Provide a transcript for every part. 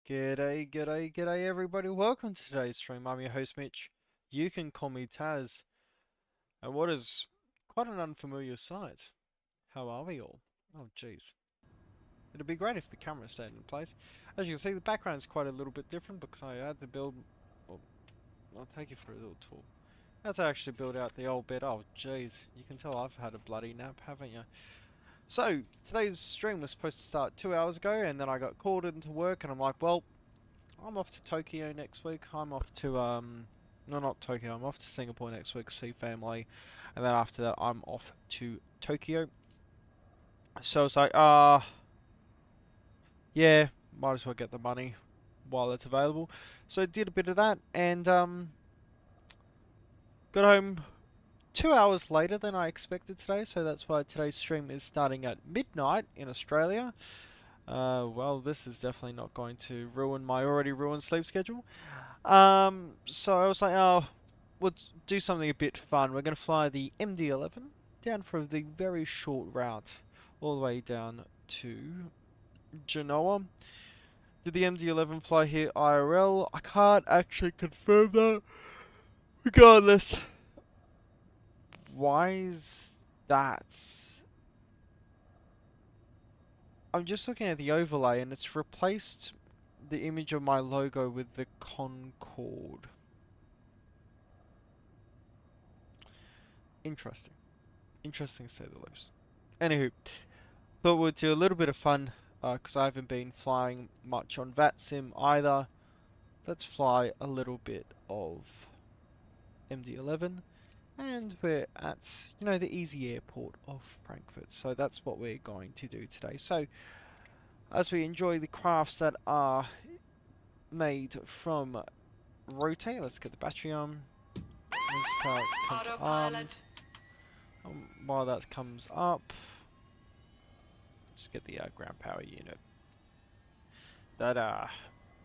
G'day, g'day, g'day everybody. Welcome to today's stream. I'm your host Mitch. You can call me Taz. And what is quite an unfamiliar sight. How are we all? Oh jeez. It'd be great if the camera stayed in place. As you can see, the background is quite a little bit different because I had to build... Well, I'll take you for a little tour. I had to actually build out the old bed. Oh jeez. You can tell I've had a bloody nap, haven't you? So, today's stream was supposed to start 2 hours ago, and then I got called into work, and I'm like, well, I'm off to Tokyo next week. I'm off to, no, not Tokyo, I'm off to Singapore next week to see family, and then after that, I'm off to Tokyo. So it's like, yeah, might as well get the money while it's available. So I did a bit of that, and, got home 2 hours later than I expected today, so that's why today's stream is starting at midnight in Australia. Well, this is definitely not going to ruin my already ruined sleep schedule. So I was like, oh, we'll do something a bit fun. We're going to fly the MD-11 down for the very short route all the way down to Genoa. Did the MD-11 fly here IRL? I can't actually confirm that. Regardless, why is that? I'm just looking at the overlay and it's replaced the image of my logo with the Concorde. Interesting. Interesting to say the least. Anywho, thought we'd do a little bit of fun because I haven't been flying much on VATSIM either. Let's fly a little bit of MD-11. And we're at, you know, the easy airport of Frankfurt. So that's what we're going to do today. So, as we enjoy the crafts that are made from Rotate, let's get the battery on. Let's power come to armed. While that comes up, let's get the ground power unit. That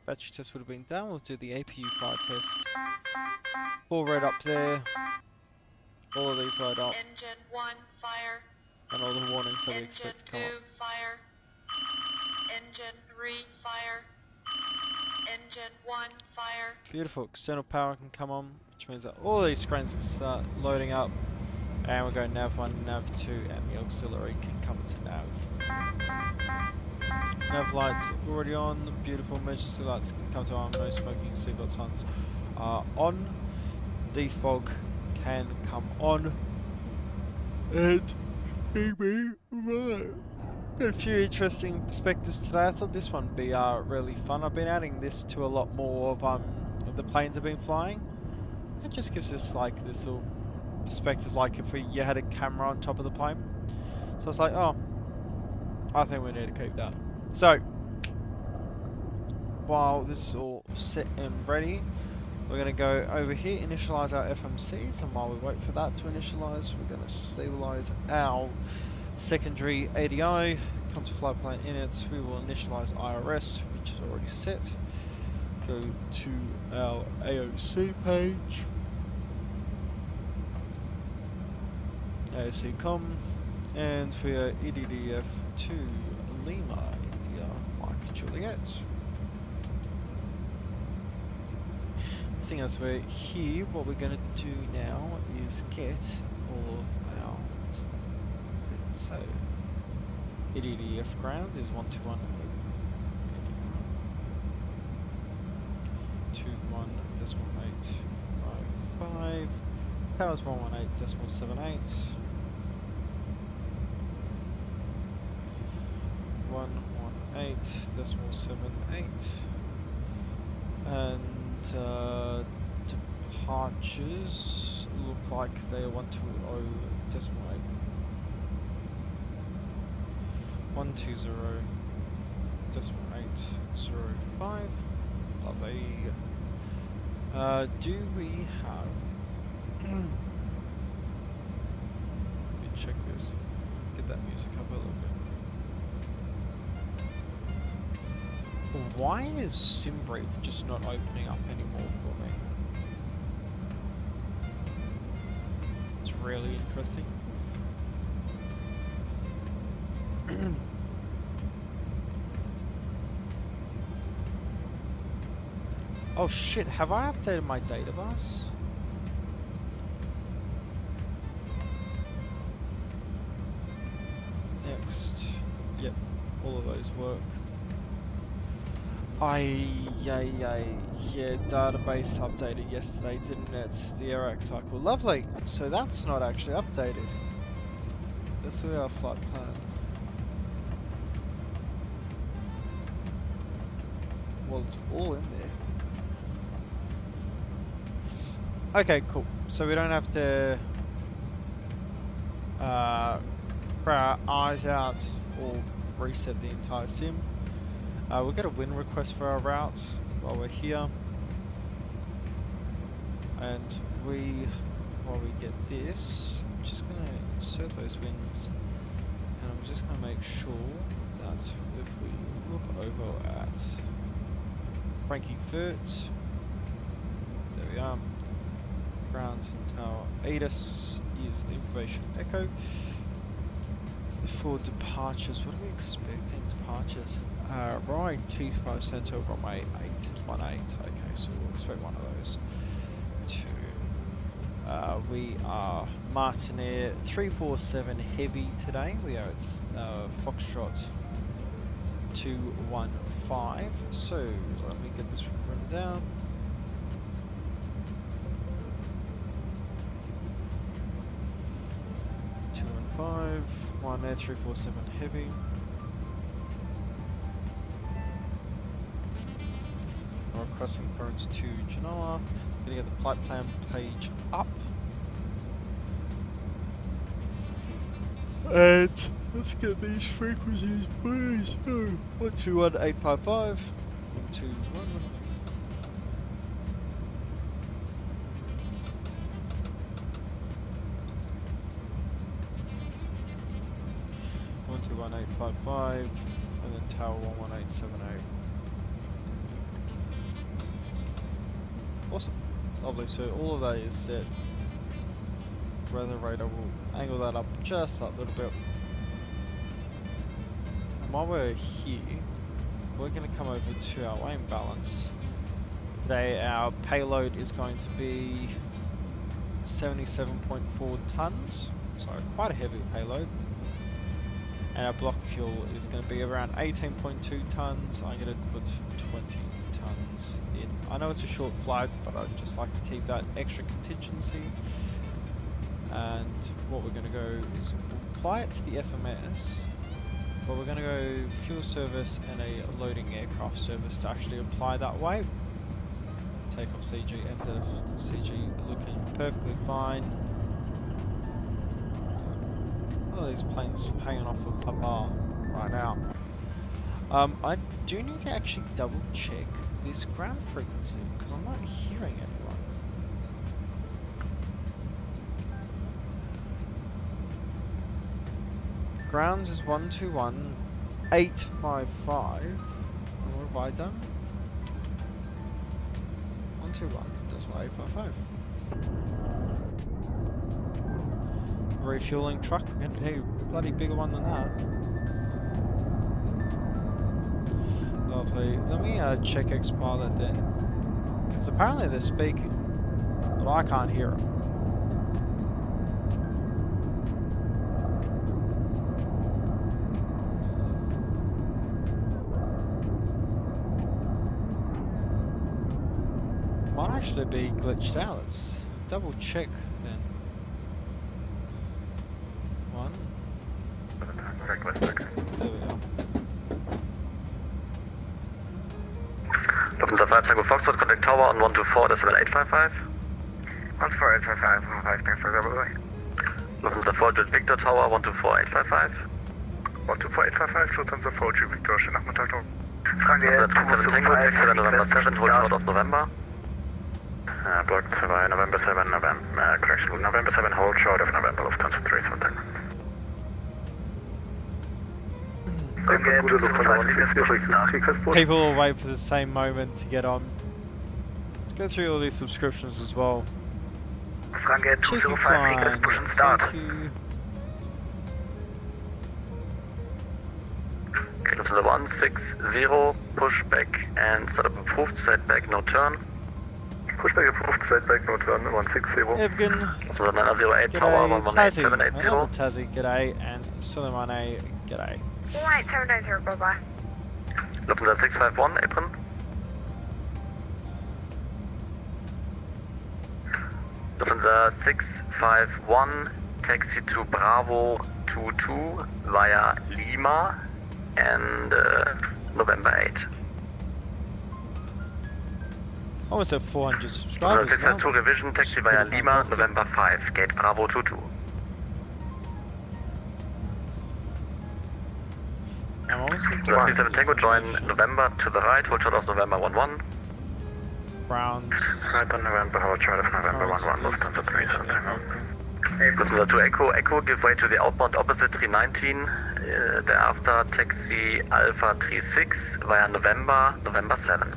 battery test would have been done. We'll do the APU fire test. All red up there. All of these light up. Engine 1, fire. And all the warnings that we expect to come up. Engine 2, fire. Engine 3, fire. Engine 1, fire. Beautiful. External power can come on, which means that all these screens will start loading up. And we'll go nav 1, nav 2, and the auxiliary can come to nav. Nav lights already on. Beautiful. Emergency lights can come to on. No smoking. Seatbelt signs are on. Defog can come on. And maybe right. Got a few interesting perspectives today. I thought this one would be really fun. I've been adding this to a lot more of the planes I've been flying. It just gives us like this little perspective, like if you had a camera on top of the plane. So I was like, oh, I think we need to keep that. So while this is all set and ready, we're going to go over here, initialize our FMCs, and while we wait for that to initialize, we're going to stabilize our secondary ADI. Come to flight plan inits, we will initialize IRS, which is already set. Go to our AOC page. AOC com, and we are EDDF to Lima, India, Mike Juliet. Seeing as we're here, what we're going to do now is get all of our stuff. So, EDDF ground is 121.8. 21.855. Power's 118.78. 118.78. And departures look like they are 120.8. 120.805. Lovely. Do we have? Let me check this. Get that music up a little bit. Why is SimBrief just not opening up anymore for me? It's really interesting. Oh shit, have I updated my database? Next. Yep, all of those work. Yeah, database updated yesterday, didn't it? The Aerox cycle. Lovely! So that's not actually updated. This is our flight plan. Well, it's all in there. Okay, cool. So we don't have to cry our eyes out or reset the entire sim. We'll get a win request for our route while we're here. And while we get this, I'm just going to insert those wins. And I'm just going to make sure that if we look over at Frankie Furt, there we are. Ground Tower ATIS is information echo. For departures, what are we expecting departures? Right, T5 Center runway 818. Okay, so we'll expect one of those. We are Martinair 347 Heavy today. We are at Foxtrot 215. So let me get this written down. Martinair 347 Heavy. We're crossing currents to Genoa. Gonna get the flight plan page up. And let's get these frequencies, please. 121.855. 121. 121.855, and then tower 11878. Awesome. Lovely. So all of that is set. Weather radar will angle that up just that little bit. And while we're here, we're going to come over to our weighing balance. Today our payload is going to be 77.4 tons, so quite a heavy payload. And our block fuel is going to be around 18.2 tons. I'm going to put 20 tons in. I know it's a short flight, but I'd just like to keep that extra contingency. And what we're going to go is apply it to the FMS, but we're going to go fuel service and a loading aircraft service to actually apply that way. Takeoff CG, enter CG looking perfectly fine. All these planes hanging off of Papa right now. I do need to actually double check this ground frequency because I'm not hearing anyone. Grounds is 121.855. What have I done? 121.855. Refueling truck. We're going to need a bloody bigger one than that. Lovely. Let me check Xpilot then, because apparently they're speaking, but I can't hear them. Might actually be glitched out. Let's double check then. One. There we go. Lufthansa 5 Tango Foxtrot, contact tower on 124.855. 124.855, 5 thanks for the way. Lufthansa 4 Jet Victor Tower 124.855. 124.855, Lufthansa 4 Jet Victor, schönen Nachmittag noch. Fragen wir Lufthansa 27 Tango, Taxi November 7, hold short of November. Block 2, November 7, correction, November 7, hold short of November, Lufthansa 37 Tango. People will wait for the same moment to get on. Let's go through all these subscriptions as well. Cheeky Flying, thank you. Lufthansa 160, push back and start up approved, set back, no turn. Pushback approved, straight back, no turn, 160. Evgen, Lufthansa 908 Tower, g'day, 118, Tassie, another 780. Tassie, g'day, and Suleimane, g'day. 18790, bye-bye. Lufthansa 651, apron. Lufthansa 651, taxi to Bravo 22 via Lima and November 8. Almost at 400 Lufthansa subscribers 652 now. revision, taxi via Pretty Lima, fantastic. November 5, gate Bravo 22. I'm honestly Lufthansa 37 Tango, join November to the right, hold short of November 11. Ground. Right on November, hold short of November 11, Lufthansa 37 Tango. Lufthansa 2 Echo, Echo, give way to the outbound opposite 319, thereafter taxi Alpha 36 via November, November 7.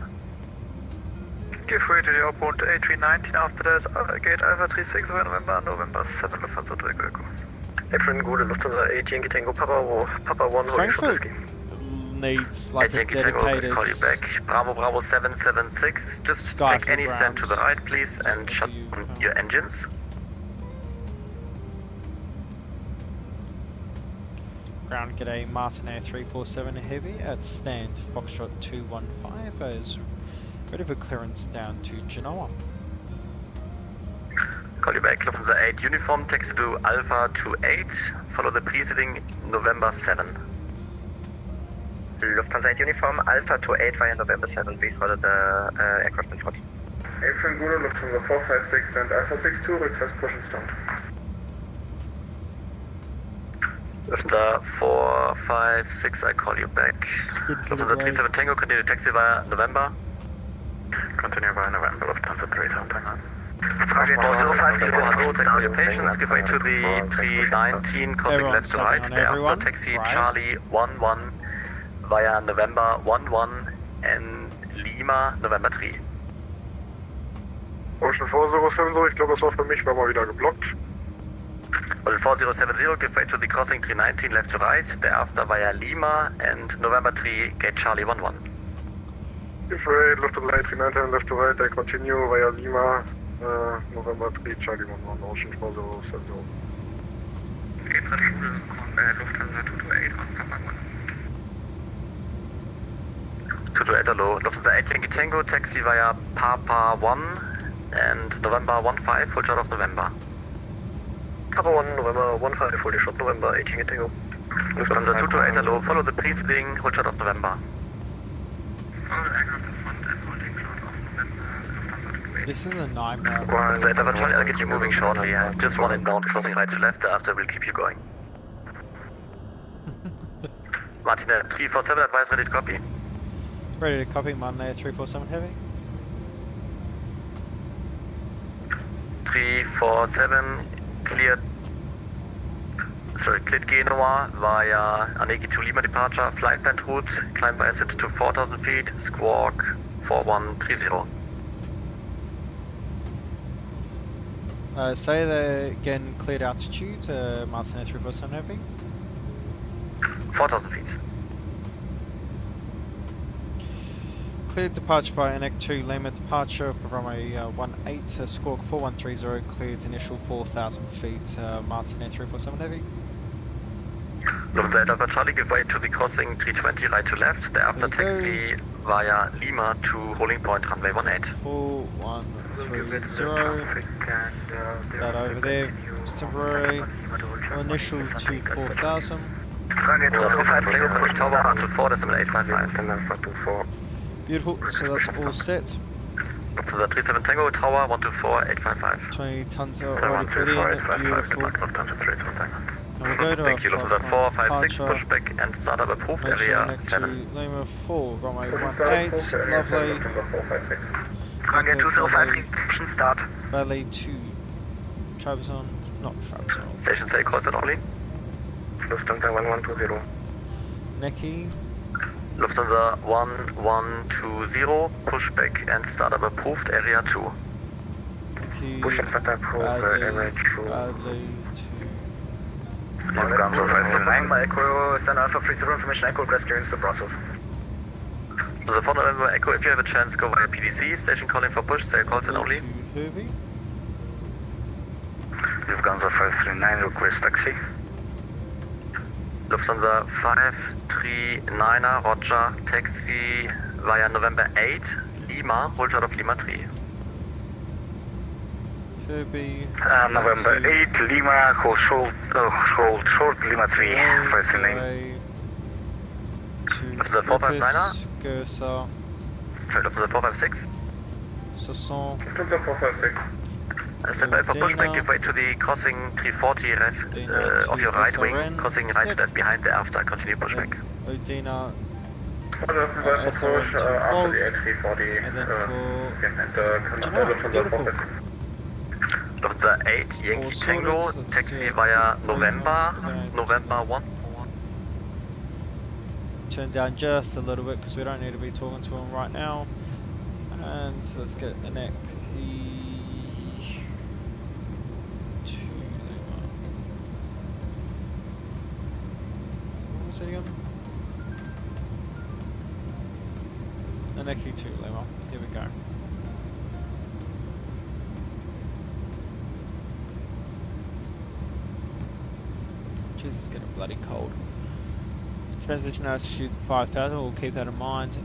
Give way to the outbound A319, after that gate Alpha 36 via November, November 7, Lufthansa 2 Echo, Echo. Apron Gute, Lufthansa 18 Tango, Papa 1, Frankfurt needs like a Yankee Tango, dedicated call you back. Bravo, Bravo 776, just Guy take for any stand to the ground. right, please, and For shut you, down your engines. ground. G'day, Martin Air 347 Heavy at stand Foxtrot 215 is ready for clearance down to Genoa. Call you back, Lufthansa 8 uniform, taxi to Alpha 28, follow the preceding November 7. Lufthansa 8 uniform, Alpha 28 via November 7, please follow the aircraft in front. Apron Gute, Lufthansa 456 and Alpha 62, request push and start. Lufthansa 456, I call you back. Lufthansa 37 Tango, continue taxi via November. Continue via November, Lufthansa 37 Tango. 4050, hello, thanks for your patience. Give way to the 319, crossing Everyone's left to right. subbing on Thereafter everyone, taxi right? Charlie 11 via November 11 and Lima, November 3. Ocean 4070, ich glaube, das war für mich, war mal wieder geblockt. Ocean 4070, give way to the crossing 319, left to right. Thereafter via Lima and November 3, gate Charlie 11. Give way, Lufthansa 839, left to right, they continue via Lima, November 3, Charlie 11, Ocean 4070. Lufthansa 228 on Papa 1. 228 hello, Lufthansa 8 Yankee Tango, taxi via Papa 1 and November 15, full shot of November. Papa 1, November 15, fully shot November 8 Yankee Tango. Lufthansa 228 hello, follow the preceding, full shot of November. Follow the aircraft in front and holding shot of November, Lufthansa 228. This is a nightmare. Lufthansa 8 Alpha Charlie, I'll get you moving shortly. Just one inbound, crossing right to left, after we'll keep you going. Martin 347, advise ready to copy. Ready to copy, Martin Air 347 Heavy. 347, cleared. Cleared Genoa via Anegi to Lima departure, flight plan route, climb by ascent to 4,000 feet, squawk 4130. Say that again, cleared altitude, Martin Air 347 Heavy. 4,000 feet. Cleared departure by NEC 2 Lima departure for runway 18, squawk 4130, cleared initial 4,000 feet, Martin Air 347 Heavy. Lufthansa 8 Alpha Charlie, give way to the crossing 320 right to left, thereafter There you taxi via Lima to holding point runway 18. 4130, that over there, it's temporary, initial to 4,000. Tango, push tower 124, decimal 855. Beautiful, so that's all set. Lufthansa 37 Tango, tower 124, 855. 20 tons are already put in, beautiful. And we'll go to Thank you, our Lufthansa 456, departure. push back and startup approved, Make sure area next to 7. Lima 4, runway 18, lovely. Runway 205, push start. Ballet 2, Trabzon, not Trabzon. Station say crossed only. Lufthansa 1120. Neki, Lufthansa 1120, push back and startup approved, area 2. Neki, Push and start approved, area 2. Ballet 2. Lima Echo, send Alpha 30 information, Echo, request clearance to Brussels. So 4 November Echo, if you have a chance, go via PDC, station calling for push, say calls in Go only. to Herbie. Lufthansa 539, request taxi. Lufthansa 539er, Roger, taxi via November 8, Lima, hold short of Lima 3. Herbie. November 8, Lima, hold short, Lima 3, 539. To The 459er? Gersa, Sorry, Lufthansa 456. Sasson, Lufthansa 456. Stand by for push, Dana. make your way to the crossing 340 left Dana of your right wing, SRN. crossing right left behind the after, continue pushback. Odina, SRN SRN to after Volt, the A340. and then for Lufthansa beautiful. 456. Lufthansa 8, All Yankee sorted, Tango, let's taxi do it. via Then November 1. turn down just a little bit because we don't need to be talking to him right now. And let's get an neck. What was it again? An Eki 2 Lima. Here we go. Jesus, it's getting bloody cold. Transmission altitude 5,000, we'll keep that in mind.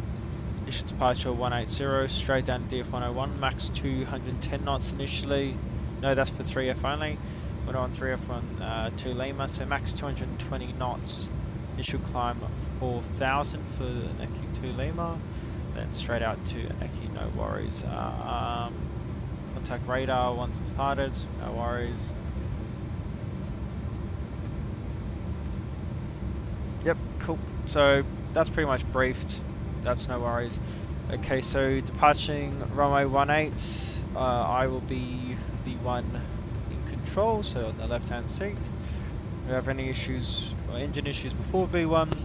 Initial departure 180, straight down to DF101, max 210 knots initially. No, that's for 3F only. We're on 3F on 2 Lima, so max 220 knots. Initial climb 4,000 for Neki 2 Lima. Then straight out to Neki, no worries. Contact radar once departed, no worries. Yep, cool. So that's pretty much briefed. That's no worries. Okay, so departing runway 18. I will be the one in control, so on the left-hand seat. If we have any issues or engine issues before V1,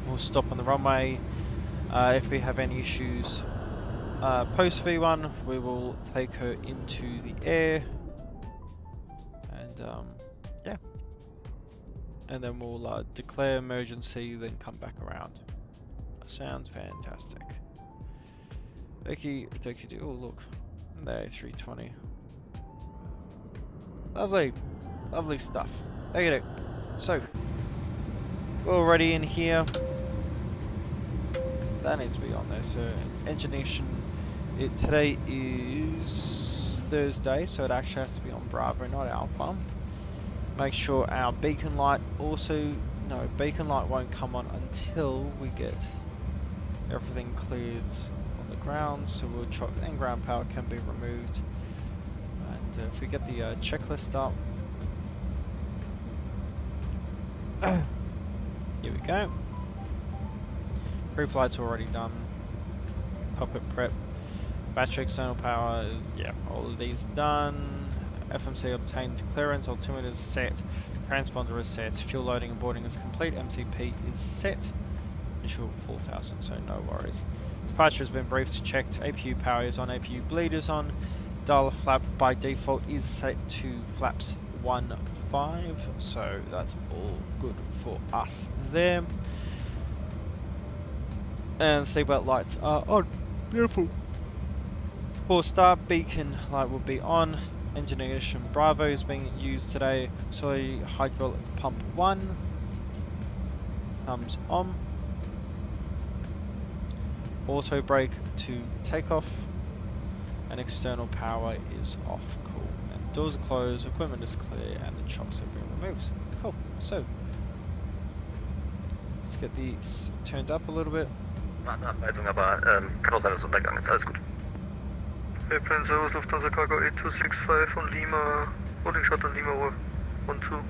we'll stop on the runway. If we have any issues post V1, we will take her into the air. And yeah. And then we'll declare emergency, then come back around. Sounds fantastic. Oh look, there, 320. Lovely, lovely stuff. Okay, so we're already in here. That needs to be on there. So engineering. Today is Thursday, so it actually has to be on Bravo, not Alpha. Make sure our beacon light also, no, beacon light won't come on until we get everything cleared on the ground, so we'll check, and ground power can be removed. And if we get the checklist up, here we go. Pre-flight's already done. Cockpit prep, battery external power is, yeah, all of these done. FMC obtained clearance, altimeter is set, transponder is set, fuel loading and boarding is complete, MCP is set, initial 4,000, so no worries. Departure has been briefed, checked, APU power is on, APU bleed is on, dial flap by default is set to flaps 1.5, so that's all good for us there. And seatbelt lights are on, beautiful. For start, beacon light will be on. Engine ignition Bravo is being used today. So hydraulic pump 1 comes on. Auto brake to takeoff. And external power is off. Cool. And doors are closed, equipment is clear, and the chocks have been removed. Cool. So let's get these turned up a little bit. Anweisung, aber kann auch sein, dass Untergang ist. Alles gut. Airplane Service Lufthansa Cargo 8265 on Lima, holding shot on Lima 12.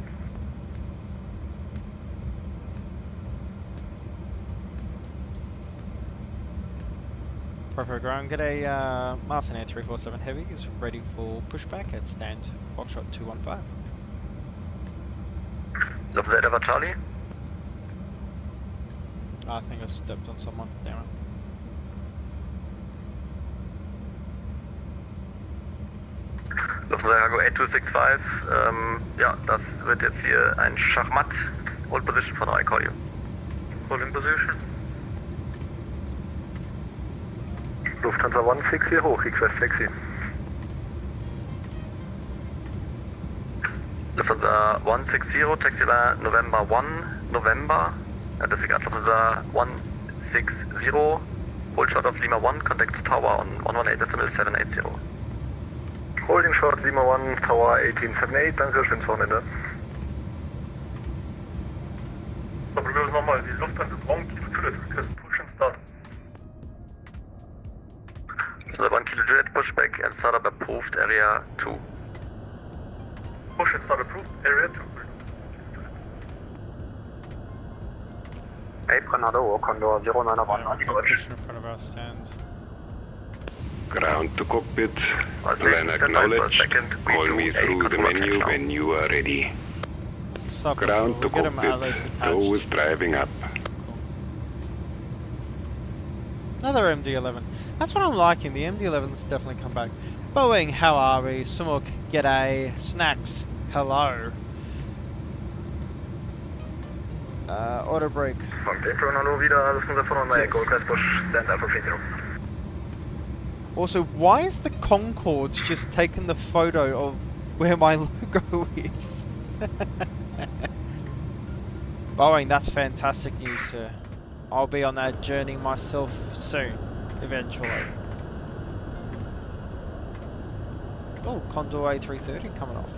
Perfect ground. Get a Martin Air 347 Heavy is ready for pushback at stand Foxtrot 215. Lufthansa Delta Charlie. I think I stepped on someone. Damn it. Lufthansa Cargo 8265. Ja, das wird jetzt hier ein Schachmatt. Hold position for now, I call you. Holding position. Lufthansa 160, request taxi. Lufthansa 160, taxi via November 1, November. Disregard Lufthansa 160, hold short of Lima 1, contact tower on 118.780. Holding short Lima 1, Tower 1878, danke, schönes Wochenende. Probieren wir nochmal, die Lufthansa 1 Kilo Juliet, request push and start. So 1 Kilo Juliet pushback and startup approved area 2. Push and start approved, area 2. Apron Hello, Condor 091 on Competition in front of our stand. Ground to cockpit, Station then stand by for a acknowledge, second. call me V2A through the control menu touchdown. when you are ready. Stop. Ground to We'll get him at cockpit, least Doe is attached. driving up. Another MD-11. That's what I'm liking. The MD-11's definitely come back. Boeing, how are we? Sumuk, g'day. Snacks, hello. Auto brake. Apron Hello wieder, Lufthansa von Mike, Yes. request push, stand Alpha 30. Also, why is the Concorde's just taken the photo of where my logo is? Boeing, that's fantastic news, sir. I'll be on that journey myself soon, eventually. Oh, Condor A330 coming off.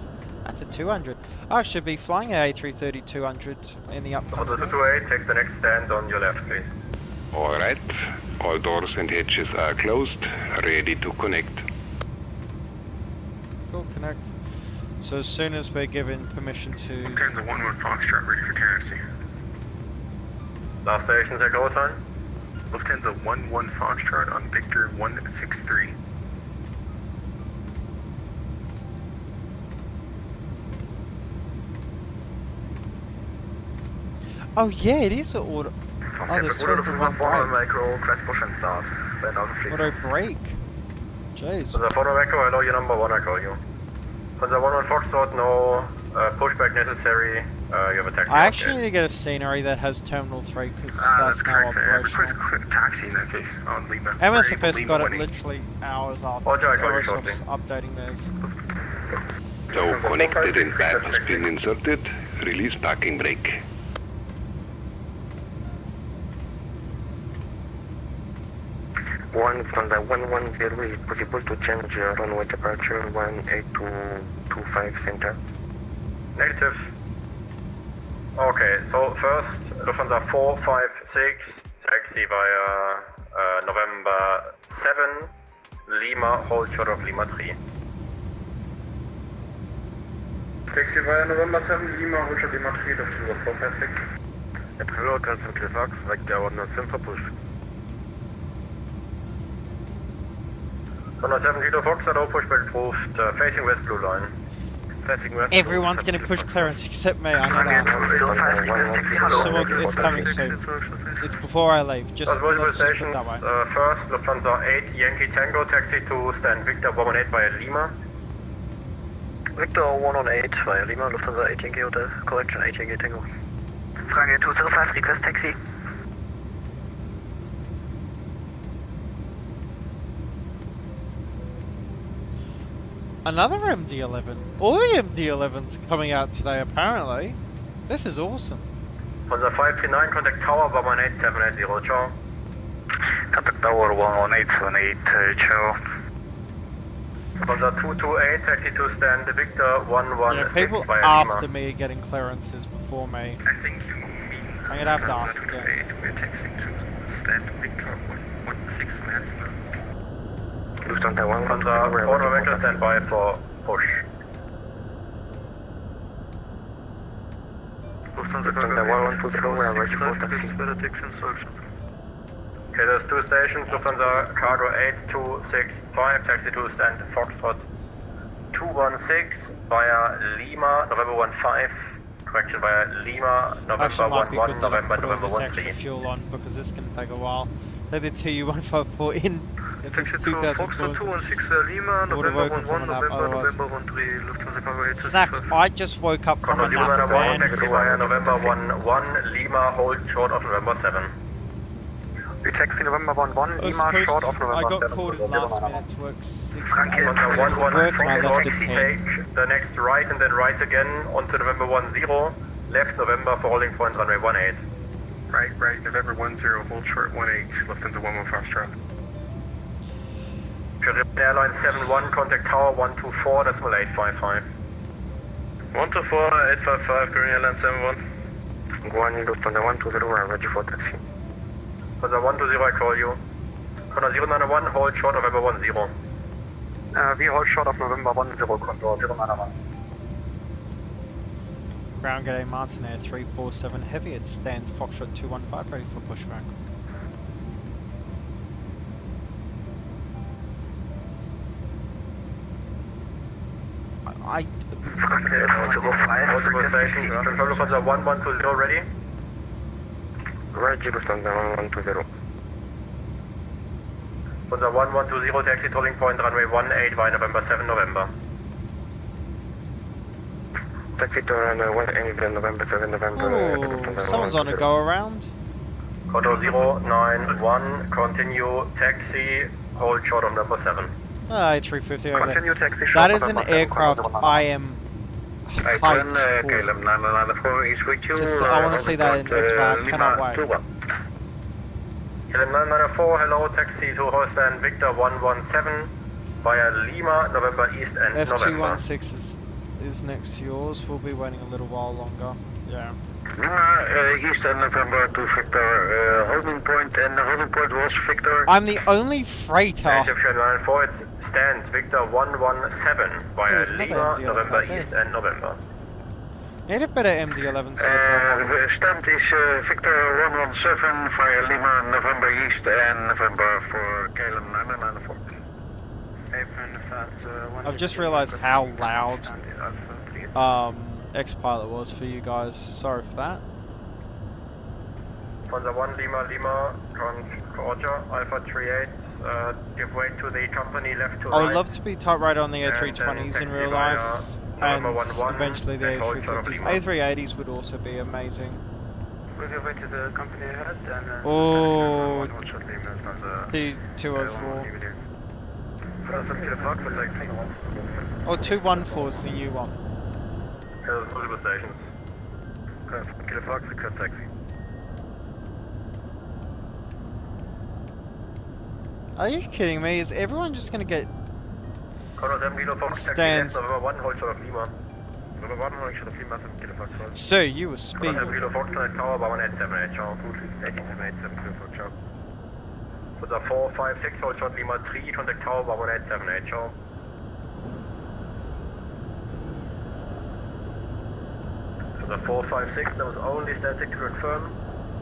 That's a 200. I should be flying a A330-200 in the upcoming Condor days. 228, take the next stand on your left, please. Alright, all doors and hatches are closed, ready to connect. Cool, connect. So as soon as we're given permission to... Lufthansa 11 Foxtrot, ready for taxi. Last station, take over time. Lufthansa 11 Foxtrot on Victor 163. Oh yeah, it is an auto... Oh, there's two to one brake. Micro, crest push and start. Stand Alpha Fleet. Auto brake. Jeez. The photo echo, hello, your number 1, I call you. On the 11 Foxtrot, no pushback necessary. You have a taxi. I actually need to get a scenery that has Terminal 3 because that's now operational. Taxi in that case on Lima. MSFS got it literally hours after. Oh, Jack, what are you Aerosoft's updating theirs. So connected and bypass pin inserted, release parking brake. One from the 110, is possible to change runway departure 18225 center. Negative. Okay, so first, Lufthansa 456, taxi via November 7, Lima, hold short of Lima 3. Taxi via November 7, Lima, hold short Lima 3, Lufthansa 456. Hello, cancel Clifax, Vector 107 for push. 107 Kilo Fox, hello, pushback approved, facing west blue line. Facing west. Everyone's gonna push clearance except me, I know that. Sumuk, it's coming soon. It's before I leave, just Multiple let's just put it stations, that way. first, Lufthansa 8, Yankee Tango, taxi to stand Victor 118 via Lima. Victor 118 via Lima, Lufthansa 8 Yankee Hotel, correction 8 Yankee Tango. Frage 205, request taxi. Another MD-11. All the MD-11s are coming out today apparently. This is awesome. Lufthansa 539, contact tower 118.780, ciao. Contact tower 118.780, ciao. Lufthansa 228, taxi to stand Victor Yeah, 116 people via after Lima. me are getting clearances before me. I think you mean I'm gonna have to ask again. We're taxing to stand Victor 116 via Lima. Lufthansa 1 Lufthansa auto vector stand by for push. Lufthansa 120, we are ready for taxi. Okay, there's two stations, Lufthansa cargo 8265, taxi to stand Foxtrot 216 via Lima, November 15, correction via Lima, November Actually, might be 11, good to November, put all November this extra 13. fuel on because this can take a while. Take the TU-154 in if it's 2,000 fluids. Lima, Would've woken from a nap otherwise. Snacks, I just woke up from a Condor nap, 1, man. taxi via November 11, Lima, hold short of November 7. We taxi November 11, I was Lima, supposed short of to, I November got 7. called in last minute to work 6 to 8 Frankie, work and I left at 10. Take the next right and then right again onto November 10, left November for holding point runway 18. Right, November 10, hold short 18, left into 11 Foxtrot. Airline 71, contact tower 124, decimal 855. 124, 855, Korean Airline 71. Guan, Lufthansa 120, ready for taxi. Lufthansa 120, I call you. Condor 091, hold short November 10. We hold short of November 10, Condor 091. Ground gate Martin Air 347 heavy at stand Foxtrot 215 ready for pushback. I Multiple stations, confirm Lufthansa 1120 ready. Ready, Lufthansa 1120. Lufthansa 1120, taxi tolling point runway 18 via November 7 November. Taxi to runway 18, November 7 November. Oh, someone's on a go around. Condor 091, continue taxi, hold short of number 7. A350 over there. Continue taxi short That of is an November 7, aircraft Condor I am hyped for. KLM 994 is with you. I want to see that in X-File, cannot wait. KLM 994, hello, taxi to host and Victor 117 via Lima, November East and November. F216 is next to yours. We'll be waiting a little while longer. Yeah. Lima, East and November to Victor, holding point, and the holding point was Victor. I'm the only freighter. Egyptian 994, it stands Victor 117 via There's another Lima, MD-11 November right there. East and November. Need a better MD-11 CSL. The stand is Victor 117 via Lima, November East and November for KLM 994. I've just realised how loud X-Pilot was for you guys. Sorry for that. Honda 1 Lima Lima, Roger, Alpha 38, give way to the company left to I would right. love to be type rated on the And A320s then in real taxi life, via and November 11, eventually the and hold short of A350s. Lima. A380s would also be amazing. We'll give way to the company ahead and Oh, taxi to Lima, T204. Fox, Oh, 214 is the new one. there's multiple stations. Kilo Fox, request taxi. Are you kidding me? Is everyone just gonna get... Condor 7 Kilo Fox, taxi Stands. left, November 1, hold short of Lima. November 1, holding short of Lima, 7 Kilo Fox. Sir, you were Condor 7 speeding. Kilo Fox, connect tower, bar 1878, ciao. 1878, Kilo Fox, ciao. Honda 456, hold short Lima 3, contact tower, bar 1878, ciao. Honda 456, that was only static to confirm.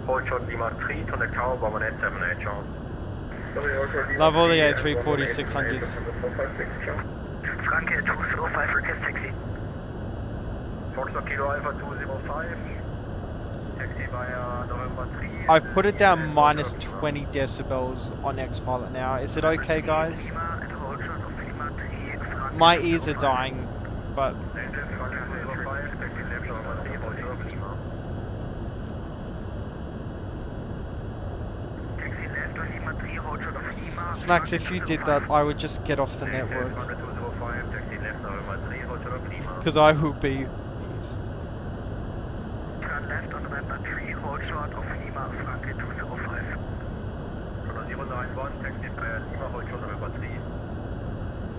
Hold short Lima 3, contact tower, bar 1878, ciao. Love all the A340-600s. Frankie 205, request taxi. Foxtrot Kilo Alpha 205, taxi via November 3. I've put it down minus 20 decibels on X-Pilot now. Is it okay, guys? Lima and hold short of Lima 3, My ears are dying, but... Taxi left to Lima 3, hold short of Lima. Snacks, if you did that, I would just get off the network. Because I will be... Turn left on November 3, hold short of Lima, Frankie 205. Condor 091, taxi via Lima, hold short November 3.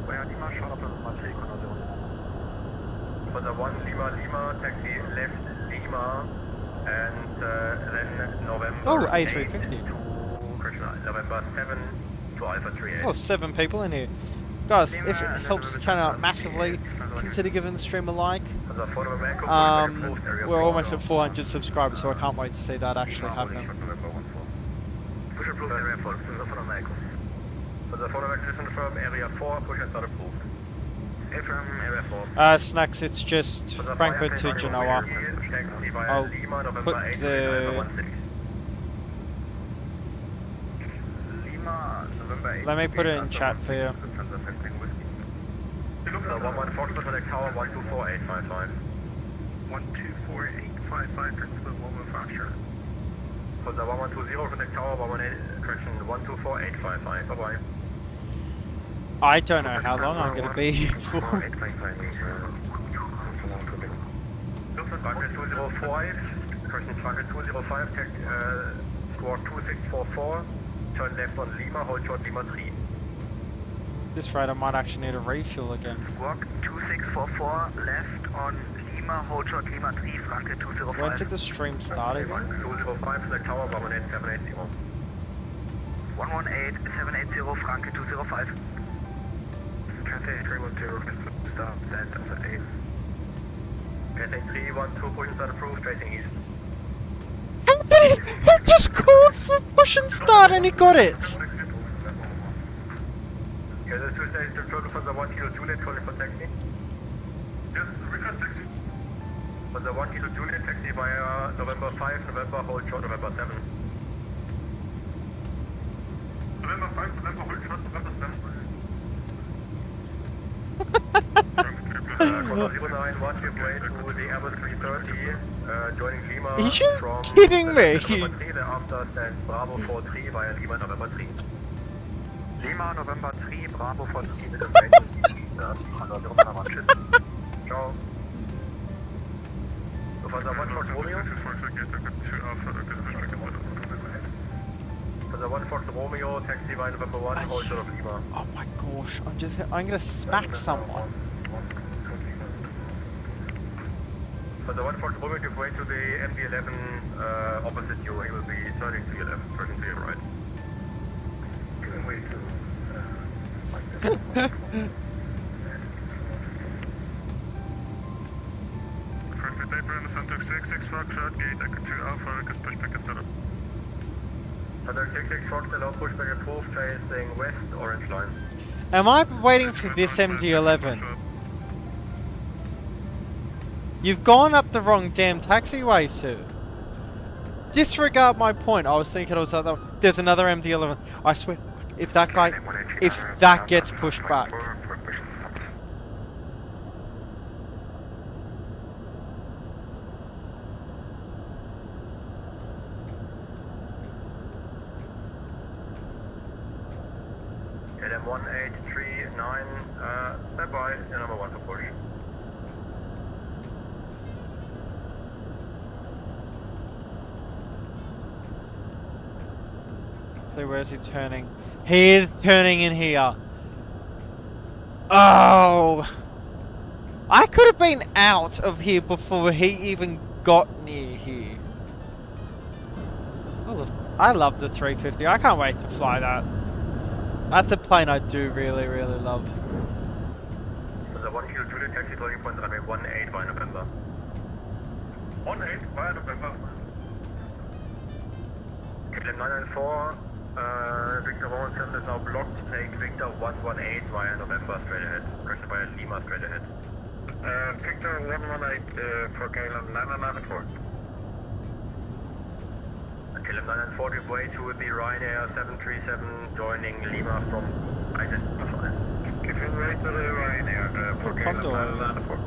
Where Lima, short of November 3, Condor 091. Honda 1 Lima Lima, taxi left Lima, and then November Oh, 8 A350. to November 7 to Alpha 38. Oh, 7 people in here. Guys, if it helps the channel out massively, consider giving the stream a like. Honda 4 November Echo, pushback approved, area We're 4 almost north. at 400 subscribers, so I can't wait to see that actually happen. Push approved, area 4, Honda 4 November Echo. Honda 4 November Echo, confirm area 4, push and start approved. Affirm, area 4. Snacks, it's just Frankfurt to Genoa. Taxi via I'll Lima, November put 8 the- Alpha 16. Lima, November 8. Let me put it in chat for you. So 11 Foxtrot, connect tower 124855. 124855, principal 11 Foxtrot. Honda 1120, connect tower 118, correction 124855, bye-bye. I don't know how long I'm gonna be here for. Bunker 205, person Bunker 205, squawk 2644, turn left on Lima, hold short Lima 3. This rate I might actually need a refuel again. Squawk 2644, left on Lima, hold short Lima 3, Franke 205. When did the stream start again? 205, select tower, 118780. 118780, Franke 205. Cathay 312, start, stand, after 8. Cathay 312, push and start approved, tracing east. He just called for push and start and he got it! Okay, there's 2 stations to total for the 1 kilo Juliet, calling for taxi. Yes, request taxi. For the 1 kilo Juliet, taxi via November 5, November, hold short, November 7. November 5, November, hold short, November 7. Control 091, give way to the Airbus 330, joining Lima Are you from kidding me? November 3, thereafter stands Bravo 43 via Lima November 3. Lima, November 3, Bravo 43. Ciao. For the 1 Fox Romeo. For the 1 Fox Romeo, taxi via November 1, hold short of Lima. Oh my gosh, I'm gonna smack someone. For the 1 Fox Romeo, give way to the MD-11 opposite you. He will be turning to your left, turning to your right. Giving way to... Frankfurt Paper in the Santuk 66 Fox, short gate, Echo 2 Alpha, request pushback is set up. Santuk 66 Fox, allow pushback approved, facing west, orange line. Am I waiting for this MD-11? You've gone up the wrong damn taxiway, sir. Disregard my point. I was thinking it was other. There's another MD-11. I swear, if that gets pushed back. LM 1839, stand by, number 1 for 40. So where is he turning? He is turning in here. Oh! I could have been out of here before he even got near here. Oh, I love the 350. I can't wait to fly that. That's a plane I do really, really love. The 1 kilo Juliet taxi loading point runway 18 by November. 18 by November. KLM 994, Victor 117 is now blocked. Take Victor 118 via November straight ahead. Correction via Lima straight ahead. Victor 118 for KLM 994. KLM 994, give way to the Ryanair 737 joining Lima from identify. Giving way to the Ryanair for KLM 994.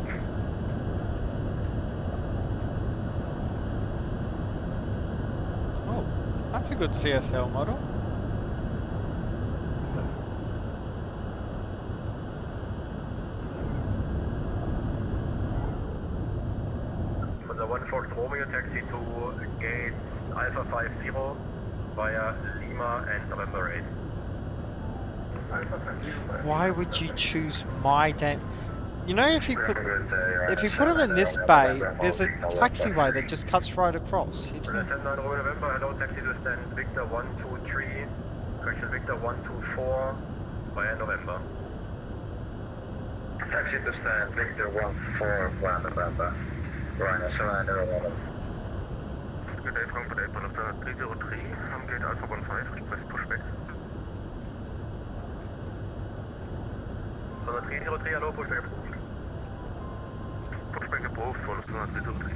Oh, that's a good CSL model. For the 1 Fox Romeo taxi to gate Alpha 50 via Lima and November 8. Why would you choose my damn... You know, if you put him in this bay, there's a taxiway that just cuts right across. For the 10-9 November, hello, taxi to stand Victor 123, correction Victor 124 via November. Taxi to stand Victor 141 November. Ryanair surrender 11. Good day, Frankfurt April after 303, from gate Alpha 15, request pushback. For the 303, hello, pushback approved. Pushback approved, follows to 303.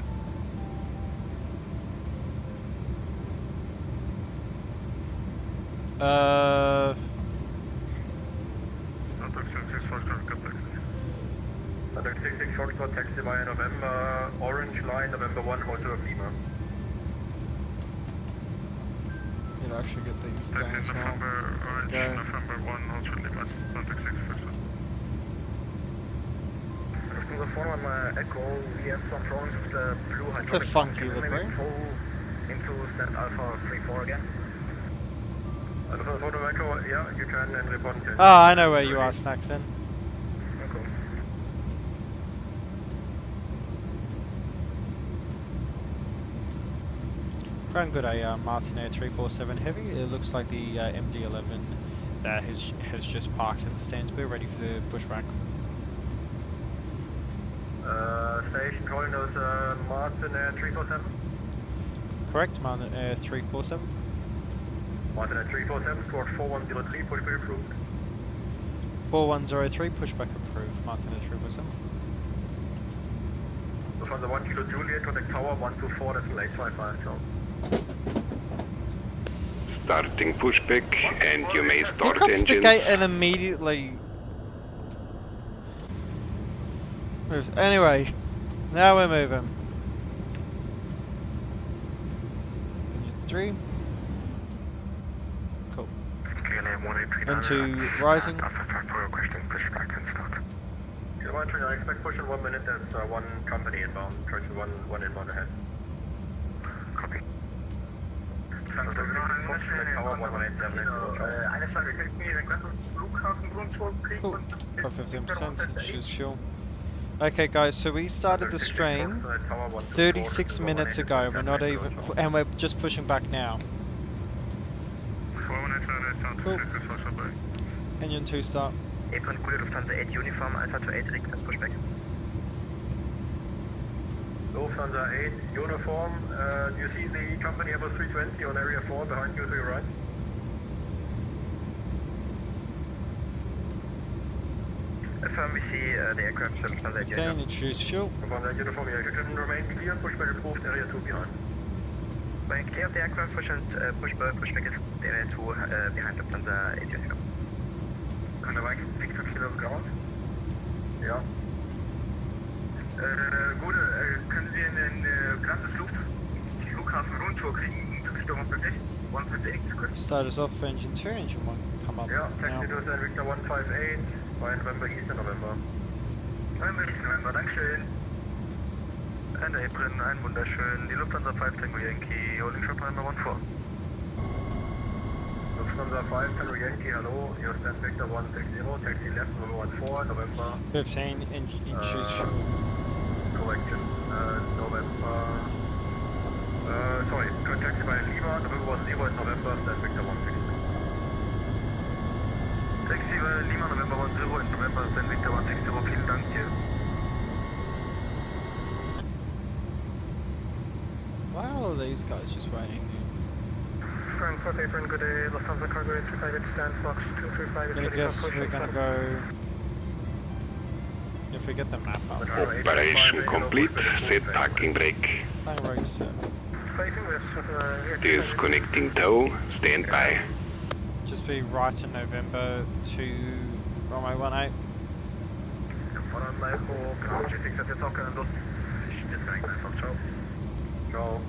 Santuk 66 Fox, request taxi. Santuk 66 Foxtrot taxi via November, orange line, November 1, hotel of Lima. need to actually get these down as well. November, orange, Go. November 1, Hotel Lima 166. Lufthansa 41 Echo, we have some problems with the blue It's a funky Maybe livery. pull into stand Alpha 34 again. Lufthansa 41 Echo, yeah, you can and report to. Ah, I know where you are, Snacks then. Okay. Ground good a Martin Air 347 Heavy. It looks like the MD-11 that has just parked at the stands. We're ready for the pushback. Station calling those Martin 347. Correct, Martin Air 347. Martin 347, squad 4103, fully approved. 4103, pushback approved. Martin Air 347. Lufthansa 1 Kilo Juliet, contact tower 124, that's an 855, so. Starting pushback, and you may Here start comes the engines. gate and immediately moves. Anyway, now we're moving. Engine 3. Cool. Into rising. You want to expect push in 1 minute, that's one company inbound, try to one inbound ahead. Copy. Tower 187. Cool. Got 15%, choose fuel. Okay guys, so we started the stream 36 minutes ago. We're not even, and we're just pushing back now. Cool. Engine 2 start. Apron Kule Lufthansa 8 Uniform, Alpha to 8 request pushback. Lufthansa 8 uniform, do you see the company Airbus 320 on area 4 behind you to your right? Affirm we see the aircraft Lufthansa 8 Okay, Uniform. introduce fuel. Lufthansa uniform, yeah, you can remain clear, pushback approved, area 2 behind. When clear of the aircraft, pushback is area 2 behind Lufthansa 8 Uniform. Kann der Wagen Victor Kilo ground? Ja. Gute, können Sie einen ganzen Flughafen Rundtour kriegen Richtung British 158? Start us off for engine 2, engine 1 come up Ja, now. taxi to San Victor 158 by November East November. November East November, Dankeschön. And apron, ein wunderschön. Die Lufthansa 5 Tango Yankee, holding short number 14. Lufthansa 5 Tango Yankee, hello, your San Victor 160, taxi left November 14, November. 15, introduce fuel. Correction, November. Sorry, taxi by Lima, November 10 is November, San Victor 160. Taxi Lima, November 10 in November, San Victor 160, vielen Dank dir. Wow, these guys just waiting. Frankfurt apron, good day, Lufthansa cargo 835, stand Fox 235. I'm gonna guess we're gonna go. If we get the map up. Operation complete. Set parking brake. Flying road set. Facing west, Disconnecting tow. Stand by. Just be right in November to runway 18. Von einem Echo, genau, G6 hat jetzt auch keine Lust. Ich disconnect einfach, ciao. Ciao.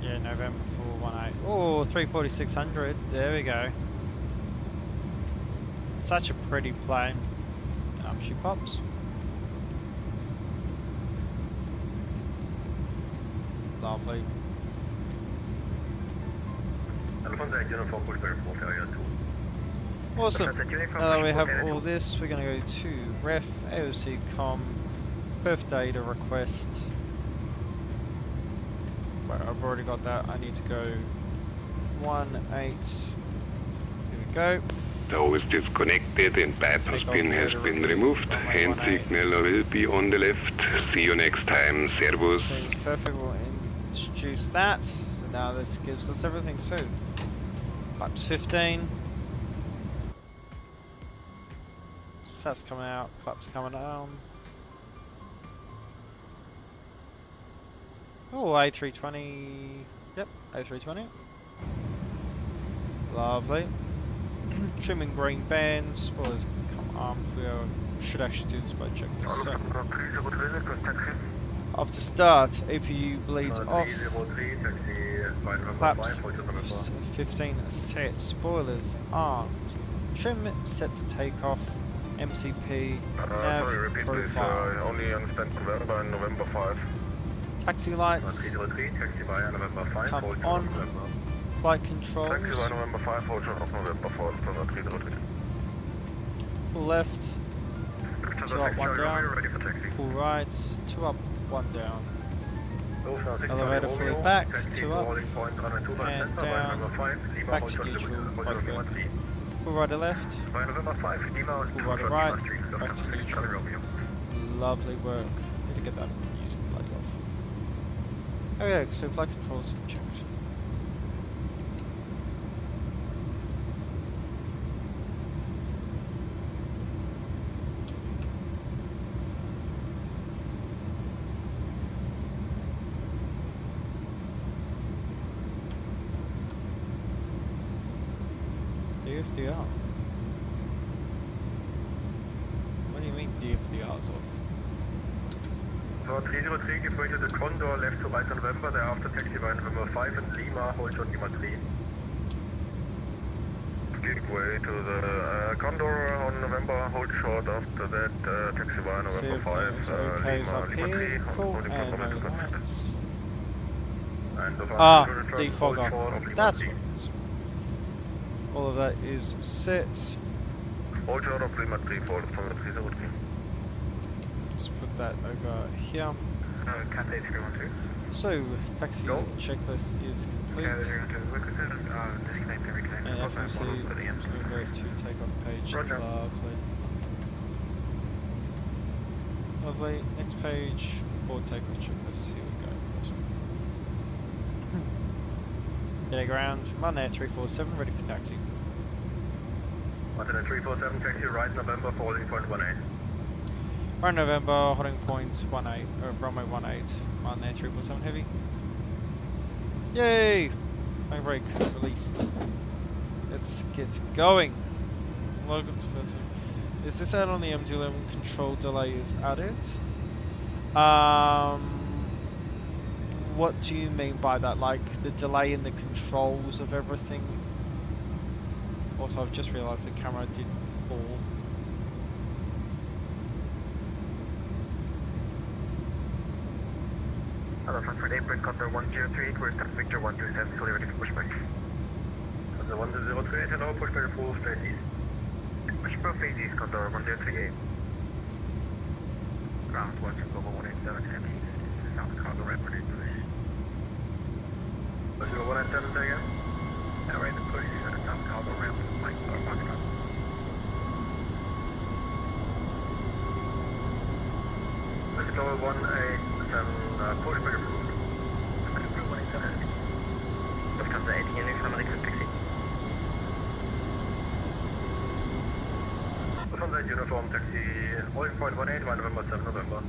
Yeah, November 418. Oh, 34600. There we go. Such a pretty plane. She pops. Lovely. Lufthansa 8 uniform, pushback approved, area 2. Awesome. Now that we have all this, we're going to go to ref, AOC com, perf data request. Wait, I've already got that. I need to go 18. Here we go. Tow is disconnected and bypass pin has been removed. Hand signal will be on the left. See you next time. Servus. Seems perfect. We'll introduce that. So now this gives us everything. So, flaps 15. SAS coming out. Flaps coming down. Oh, A320. Yep, A320. Lovely. Trimming green bands. Well, there's come armed. We should actually do this by checking this. So, After start, APU bleeds off. 303, taxi by November Flaps 5, hold short November. 15 set. Spoilers armed. Trim set for takeoff. MCP. Nav Sorry, repeat please. profile. Only understand November and November 5. Taxi lights. 303, taxi by November 5, Come hold short on. November. Flight Taxi controls. by November 5, hold short of November 4, 303. Pull left. 2 up, 1 down. Ready for taxi. Pull right. 2 up, 1 down. Elevator Elevator fully back, 2 up, boarding point on a 2 and center by down, November 5, Lima, back hold to short neutral, hold right short Lima foot. 3. Pull right or left. By November 5, Lima, Pull hold right or short right, Lima 3, back to Charlie neutral. Romeo. Lovely work. Need to get that music bloody off. Okay, so flight controls checked. DFDR? What do you mean DFDR's off? So 303, departure to the Condor, left to right on November, thereafter taxi by November 5 and Lima, hold short Lima 3. Give way to the Condor on November, hold short after that, taxi by See November if everything's 5, okay is Lima, up Lima 3, here. Cool, holding and no performance to lights. And the Ah, hold short defogger. of Lima That's 3. what it is. All of that is set. Hold short of Lima 3, forward from the 303. Just put that over here. Candidate 312. So, taxi Go. checklist is complete. Disconnect and reconnect. And FMC is going to go to takeoff page. Roger. Lovely. Lovely. Next page, board takeoff checklist. Here we go. Awesome. Getting ground. Monday 347, ready for taxi. Mountain 347, taxi right November, holding point 18. Right November, holding point 18, or runway 18. Monday 347 heavy. Yay! Main brake released. Let's get going. Logan, is this out on the MD-11? Control delay is added. What do you mean by that? Like the delay in the controls of everything? Also, I've just realised the camera didn't fall. Hello, Frankfurt 8, Brent Condor 103, we're at Victor 127, fully ready for pushback. Condor 1038, hello, pushback approved, straight east. Pushback phase east, Condor 1038. Ground 124.187, heavy, South Cargo ramp, ready to push. 197, say again. Yeah, ready to push, South Cargo ramp, Mike, or Foxtrot. Let's go 187, pushback approved. Pushback 187. Lufthansa 18, Unix, American taxi. Lufthansa 8 uniform, taxi holding point 18, by November 7 November.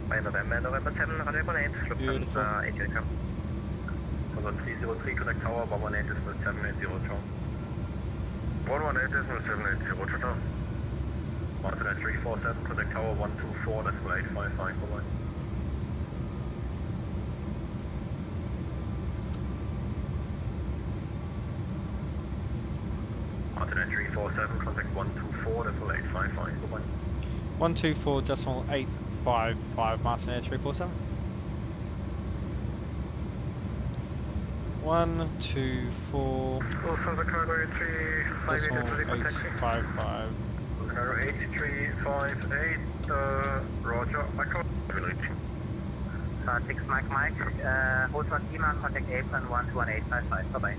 By November 7, runway 18, Lufthansa 8 uniform. Condor 303, connect tower, 118 is 780, ciao. 118 is 780, ciao. Mountain 347, connect tower 124, decimal 855, bye-bye. Mountain 347, contact 124, decimal 855, bye-bye. 124.855 Martin Air 347. 124 Lufthansa Cargo 358, 855. Cargo 8358, roger, echo. 6 Mike, hold on Lima, contact apron 121.855, bye-bye.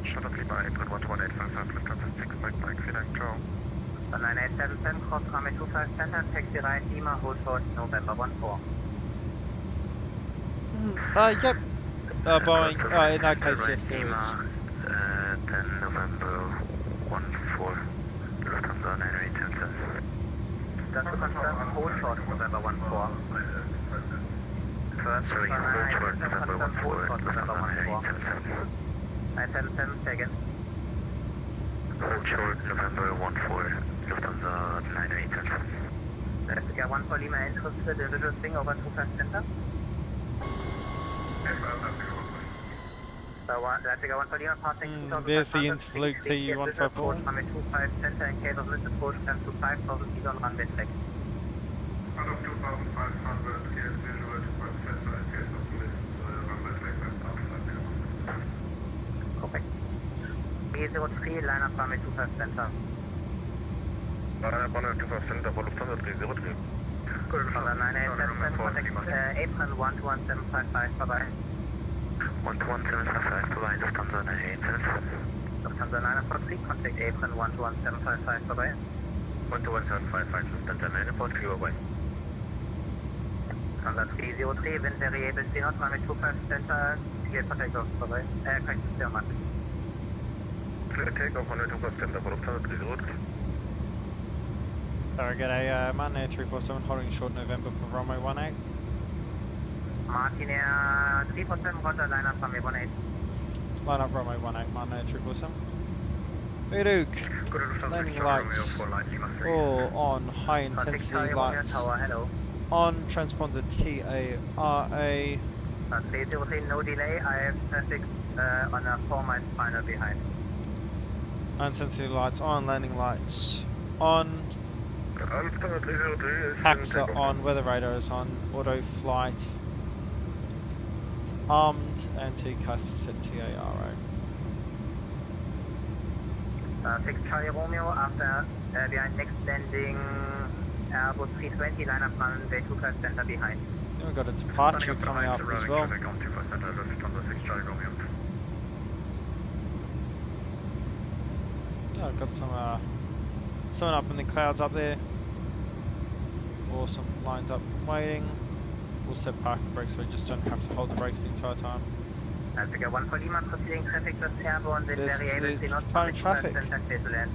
Shut up, Lima, apron 121.855, Lufthansa 6, Mike, vielen Dank, ciao. 9877, cross runway 25 center, taxi right, Lima, hold short, November 14. Yep. Boeing, in that case, yes, there is. 10 November 14, Lufthansa 9877. Just to confirm, hold short, November 14. Sorry, hold short, November 14, Lufthansa 9877. 977, say again. Hold short, November 14, Lufthansa 9877. Let's go Figure 1 for Lima interested in visual swing over 25 center. So Figure 1 for Lima passing 2,500. There's the interfleet visual approach TU-154. runway 25 center in case of missed approach climb to 5,000 feet on runway check. Out of 2,500, get visual to 5 center in case of missed runway check west after. Correct. B03, line up runway 25 center. Line up runway 25 center for Lufthansa 303. On the 987, contact apron 121755, bye-bye. 121755, bye-bye, Lufthansa 987. Lufthansa 943, contact apron 121755, bye-bye. 121755, Lufthansa 9 clear away. Lufthansa 303, wind variable C0, runway 25 center, clear for takeoff, bye-bye. Correct, clear much. Clear takeoff runway 25 center for Lufthansa 303. Sorry, g'day, Martin 347 holding short November for runway 18. Martin Air 347, roger, line up runway 18. Line up runway 18, Martin 347. Duke, landing lights, all on high intensity lights, Tower, hello. on transponder TARA, 303, no delay, I have traffic on a 4 miles final behind. high intensity lights, on landing lights, on Lufthansa 303 is HAXA on, weather radar is on, auto flight, armed, anti-caster set TARA. 6 Charlie Romeo, after behind next landing Airbus 320, line up runway 25 center behind. Then we've got a departure coming up as well. Yeah, I've got someone up in the clouds up there. Awesome, lines up, waiting. We'll set parking brakes so we just don't have to hold the brakes the entire time. Figure 1 for Lima, proceeding traffic just airborne, wind There's variable the C0, current traffic. center, clear to land.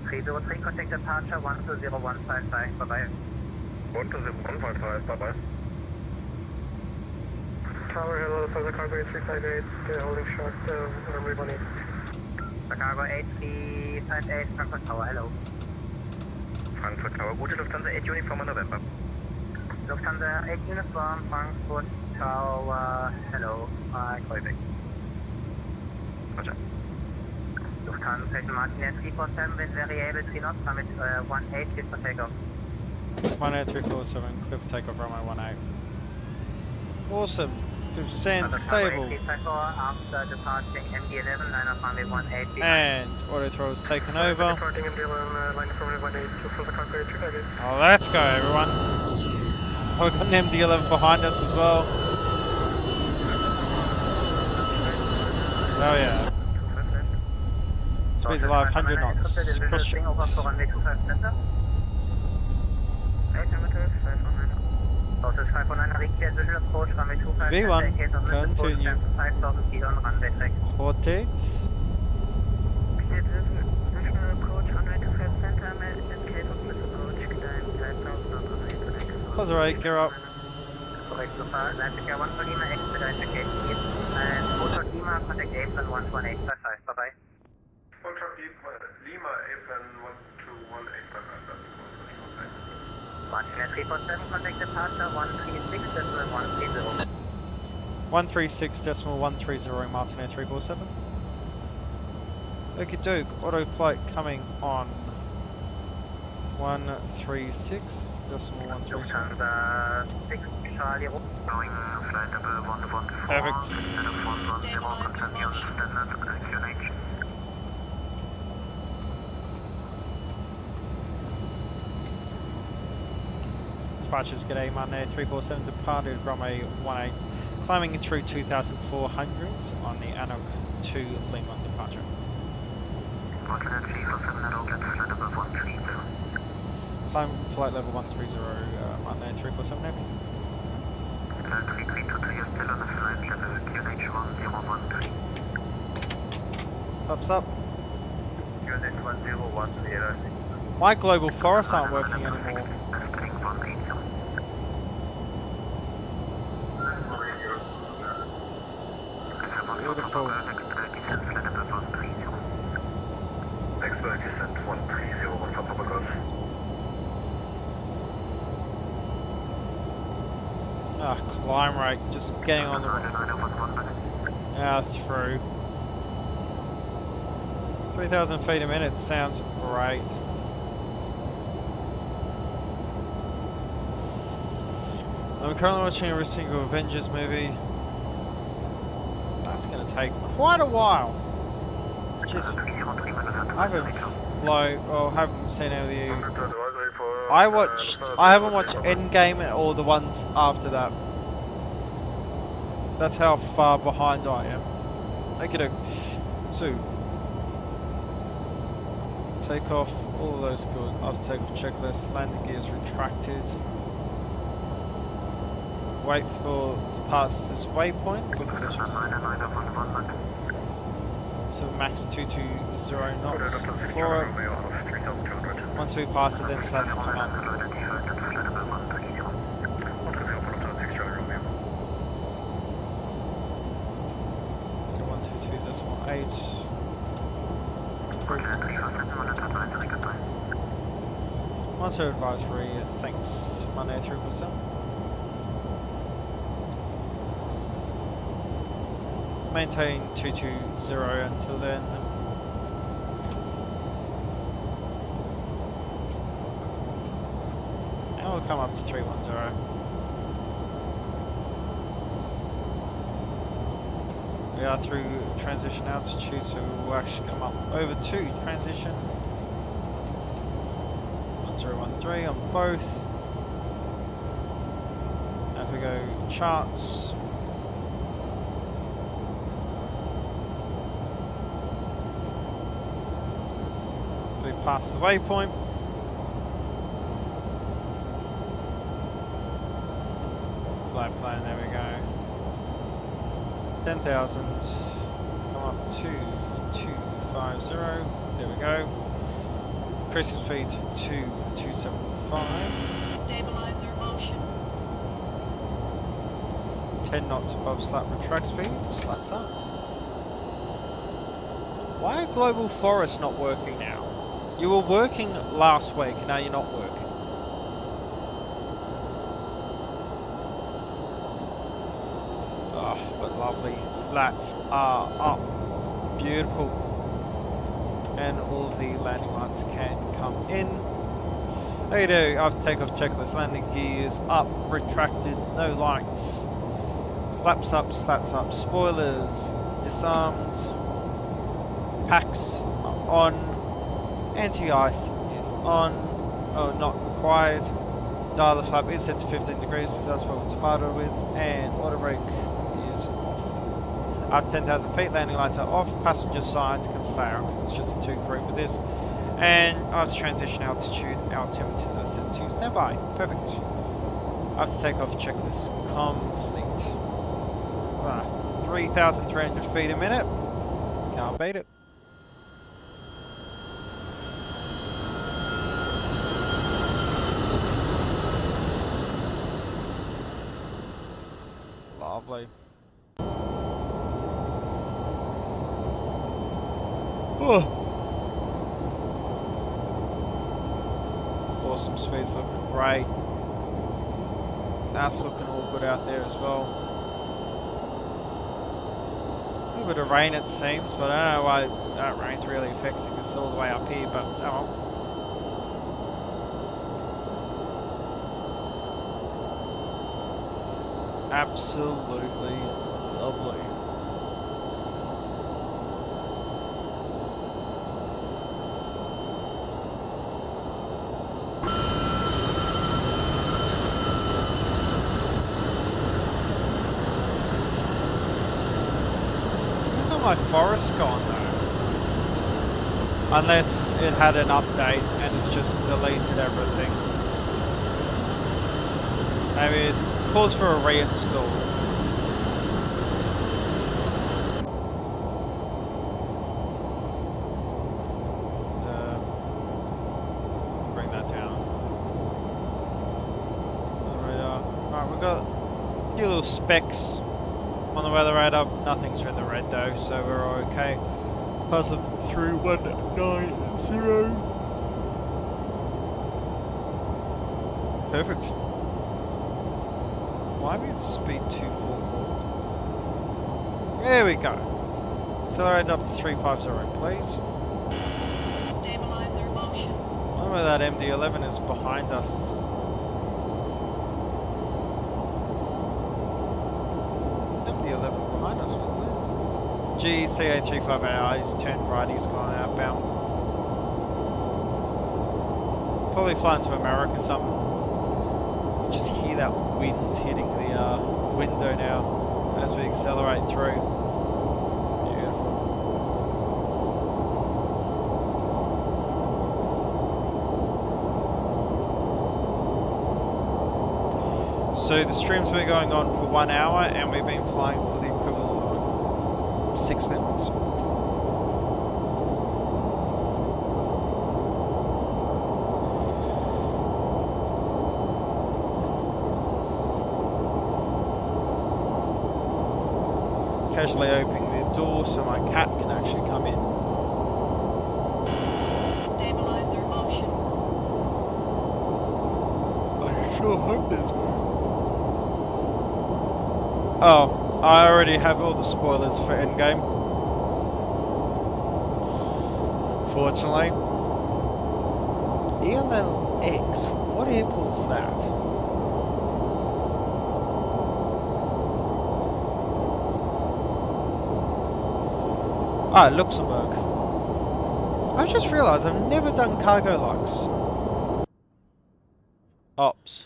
303, contact departure 120155, bye-bye. 120155, bye-bye. Tower, hello, Southern Cargo 8358, holding short, runway 18. Chicago 8358, Frankfurt Tower, hello. Frankfurt Tower, gute Lufthansa 8 Uniform November. Lufthansa 8 Uniform, Frankfurt Tower, hello, call back. Roger. Lufthansa Martin Air 347, wind variable 3 knots, summit 18, clear for takeoff. 18347, clear for takeoff, runway 18. Awesome, 50% stable. 8354, after departing MD-11, line up runway 18 behind. And auto throttle is taken over. Departing MD-11, line from runway 18 to Southern Cargo 8358. Oh, let's go, everyone. Oh, we've got an MD-11 behind us as well. Oh yeah. Speed's alive, 100 knots. Cross street. V1, continue. 5,000 feet on runway check. Rotate. Close the right, gear up. Correct, so far, Figure 1 for Lima, expedite the gate east, and Motor Lima, contact apron 11855, bye-bye. Ultra Lima, apron 121855. Martin Air 347, contact departure 136.130. 136.130 Martin Air 347. Okie doke, auto flight coming on 136.130. Lufthansa 6 Charlie Romeo. Going flight level 114. Perfect. Head of 110, continue standard QNH. Departures, g'day, Martin Air 347 departed runway 18, climbing through 2,400 on the Anok 2 Lima departure. Martin Air 347, rocket flight level 130. Climb flight level 130, Martin Air 347, Navy. Flight 332 clear, still on the flight level QNH 1013. Ups up. QNH 1013. My global forests aren't working anymore. Beautiful. Expert descent 130, 1 for Papa Ah, climb rate, just getting on the through. 3,000 feet a minute sounds great. I'm currently watching every single Avengers movie. That's going to take quite a while. Just, I haven't seen any of you. I haven't watched Endgame or the ones after that. That's how far behind I am. Okay, so take off, all of those good. After takeoff checklist, landing gears retracted. Wait to pass this waypoint. Good position. So max 220 knots for it. Once we pass it, then it starts to come up. 122.8. Monitor advisory, thanks, Monday 347. Maintain 220 until then. And we'll come up to 310. We are through transition altitude, so we'll actually come up over to transition. 1013 on both. Now if we go charts. We pass the waypoint. Flight plan, there we go. 10,000. Come up to 250. There we go. Increasing speed to 275. Stabilizer motion. 10 knots above slat retract speed. Slats up. Why are global forests not working now? You were working last week, and now you're not working. Oh, but lovely. Slats are up. Beautiful. And all of the landing lights can come in. There you do. After takeoff checklist, landing gears up, retracted, no lights. Flaps up, slats up, spoilers disarmed. Packs are on. Anti-ice is on. Oh, not required. Dial the flap is set to 15 degrees, so that's what we're started with. And auto brake is off. After 10,000 feet, landing lights are off. Passenger sides can stay on because it's just too crew for this. And after transition altitude, our temperatures are set to standby. Perfect. After takeoff, checklist complete. 3,300 feet a minute. Can't beat it. Lovely. Oh. Awesome speeds looking great. That's looking all good out there as well. A little bit of rain it seems, but I don't know why that rain's really affecting us all the way up here, but oh well. Absolutely lovely. Where's all my forest gone though? Unless it had an update and it's just deleted everything. Maybe it calls for a reinstall. Bring that down. Alright, we've got a few little specks on the weather radar. Nothing's in the red though, so we're okay. Puzzled through 190. Perfect. Why am I at speed 244? There we go. Accelerate up to 350, please. Stabilizer motion. Remember that MD-11 is behind us. MD-11 behind us, wasn't it? GCA35AI, he's turned right, he's gone outbound. Probably flying to America or something. Just hear that wind hitting the window now as we accelerate through. Beautiful. So the stream's been going on for 1 hour and we've been flying for the equivalent of 6 minutes. Casually opening the door so my cat can actually come in. Stabilizer motion. I sure hope there's more. Oh, I already have all the spoilers for Endgame. Fortunately. EML-X, what airport's that? Ah, Luxembourg. I've just realised I've never done cargo lux. Ops.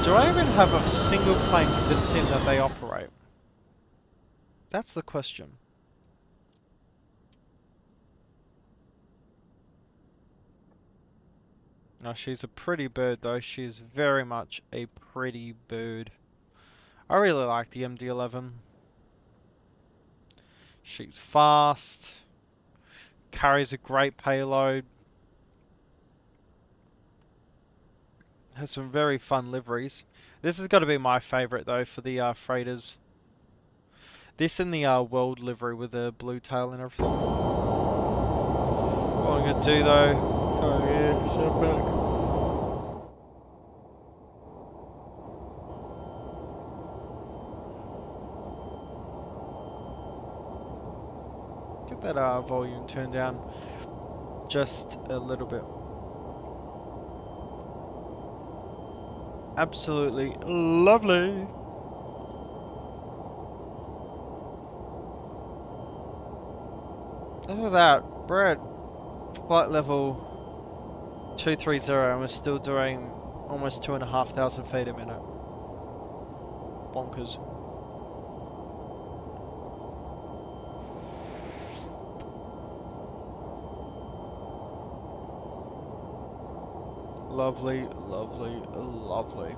Do I even have a single plane for this sim that they operate? That's the question. Now she's a pretty bird though, she's very much a pretty bird. I really like the MD-11. She's fast, carries a great payload, has some very fun liveries. This has got to be my favourite though for the freighters. This and the world livery with the blue tail and everything. What I'm going to do though, oh yeah, step back. Get that volume turned down just a little bit. Absolutely lovely. Look at that, we're at flight level 230 and we're still doing almost 2,500 feet a minute. Bonkers. Lovely, lovely, lovely.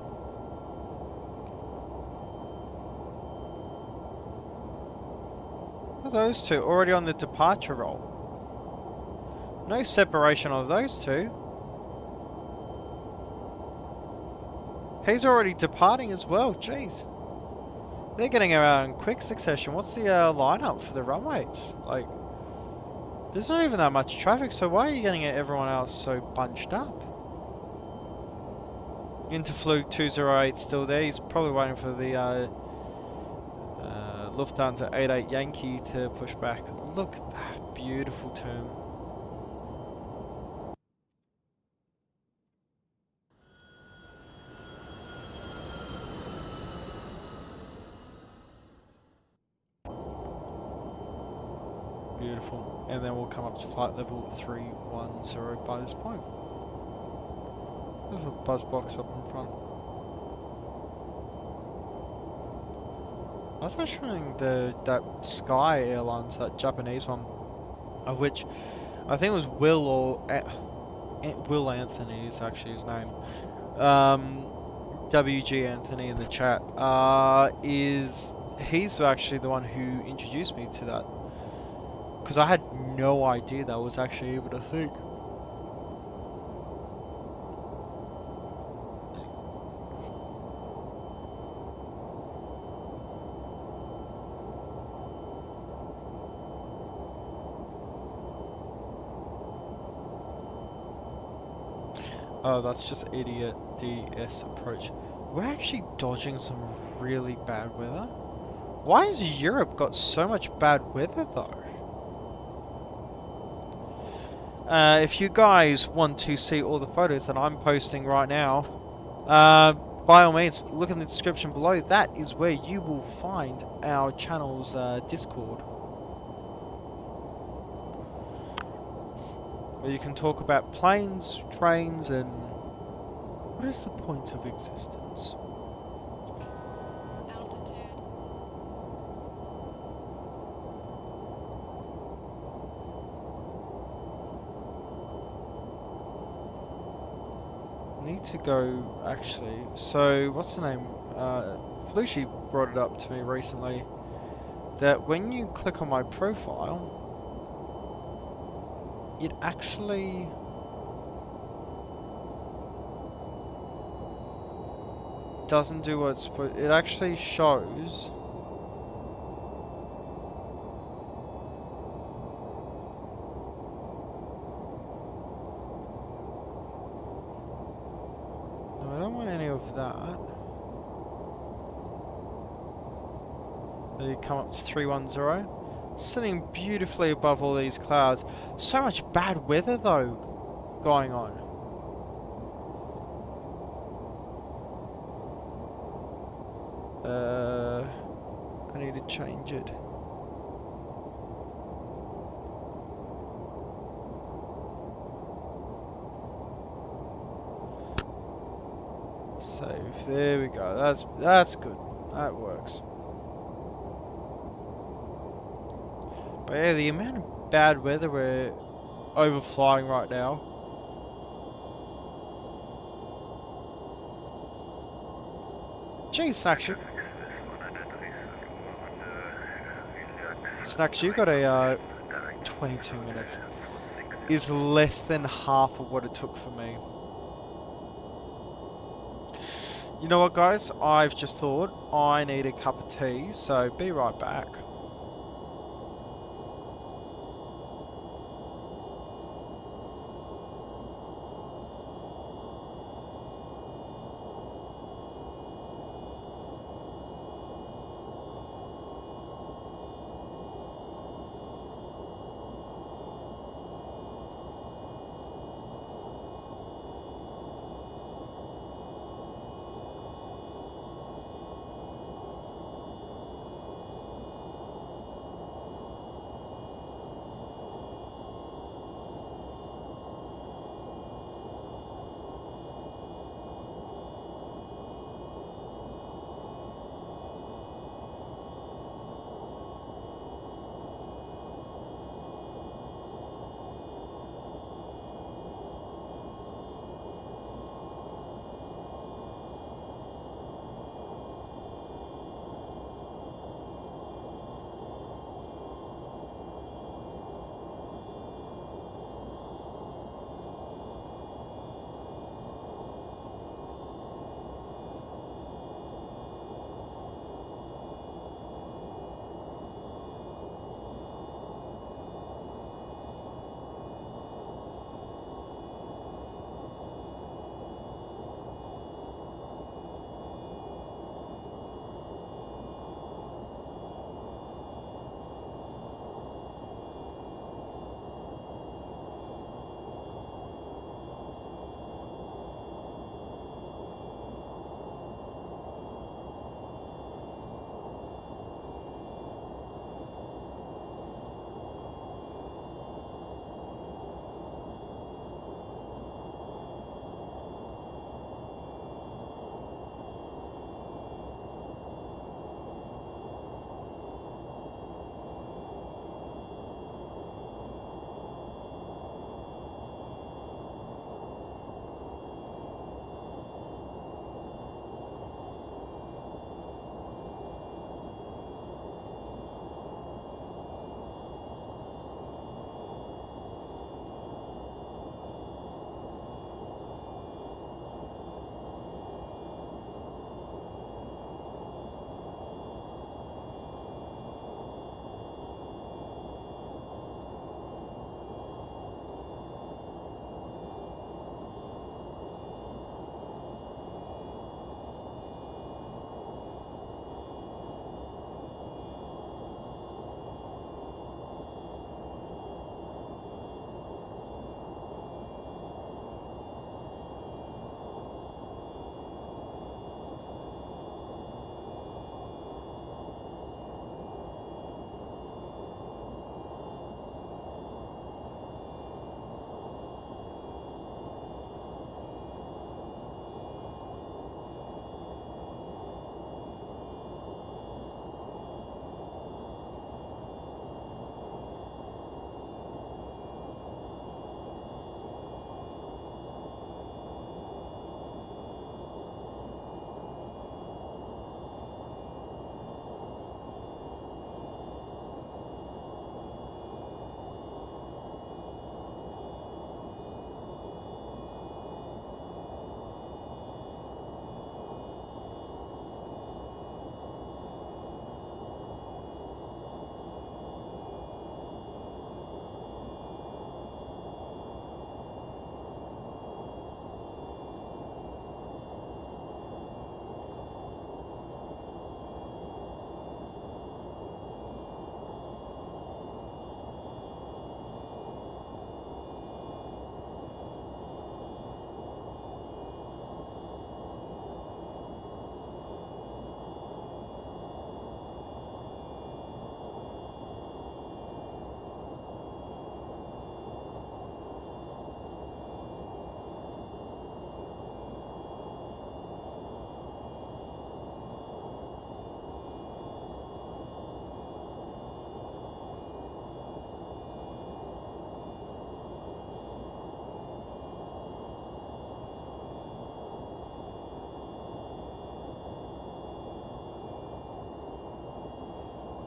Look at those two already on the departure roll. No separation of those two. He's already departing as well, jeez. They're getting around in quick succession. What's the lineup for the runways? Like, there's not even that much traffic, so why are you getting everyone else so bunched up? Interflug 208 still there. He's probably waiting for the Lufthansa 88 Yankee to push back. Look at that beautiful turn. Beautiful. And then we'll come up to flight level 310 by this point. There's a buzz box up in front. I was actually showing that Sky Airlines, that Japanese one, of which I think it was Will or Will Anthony is actually his name. WG Anthony in the chat he's actually the one who introduced me to that, because I had no idea that I was actually able to think. Oh, that's just idiot DS approach. We're actually dodging some really bad weather. Why has Europe got so much bad weather though? If you guys want to see all the photos that I'm posting right now, by all means, look in the description below. That is where you will find our channel's Discord, where you can talk about planes, trains, and what is the point of existence? Altitude. Need to go actually. So what's the name? Flushi brought it up to me recently that when you click on my profile, it actually doesn't do what it's supposed. It actually shows. No, I don't want any of that. There you come up to 310. Sitting beautifully above all these clouds. So much bad weather though going on. I need to change it. Save. There we go. That's good. That works. But yeah, the amount of bad weather we're overflying right now. Geez, Snacks, you got a 22 minutes. Is less than half of what it took for me. You know what, guys? I've just thought I need a cup of tea, so be right back.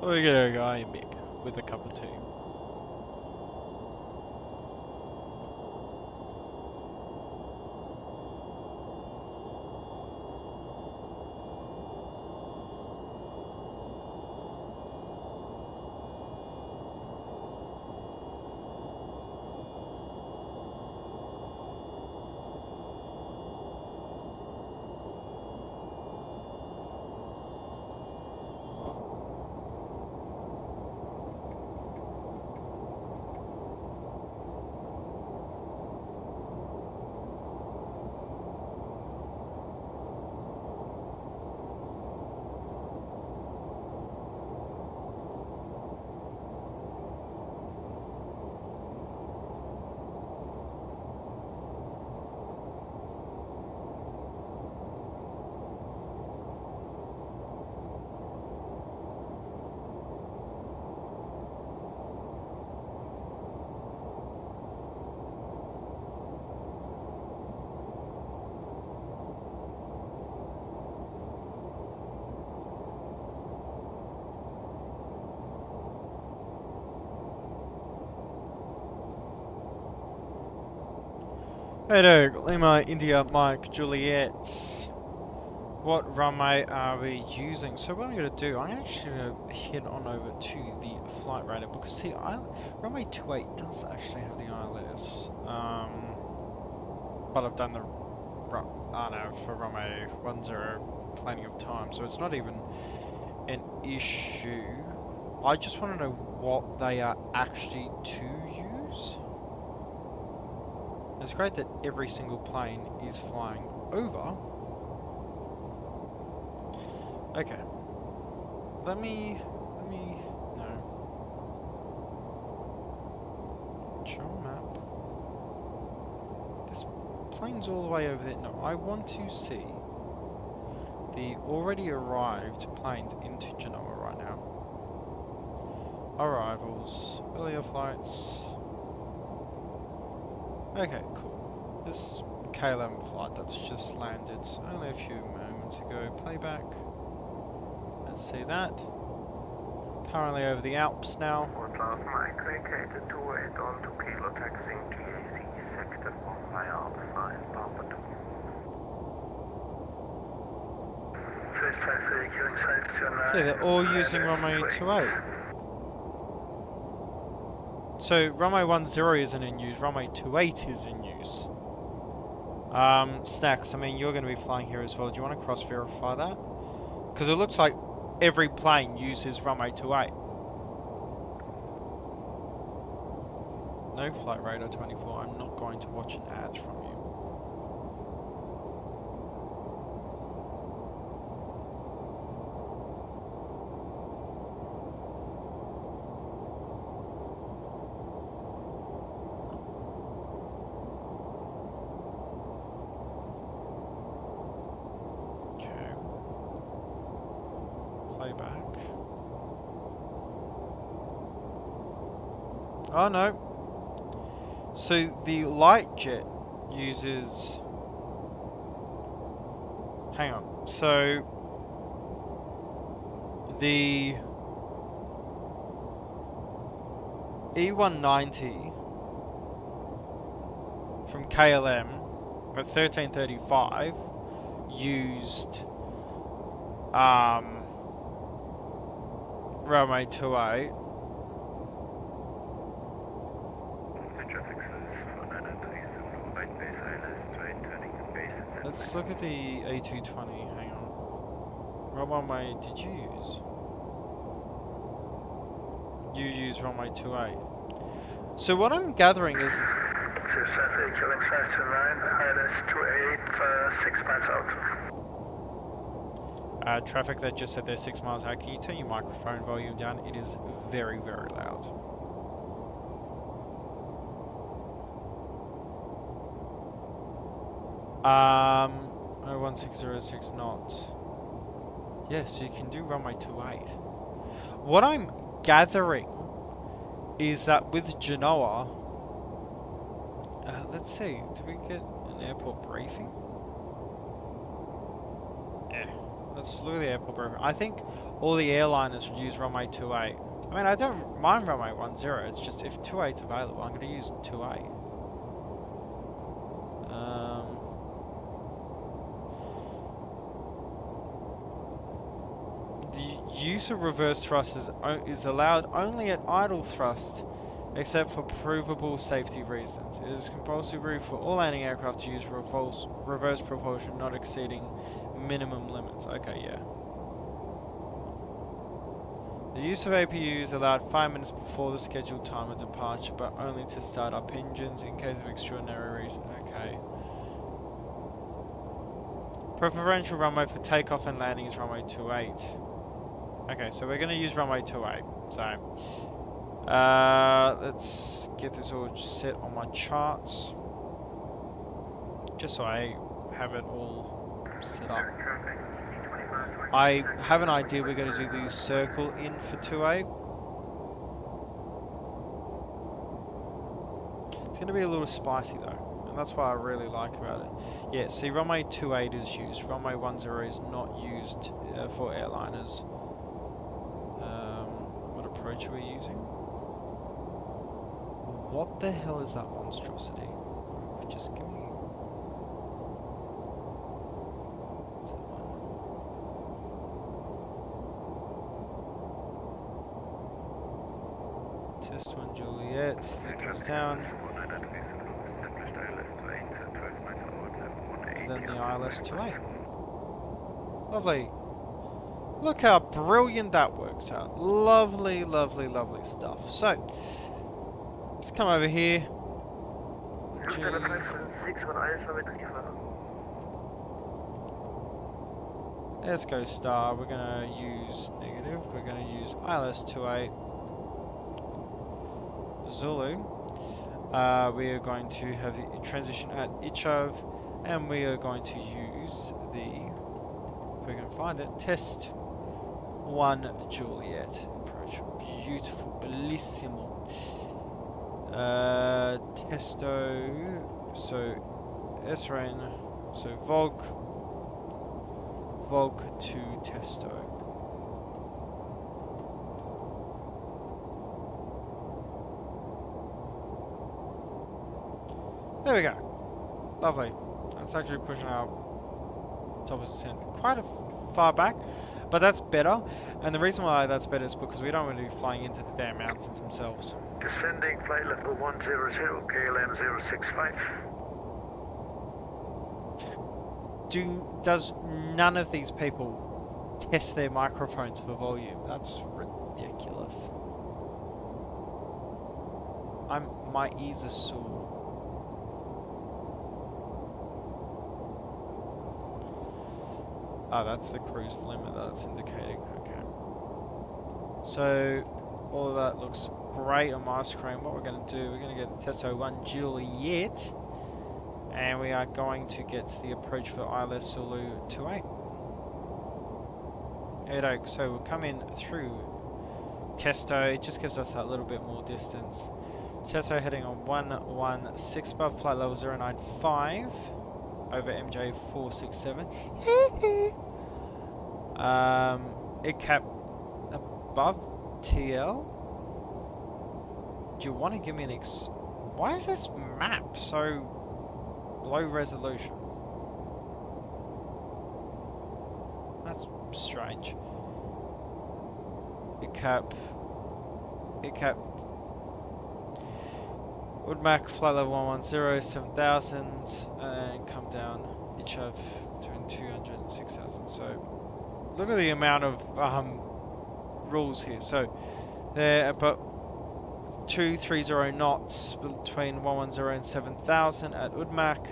We're gonna go iambic with a cup of tea. Hey there, Lima, India, Mike, Juliet. What runway are we using? So what I'm going to do, I'm actually going to head on over to the flight radar because see, runway 28 does actually have the ILS. But I've done the for runway 10 plenty of time, so it's not even an issue. I just want to know what they are actually to use. It's great that every single plane is flying over. Okay. Let me no. Show map. This plane's all the way over there. No, I want to see the already arrived planes into Genoa right now. Arrivals, earlier flights. Okay, cool. This KLM flight that's just landed only a few moments ago. Playback. Let's see that. Currently over the Alps now. Portland Mike, vacated 28 on to Kilo taxiing TAC, sector 1 via Alpha 5, Papa 2. Yeah, they're all using runway 28. So runway 10 isn't in use, runway 28 is in use. Snacks, I mean, you're going to be flying here as well. Do you want to cross-verify that? Because it looks like every plane uses runway 28. No flight radar 24. I'm not going to watch an ad from you. Oh no. So the light jet uses... Hang on. So the E190 from KLM at 1335 used runway 28. Let's look at the A220, hang on. What runway did you use? You used runway 28. So what I'm gathering is... traffic that just said they're 6 miles out. Can you turn your microphone volume down? It is very, very loud. 01606 knots. Yes, you can do runway 28. What I'm gathering is that with Genoa, let's see, do we get an airport briefing? Yeah, Let's look at the airport blueprint. I think all the airliners would use runway 28. I mean, I don't mind runway 10. It's just if 28's available, I'm going to use 28. The use of reverse thrust is allowed only at idle thrust, except for provable safety reasons. It is compulsory for all landing aircraft to use reverse propulsion not exceeding minimum limits. Okay, yeah. The use of APU is allowed 5 minutes before the scheduled time of departure, but only to start up engines in case of extraordinary reason. Okay. Preferential runway for takeoff and landing is runway 28. Okay, so we're going to use runway 28. So, let's get this all set on my charts, just so I have it all set up. I have an idea we're going to do the circle in for 28. It's going to be a little spicy though, and that's what I really like about it. Yeah, see, runway 28 is used, runway 10 is not used for airliners. What approach are we using? What the hell is that monstrosity? Just give me... Test 1 Juliet, that goes down. And then the ILS 28. Lovely. Look how brilliant that works out. Lovely, lovely, lovely stuff. So, let's come over here. Let's go star. We're going to use negative. We're going to use ILS 28. Zulu. We are going to have the transition at Ichov, and we are going to use the, if we can find it, test 1 Juliet approach. Beautiful, bellissimo. Testo, so SRN, so Vogue to Testo. There we go. Lovely. That's actually pushing our top of the descent quite a far back, but that's better. And the reason why that's better is because we don't want to be flying into the damn mountains themselves. Descending flight level 100, KLM 065. Does none of these people test their microphones for volume? That's ridiculous. My ears are sore. Oh, that's the cruise limit that it's indicating. Okay. So, all of that looks great on my screen. What we're going to do, we're going to get the Testo 1 Juliet, and we are going to get the approach for ILS Zulu 28. So we'll come in through Testo. It just gives us that little bit more distance. Testo heading on 116 above flight level 095. Over MJ 467. It cap above TL. Do you want to give me an why is this map so low resolution? That's strange. It capped Woodmac, flight level 110, 7,000, and come down each of between 200 and 6,000. So, look at the amount of rules here. So, they're about 230 knots between 110 and 7,000 at Woodmac.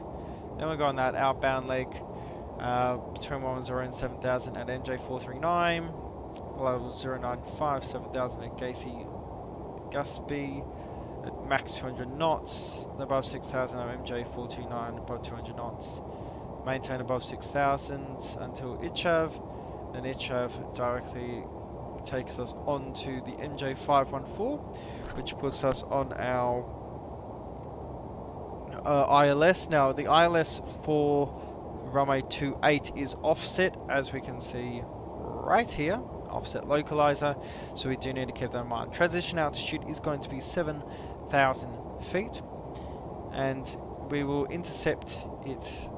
Then we go on that outbound leg between 110 and 7,000 at MJ 439. Flight level 095, 7,000 at Gusby. At max 200 knots, above 6,000 at MJ 429, above 200 knots. Maintain above 6,000 until Ichav. Then Ichav directly takes us onto the MJ 514, which puts us on our ILS. Now, the ILS for runway 28 is offset, as we can see right here. Offset localizer, so we do need to keep that in mind. Transition altitude is going to be 7,000 feet, and we will intercept it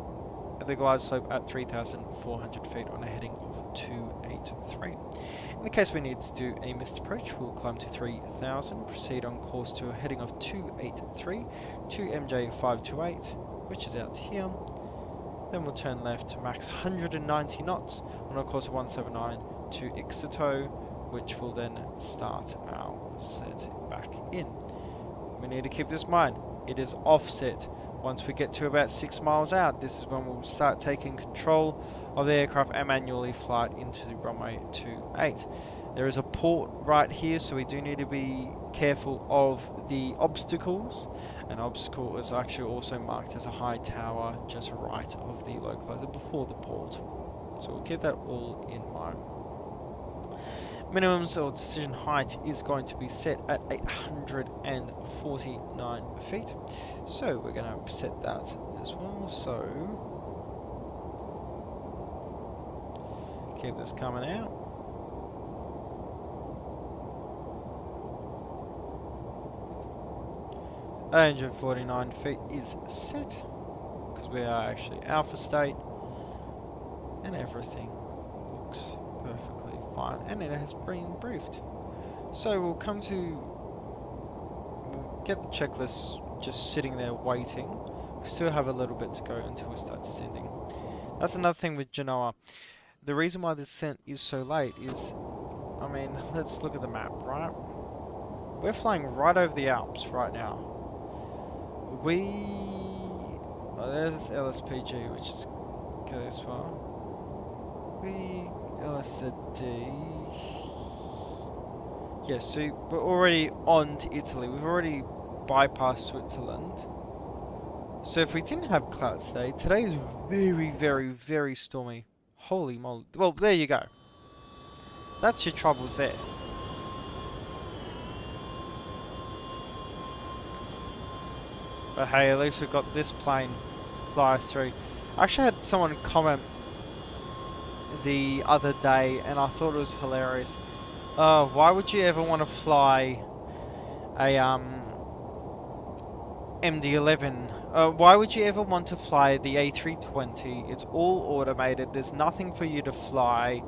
at the glide slope at 3,400 feet on a heading of 283. In the case we need to do a missed approach, we'll climb to 3,000, proceed on course to a heading of 283 to MJ 528, which is out here. Then we'll turn left to max 190 knots on a course of 179 to Ixito, which will then start our set back in. We need to keep this in mind. It is offset. Once we get to about 6 miles out, this is when we'll start taking control of the aircraft and manually fly it into the runway 28. There is a port right here, so we do need to be careful of the obstacles. An obstacle is actually also marked as a high tower just right of the localizer before the port. So we'll keep that all in mind. Minimums or decision height is going to be set at 849 feet. So we're going to set that as well. So keep this coming out. $149 feet is set because we are actually alpha state, and everything looks perfectly fine, and it has been briefed. So we'll get the checklist just sitting there waiting. We still have a little bit to go until we start descending. That's another thing with Genoa. The reason why this descent is so late is, I mean, let's look at the map, right? We're flying right over the Alps right now. There's LSPG, which is okay as well. LSD. Yes, so we're already on to Italy. We've already bypassed Switzerland. So if we didn't have clouds today is very, very, very stormy. Holy moly. Well, there you go. That's your troubles there. But hey, at least we've got this plane fly us through. I actually had someone comment the other day, and I thought it was hilarious. Why would you ever want to fly a MD-11? Why would you ever want to fly the A320? It's all automated. There's nothing for you to fly.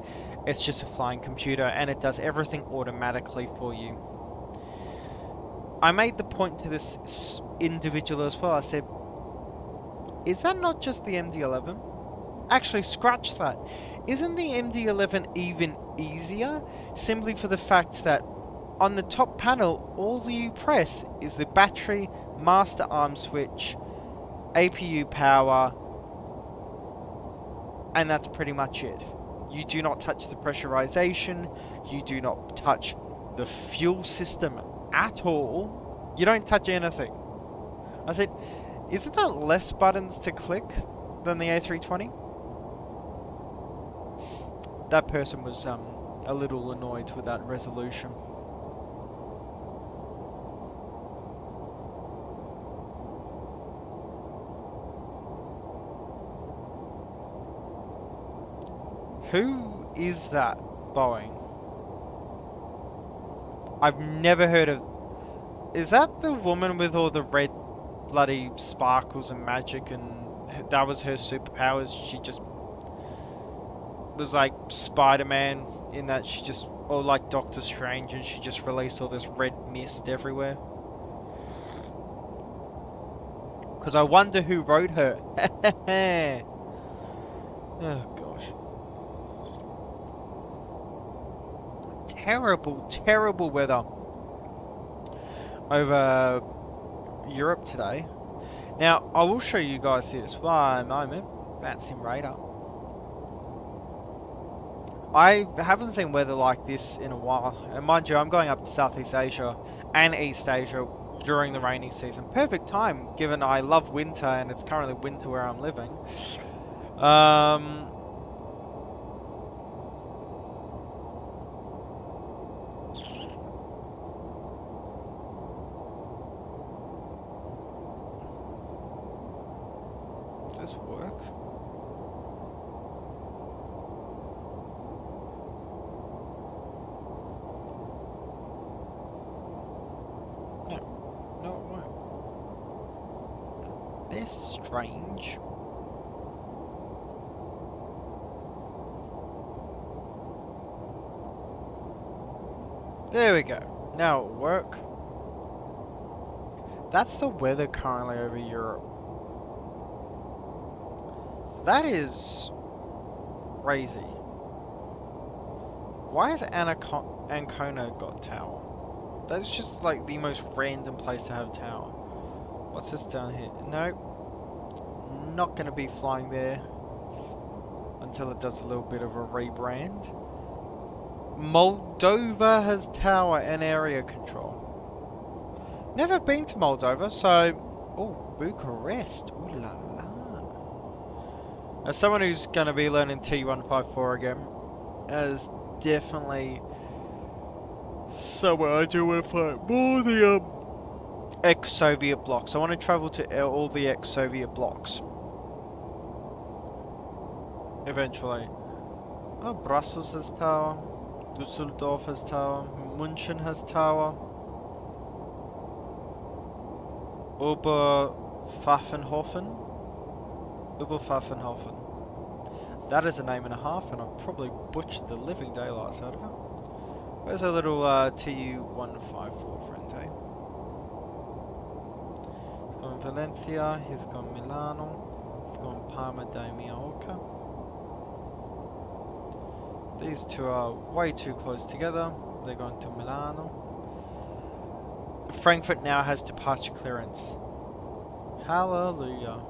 It's just a flying computer, and it does everything automatically for you. I made the point to this individual as well. I said, is that not just the MD-11? Actually, scratch that. Isn't the MD-11 even easier? Simply for the fact that on the top panel, all you press is the battery, master arm switch, APU power, and that's pretty much it. You do not touch the pressurization. You do not touch the fuel system at all. You don't touch anything. I said, isn't that less buttons to click than the A320? That person was a little annoyed with that resolution. Who is that Boeing? I've never heard of... Is that the woman with all the red bloody sparkles and magic, and that was her superpowers? She just was like Spider-Man in that she just... Or like Doctor Strange, and she just released all this red mist everywhere. Because I wonder who wrote her. Oh gosh. Terrible, terrible weather over Europe today. Now, I will show you guys this one moment. VATSIM radar. I haven't seen weather like this in a while. And mind you, I'm going up to Southeast Asia and East Asia during the rainy season. Perfect time, given I love winter and it's currently winter where I'm living. Does this work? strange. There we go. Now it'll work. That's the weather currently over Europe. That is crazy. Why has Ancona got tower? That's just like the most random place to have tower. What's this down here? Nope. Not going to be flying there until it does a little bit of a rebrand. Moldova has tower and area control. Never been to Moldova, so... Oh, Bucharest. Ooh la la. As someone who's going to be learning T154 again, as definitely somewhere I do want to find more the ex-Soviet blocks. I want to travel to all the ex-Soviet blocks. Eventually. Oh, Brussels has tower. Düsseldorf has tower. München has tower. Oberpfaffenhofen. Oberpfaffenhofen. That is a name and a half, and I've probably butchered the living daylights out of it. Where's a little TU-154 friend, eh? He's gone Valencia, he's gone Milano, he's gone Parma de Mallorca. These two are way too close together. They're going to Milano. Frankfurt now has departure clearance. Hallelujah.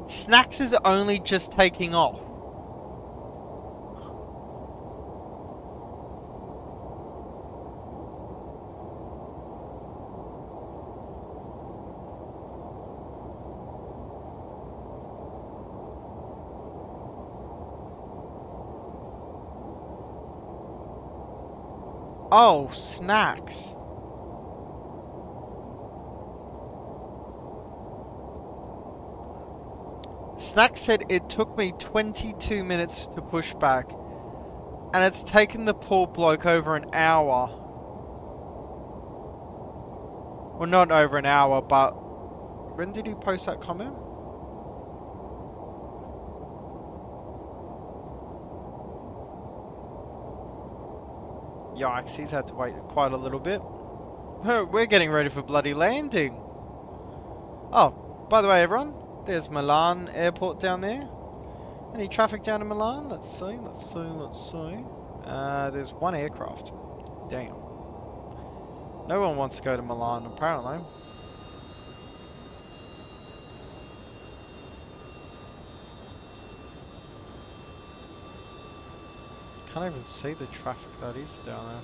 Snacks is only just taking off. Oh, snacks. Snack said it took me 22 minutes to push back, and it's taken the poor bloke over an hour. Well, not over an hour, but when did he post that comment? Yikes, he's had to wait quite a little bit. We're getting ready for bloody landing. Oh, by the way, everyone. There's Milan airport down there. Any traffic down in Milan? Let's see. There's one aircraft. Damn. No one wants to go to Milan, apparently. Can't even see the traffic that is down there.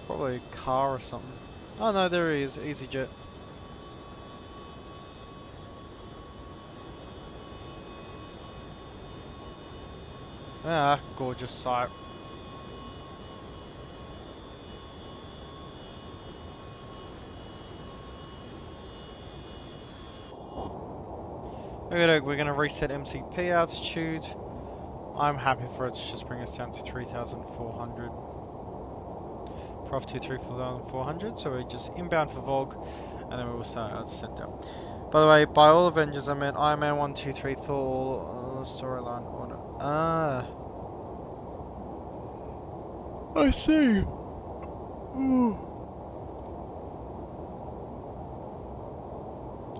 Probably a car or something. Oh no, there he is. EasyJet. Ah, gorgeous sight. Okay, we're going to reset MCP altitude. I'm happy for it to just bring us down to 3,400. Prof 234,400, so we're just inbound for Volg, and then we will start our descent down. By the way, by all Avengers, I meant Iron Man 123 Thor storyline order. Ah. I see. Ooh.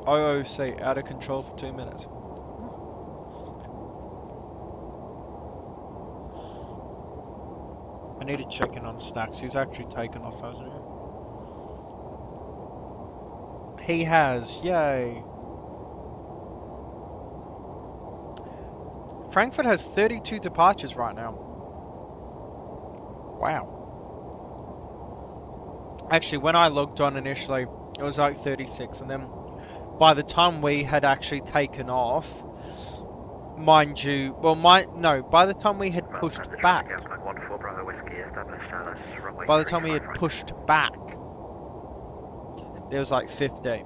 OOC, out of control for 2 minutes. I need to check in on Snacks. He's actually taken off, hasn't he? He has, yay. Frankfurt has 32 departures right now. Wow. Actually, when I logged on initially, it was like 36, and then by the time we had actually taken off, mind you, well, by the time we had pushed back, by the time we had pushed back, there was like 15.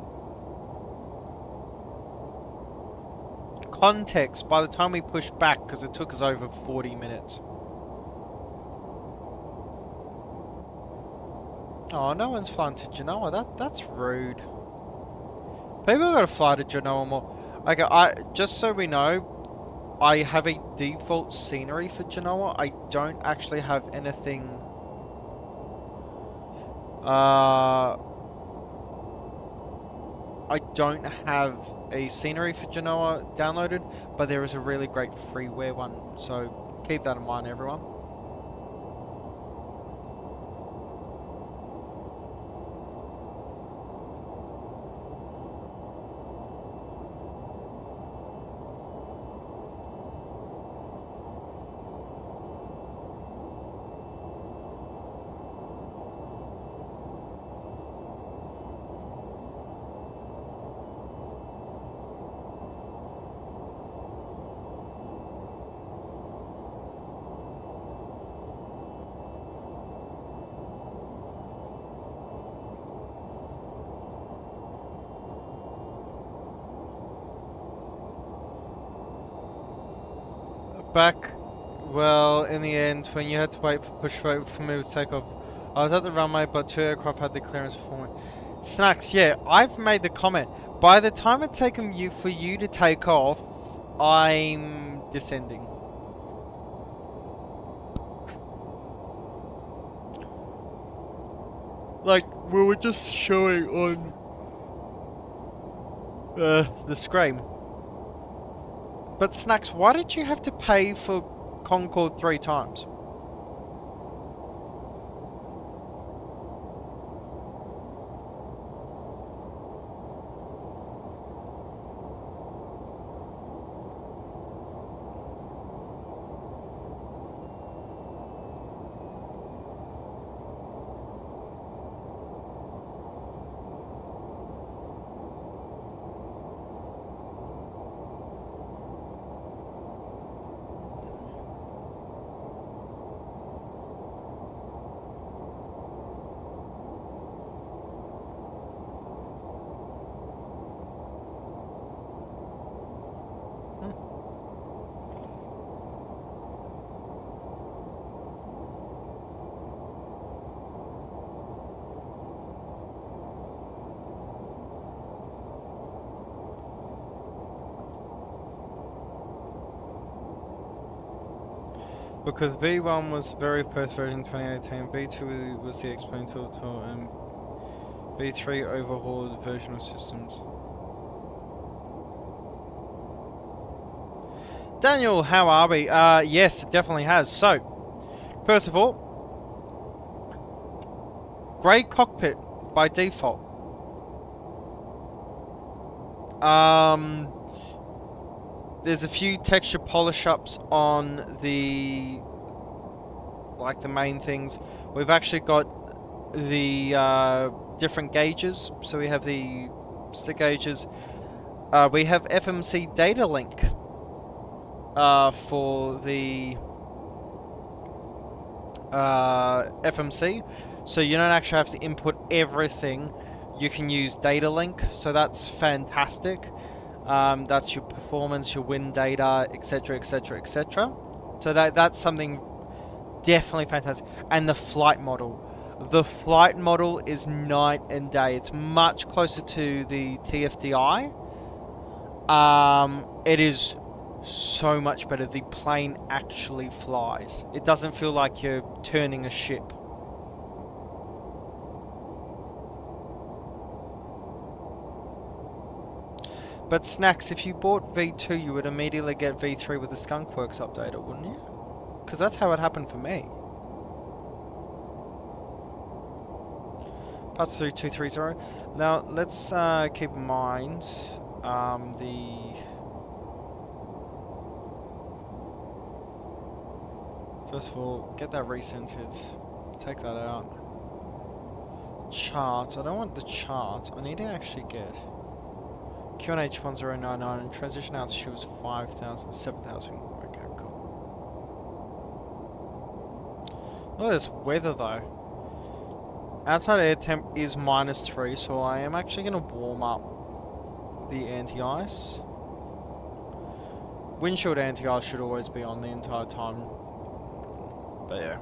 Context, by the time we pushed back, because it took us over 40 minutes. Oh, no one's flying to Genoa. That's rude. People gotta fly to Genoa more. Okay, just so we know, I have a default scenery for Genoa. I don't actually have anything. I don't have a scenery for Genoa downloaded, but there is a really great freeware one. So keep that in mind, everyone. Back, well, in the end, when you had to wait for push right for me to take off, I was at the runway, but 2 aircraft had the clearance before me. Snacks, yeah, I've made the comment. By the time it's taken for you to take off, I'm descending. Like, we were just showing on the screen. But Snacks, why did you have to pay for Concorde 3 times? Because V1 was the very first version in 2018, V2 was the XP12.4, and V3 overhauled the version of systems. Daniel, how are we? Yes, it definitely has. So, first of all, grey cockpit by default. There's a few texture polish ups on the main things. We've actually got the different gauges. So we have the stick gauges. We have FMC data link for the FMC. So you don't actually have to input everything. You can use data link. So that's fantastic. That's your performance, your wind data, etc, etc, etc. So that's something definitely fantastic. And the flight model. The flight model is night and day. It's much closer to the TFDI. It is so much better. The plane actually flies. It doesn't feel like you're turning a ship. But Snacks, if you bought V2, you would immediately get V3 with the Skunkworks updated, wouldn't you? Because that's how it happened for me. Pass through 230. Now, let's keep in mind First of all, get that recentered. Take that out. Chart. I don't want the chart. I need to actually get QNH 1099 and transition altitude was 5,000, 7,000. Okay, cool. Look at this weather though. Outside air temp is -3, so I am actually going to warm up the anti-ice. Windshield anti-ice should always be on the entire time. But yeah.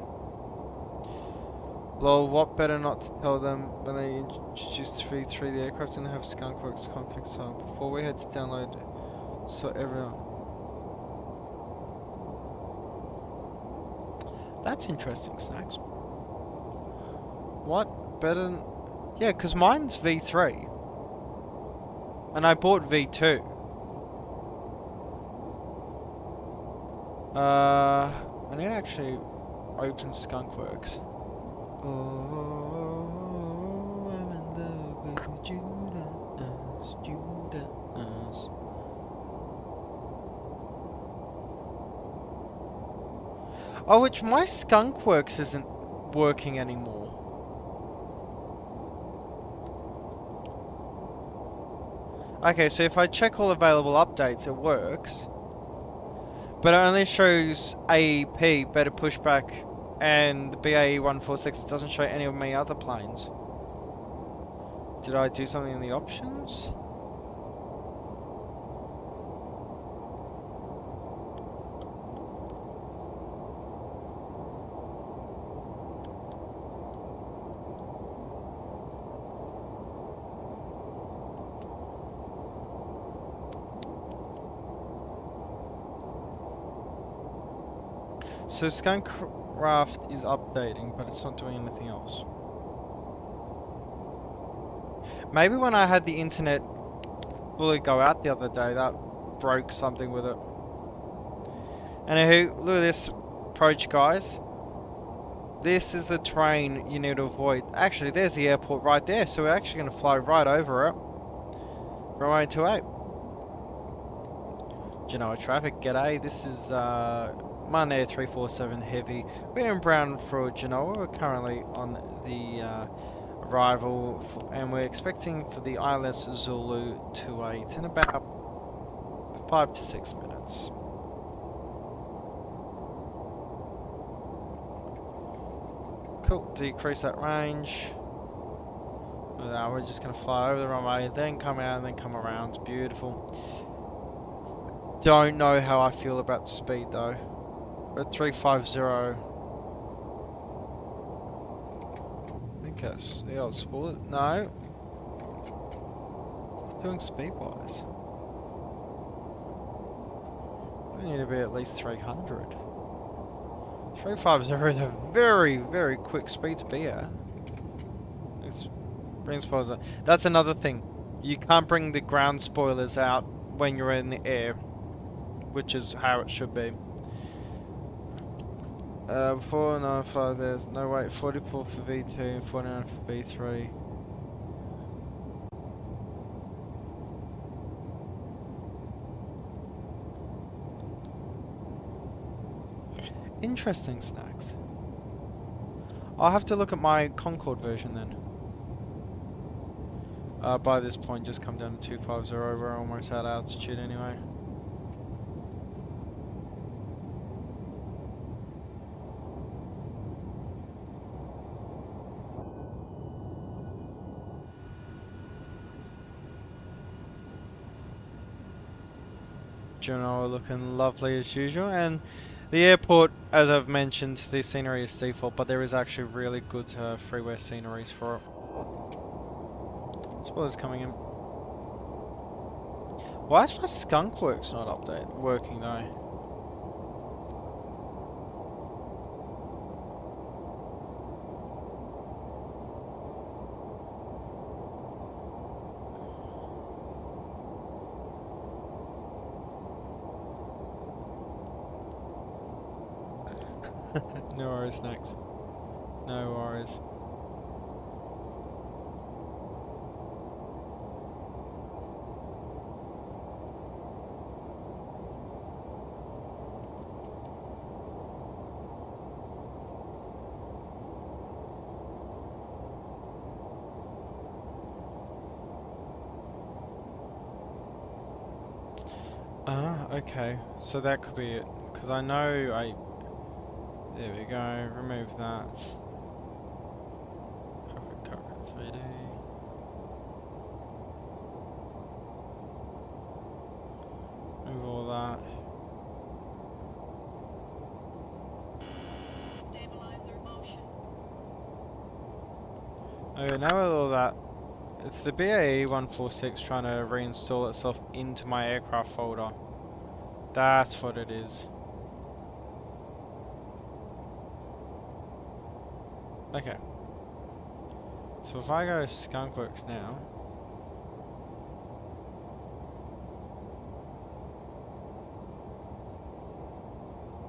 Lol, what better not to tell them when they introduced V3 the aircraft didn't have Skunkworks config, so before we had to download so everyone. That's interesting, Snacks. What better than... Yeah, because mine's V3. And I bought V2. I need to actually open Skunkworks. Oh, I'm in love with Judas, Judas. Oh, which my Skunkworks isn't working anymore. Okay, so if I check all available updates, it works. But it only shows AEP, better pushback, and the BAE 146. It doesn't show any of my other planes. Did I do something in the options? So Skunkcraft is updating, but it's not doing anything else. Maybe when I had the internet fully go out the other day, that broke something with it. Anywho, look at this approach, guys. This is the terrain you need to avoid. Actually, there's the airport right there, so we're actually going to fly right over it. Runway 28. Genoa traffic, g'day. This is Monday 347 Heavy. We're in Brown for Genoa. We're currently on the arrival, and we're expecting for the ILS Zulu 28 in about 5 to 6 minutes. Cool, decrease that range. Now we're just going to fly over the runway, then come out, and then come around. It's beautiful. Don't know how I feel about speed though. We're at 350. I think that's... Yeah, I'll spoil it. No. Doing speed-wise. We need to be at least 300. 350 is a very, very quick speed to be at. It's bring spoilers. That's another thing. You can't bring the ground spoilers out when you're in the air, which is how it should be. 495, there's no wait, 44 for V2, 49 for V3. Interesting, Snacks. I'll have to look at my Concorde version then. By this point, just come down to 250, we're almost at altitude anyway. Genoa looking lovely as usual, and the airport, as I've mentioned, the scenery is default, but there is actually really good freeware sceneries for it. Spoilers coming in. Why is my Skunkworks not working though? No worries, Snacks. No worries. Okay. So that could be it. Because I know there we go, remove that. Cover 3D. Move all that. Stabilizer motion. Okay, now with all that, it's the BAE 146 trying to reinstall itself into my aircraft folder. That's what it is. Okay. So if I go Skunkworks now,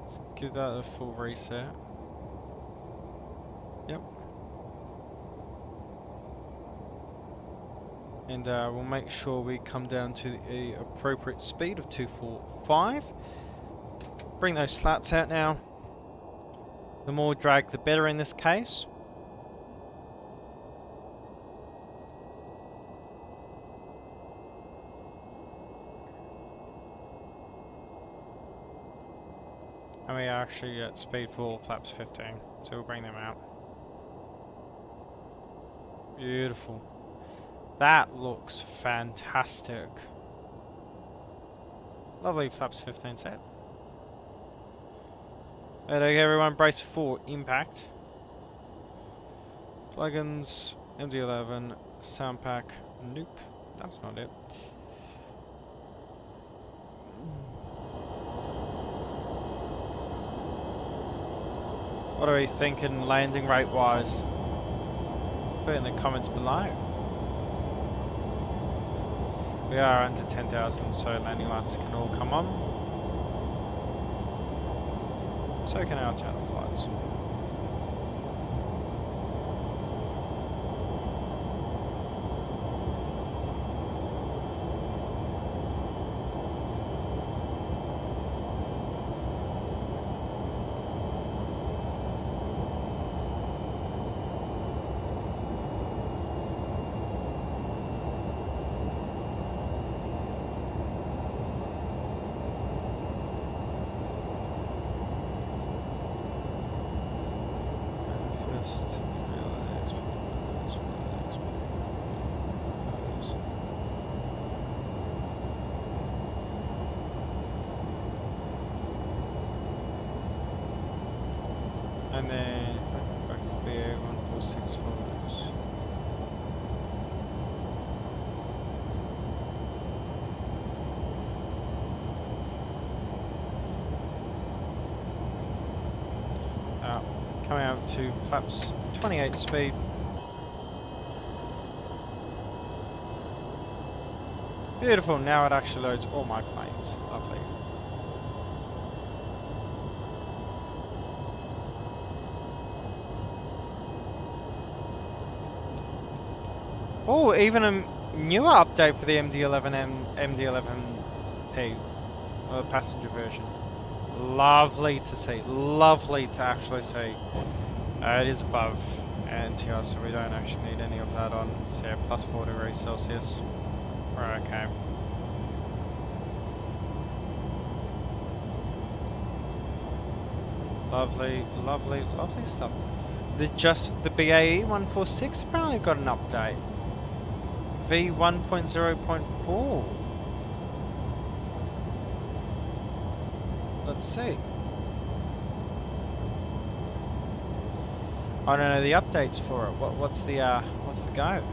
let's give that a full reset. Yep. And we'll make sure we come down to the appropriate speed of 245. Bring those slats out now. The more drag, the better in this case. And we are actually at speed for flaps 15, so we'll bring them out. Beautiful. That looks fantastic. Lovely flaps 15 set. Okay, everyone, brace for impact. Plugins, MD-11, sound pack. Nope, that's not it. What are we thinking landing rate wise? Put it in the comments below. We are under 10,000, so landing lights can all come on. So can our channel flights. And then back to the BA 146 photos. Coming out to flaps 28 speed. Beautiful, now it actually loads all my planes. Lovely. Oh, even a newer update for the MD-11 MD-11P, passenger version. Lovely to see. Lovely to actually see. It is above NTR, so we don't actually need any of that on. So yeah, plus 4 degrees Celsius. We're okay. Lovely, lovely, lovely stuff. The BAE 146 apparently got an update. V1.0.4. Let's see. I don't know the updates for it. What's the go?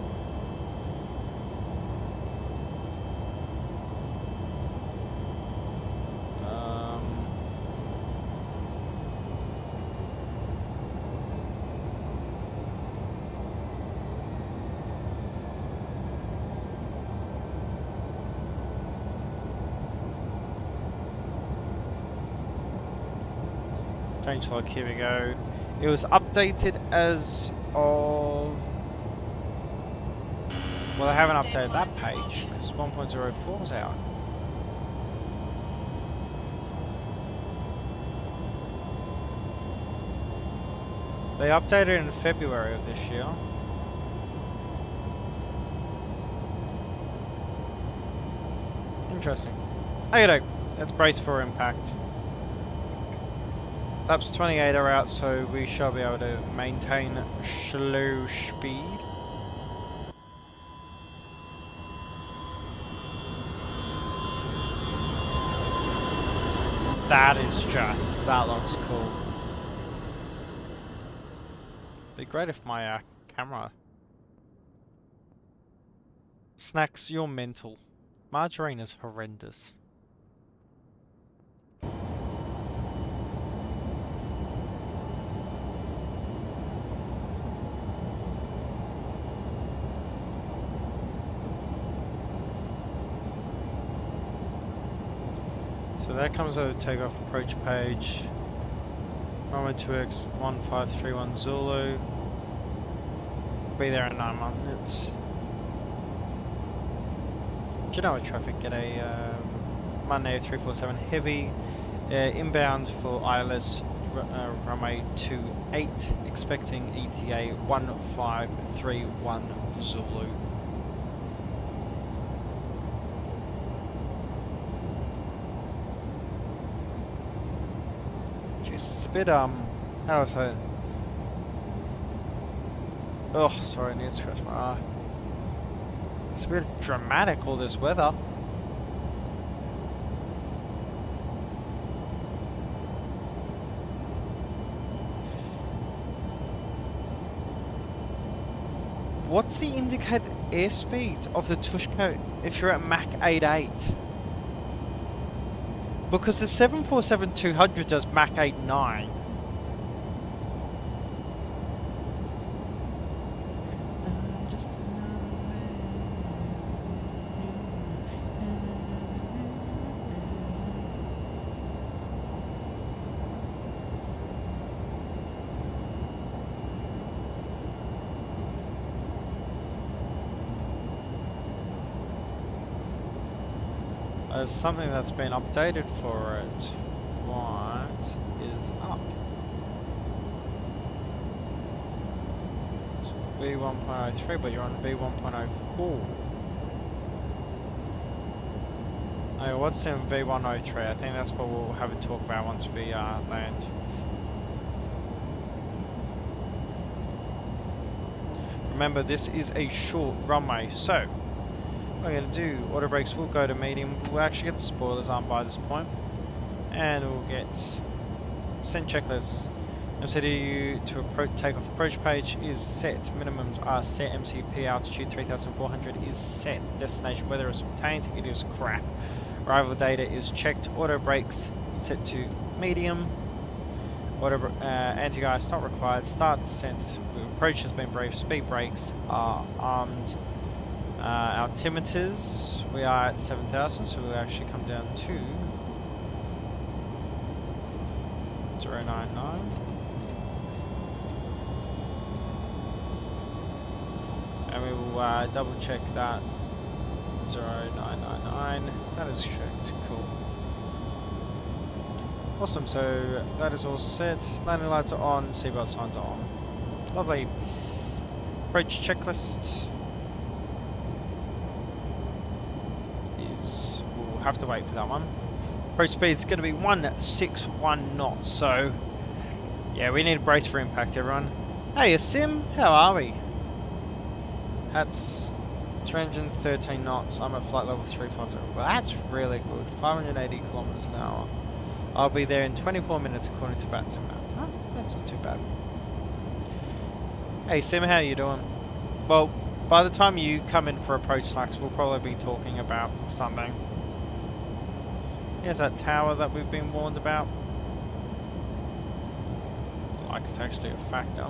Changelog, here we go. It was updated as of... Well, they haven't updated that page, because 1.04 is out. They updated it in February of this year. Interesting. Okay, let's brace for impact. Flaps 28 are out, so we shall be able to maintain slow speed. That looks cool. Be great if my camera Snacks, you're mental. Margarine is horrendous. So that comes over takeoff approach page. Runway 2X 1531 Zulu. Be there in 9 minutes. Genoa traffic, get a Monday 347 heavy. Inbound for ILS runway 28, expecting ETA 1531 Zulu. It's a bit, how do I say it? Oh, sorry, I need to scratch my eye. It's a bit dramatic, all this weather. What's the indicated airspeed of the Tushko if you're at Mach 88? Because the 747-200 does Mach 89. There's something that's been updated for it. What is up? It's V1.03, but you're on V1.04. Oh, what's in V103? I think that's what we'll have a talk about once we land. Remember, this is a short runway, so what we're going to do, auto brakes will go to medium. We'll actually get the spoilers on by this point, and we'll get send checklist. MCDU to takeoff approach page is set. Minimums are set. MCP altitude 3,400 is set. Destination weather is obtained. It is crap. Arrival data is checked. Auto brakes set to medium. Auto anti-ice not required. Start descent. Approach has been briefed. Speed brakes are armed. Altimeters, we are at 7,000, so we'll actually come down to 099. And we will double check that 0999. That is checked. Cool. Awesome, so that is all set. Landing lights are on, seatbelt signs are on. Lovely. Approach checklist. We'll have to wait for that one. Approach speed is going to be 161 knots, so yeah, we need a brace for impact, everyone. Hey, Sim, how are we? That's 313 knots. I'm at flight level 350. Well, that's really good. 580 kilometers an hour. I'll be there in 24 minutes according to VATSIM map. Huh, that's not too bad. Hey, Sim, how you doing? Well, by the time you come in for approach slacks, we'll probably be talking about something. Here's that tower that we've been warned about. Like it's actually a factor.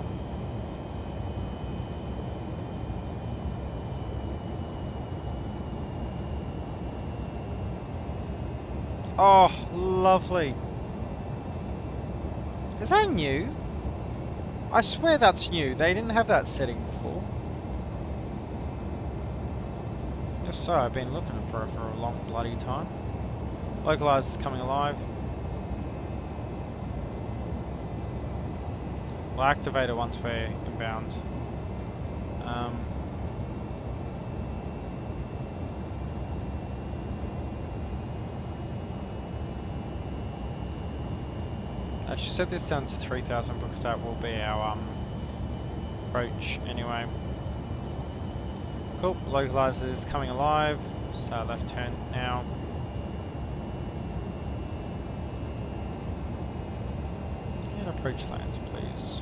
Oh, lovely. Is that new? I swear that's new. They didn't have that setting before. If so, I've been looking for it for a long bloody time. Localize is coming alive. We'll activate it once we're inbound. I should set this down to 3,000 because that will be our approach anyway. Cool, localizer is coming alive, so left turn now. And approach lands, please.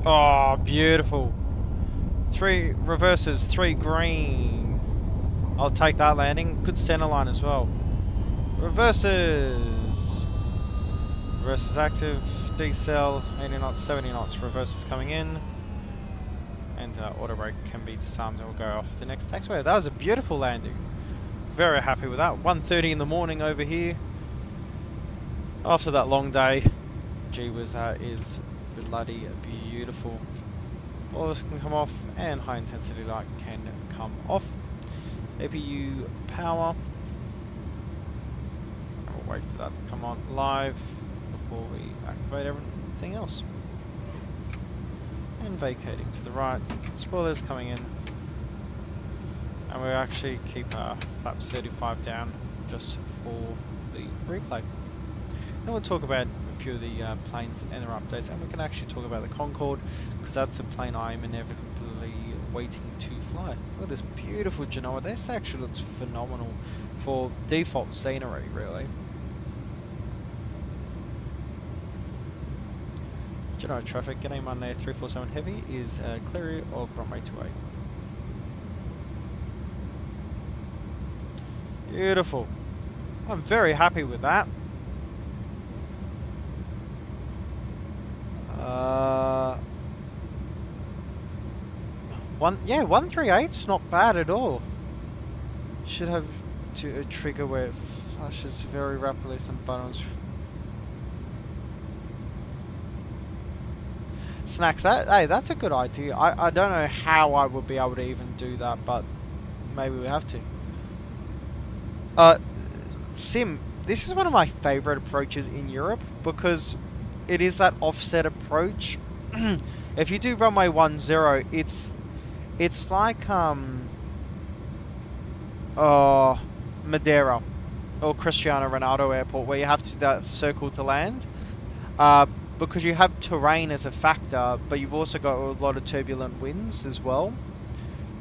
Oh, beautiful. 3 reverses, 3 green. I'll take that landing. Good center line as well. Reverses. Reverses active. Decel. 80 knots, 70 knots. Reverses coming in. And auto brake can be disarmed and we'll go off the next taxiway. That was a beautiful landing. Very happy with that. 1:30 in the morning over here. After that long day. Gee whiz, that is bloody beautiful. All this can come off and high intensity light can come off. APU power. We'll wait for that to come on live before we activate everything else. And vacating to the right. Spoilers coming in. And we'll actually keep flaps 35 down just for the replay. Then we'll talk about a few of the planes and their updates, and we can actually talk about the Concorde, because that's a plane I'm inevitably waiting to fly. Look at this beautiful Genoa. This actually looks phenomenal for default scenery, really. Genoa traffic, getting Monday 347 heavy is clear of runway 28. Beautiful. I'm very happy with that. 138's not bad at all. Should have a trigger where it flashes very rapidly some buttons. Snacks, that's a good idea. I don't know how I would be able to even do that, but maybe we have to. Sim, this is one of my favorite approaches in Europe because it is that offset approach. If you do runway 10, it's like Madeira or Cristiano Ronaldo Airport, where you have to do that circle to land, because you have terrain as a factor, but you've also got a lot of turbulent winds as well.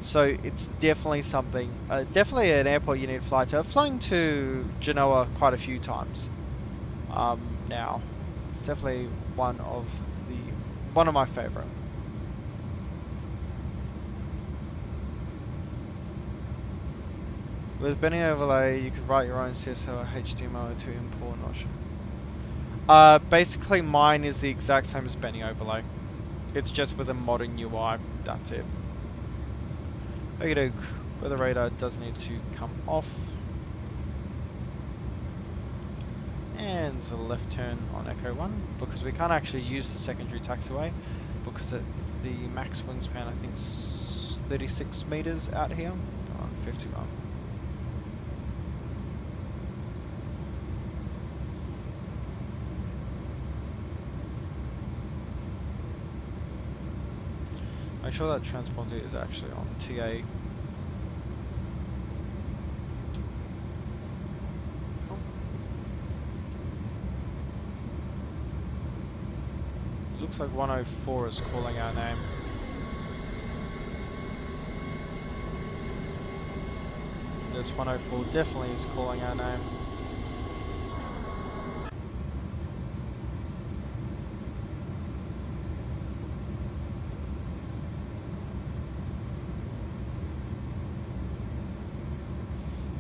So it's definitely something, definitely an airport you need to fly to. I've flown to Genoa quite a few times now. It's definitely one of my favorite. With Benny overlay, you could write your own CSL or HTML to import Notion. Basically, mine is the exact same as Benny overlay. It's just with a modern UI. That's it. Okay, weather radar does need to come off. And a left turn on Echo 1, because we can't actually use the secondary taxiway because the max wingspan I think is 36 meters out here on 51. Make sure that transponder is actually on TA. Looks like 104 is calling our name. This 104 definitely is calling our name.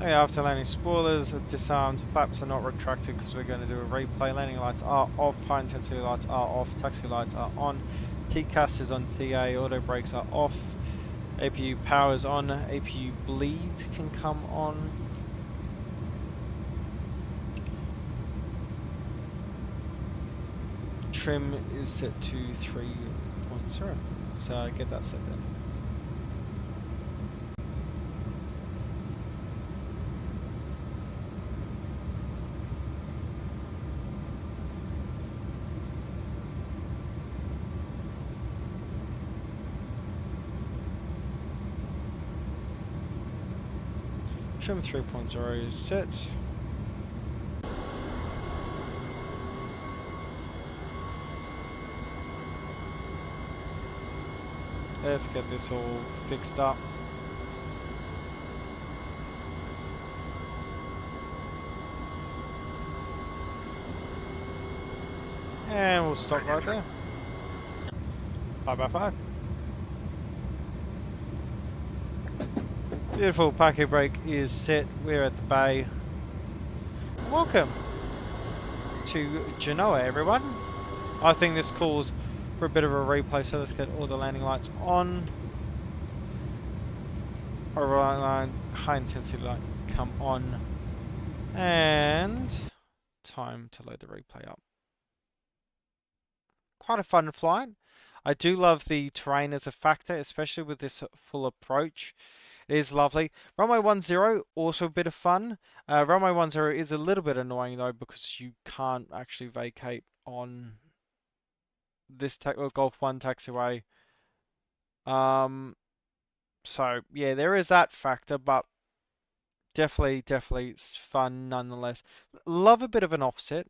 Okay, after landing, spoilers are disarmed, flaps are not retracted because we're going to do a replay. Landing lights are off, high intensity lights are off, taxi lights are on, TCAS is on TA, auto brakes are off, APU power is on, APU bleed can come on. Trim is set to 3.0, so get that set then. Trim 3.0 is set. Let's get this all fixed up. And we'll stop right there. 5x5. Beautiful parking brake is set. We're at the bay. Welcome to Genoa, everyone. I think this calls for a bit of a replay, so let's get all the landing lights on. Line, high intensity light come on, and time to load the replay up. Quite a fun flight. I do love the terrain as a factor, especially with this full approach. It is lovely. Runway 10, also a bit of fun. Runway 10 is a little bit annoying though, because you can't actually vacate on this Golf 1 taxiway. So yeah, there is that factor, but definitely it's fun nonetheless. Love a bit of an offset.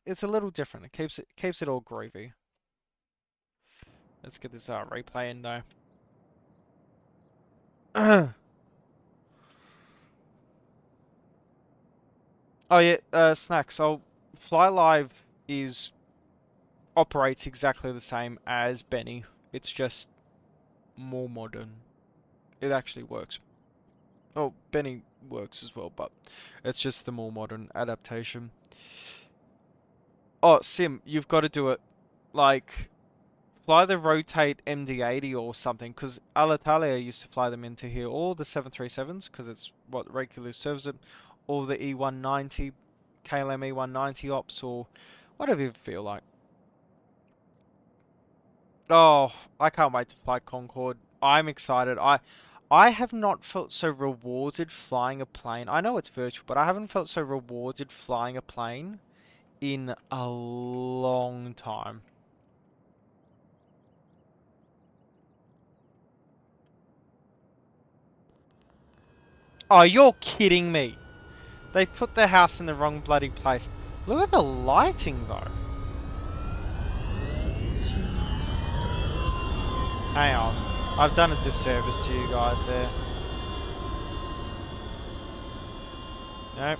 It's a little different. It keeps it all groovy. Let's get this replay in though. Oh yeah, Snacks. So Fly Live operates exactly the same as Benny. It's just more modern. It actually works. Oh, Benny works as well, but it's just the more modern adaptation. Oh, Sim, you've got to do it. Like, fly the Rotate MD-80 or something, because Alitalia used to fly them into here. All the 737s, because it's what regularly serves them. All the E190, KLM E190 ops, or whatever you feel like. Oh, I can't wait to fly Concorde. I'm excited. I have not felt so rewarded flying a plane. I know it's virtual, but I haven't felt so rewarded flying a plane in a long time. Oh, you're kidding me. They put their house in the wrong bloody place. Look at the lighting, though. Hang on. I've done a disservice to you guys there. Nope.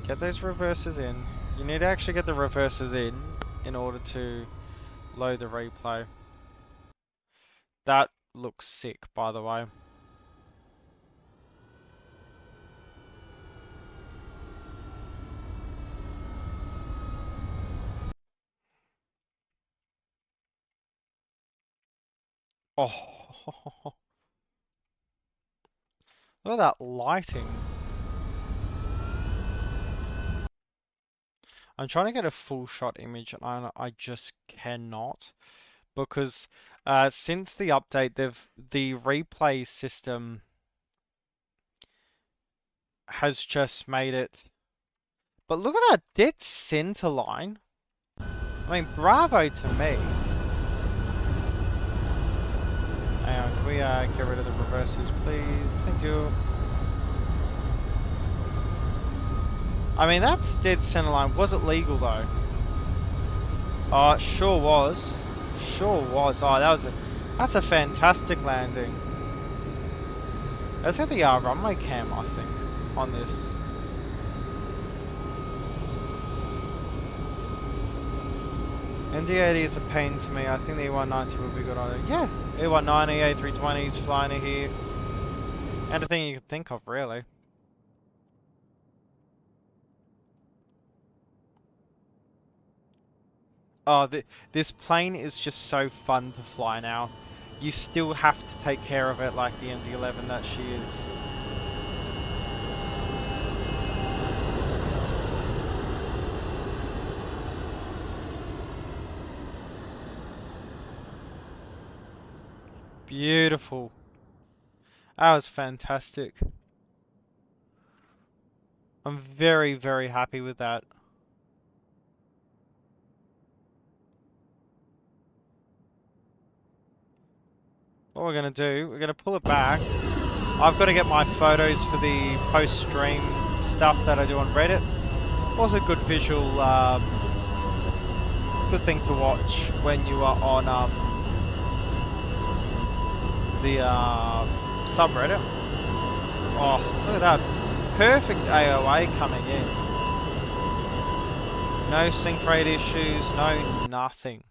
Get those reverses in. You need to actually get the reverses in order to load the replay. That looks sick, by the way. Oh. Look at that lighting. I'm trying to get a full shot image and I just cannot, because since the update the replay system has just made it. But look at that dead center line. I mean, bravo to me. Hang on, can we get rid of the reverses, please? Thank you. I mean, that's dead center line. Was it legal though? Oh, it sure was. Sure was. Oh, that's a fantastic landing. Let's get the runway cam, I think, on this. MD-80 is a pain to me. I think the E190 would be good on it. Yeah, E190, A320s flying in here. Anything you can think of, really. Oh, this plane is just so fun to fly now. You still have to take care of it like the MD-11 that she is. Beautiful. That was fantastic. I'm very, very happy with that. What we're going to do, we're going to pull it back. I've got to get my photos for the post-stream stuff that I do on Reddit. Was a good visual, good thing to watch when you are on the subreddit. Oh, look at that. Perfect AOA coming in. No sync rate issues, no nothing.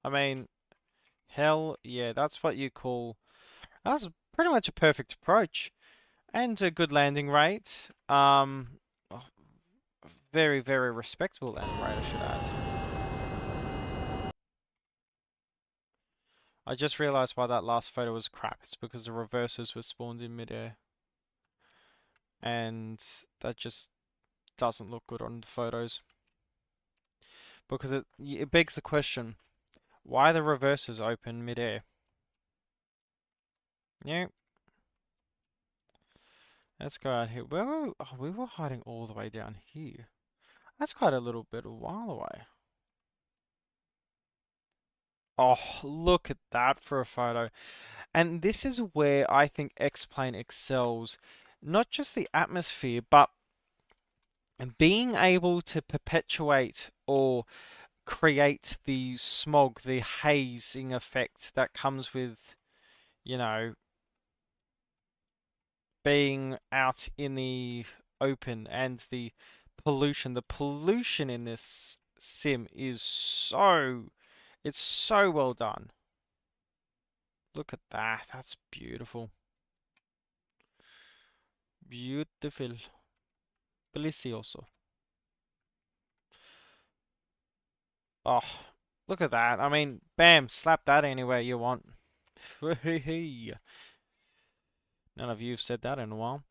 I mean, hell yeah, that's what you call... That's pretty much a perfect approach. And a good landing rate. Oh, very, very respectable landing rate, I should add. I just realized why that last photo was crap. It's because the reversers were spawned in midair. And that just doesn't look good on the photos. Because it begs the question, why are the reversers open midair? Yeah. Let's go out here. Oh, we were hiding all the way down here. That's quite a little bit a while away. Oh, look at that for a photo. And this is where I think X-Plane excels. Not just the atmosphere, but being able to perpetuate or create the smog, the hazing effect that comes with, you know, being out in the open and the pollution. The pollution in this sim is it's so well done. Look at that. That's beautiful. Beautiful. Delicioso. Oh, look at that. I mean, bam, slap that anywhere you want. None of you have said that in a while.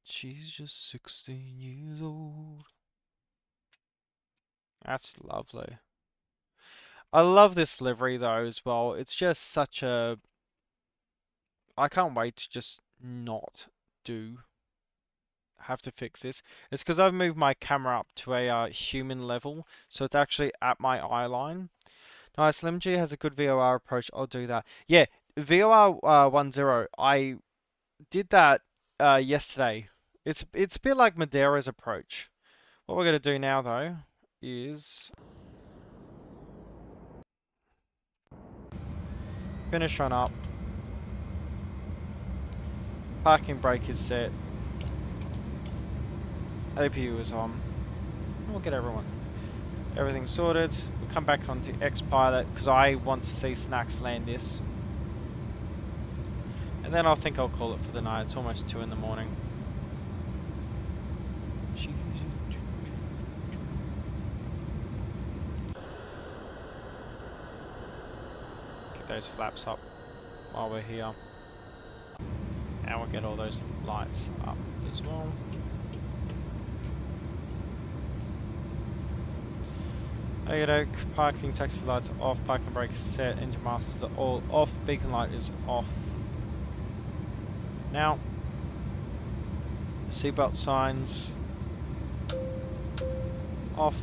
She's just 16 years old. That's lovely. I love this livery though as well. It's just such a... I can't wait to just not have to fix this. It's because I've moved my camera up to a human level, so it's actually at my eye line. Nice, LIMJ has a good VOR approach. I'll do that. Yeah, VOR 10. I did that yesterday. It's a bit like Madeira's approach. What we're gonna do now though is finish on up. Parking brake is set. APU is on. We'll get everything sorted. We'll come back onto X-Pilot because I want to see Snacks land this. And then I think I'll call it for the night. It's almost 2 in the morning. Get those flaps up while we're here. And we'll get all those lights up as well. Okey-doke, parking taxi lights are off, parking brake is set, engine masters are all off, beacon light is off. Now, seatbelt signs off,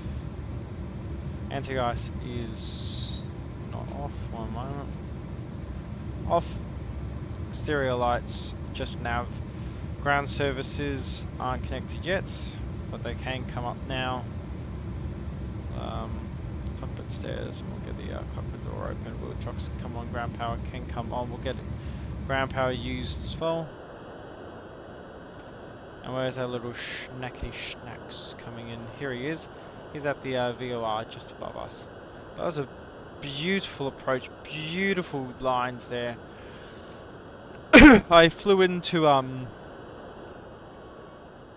anti-ice is not off, one moment, off, exterior lights, just nav, ground services aren't connected yet, but they can come up now. Cockpit stairs, and we'll get the cockpit door open. Wheel trucks come on, ground power can come on. We'll get ground power used as well. And where's our little schnackety schnacks coming in? Here he is. He's at the VOR just above us. That was a beautiful approach, beautiful lines there. I flew into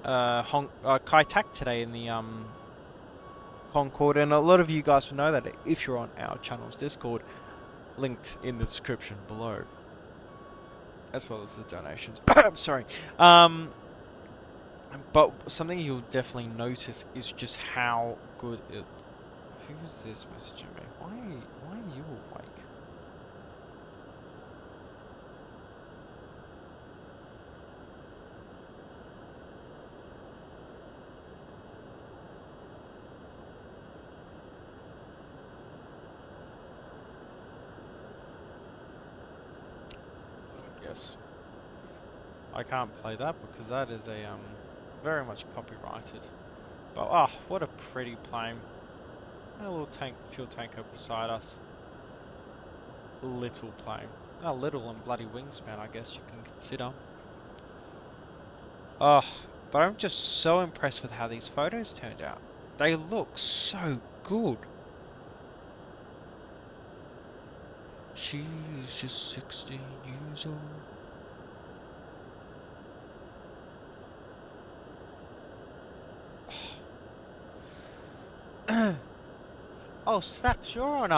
Kai Tak today in the Concorde, and a lot of you guys will know that if you're on our channel's Discord, linked in the description below, as well as the donations. I'm sorry. But something you'll definitely notice is just how good it... Who's this messaging me? Why are you awake? Yes. I can't play that because that is a very much copyrighted. But oh, what a pretty plane. A little fuel tanker beside us. Little plane. A little and bloody wingspan, I guess you can consider. Oh, But I'm just so impressed with how these photos turned out. They look so good. She's just 16 years old. Oh, Snaps, you're on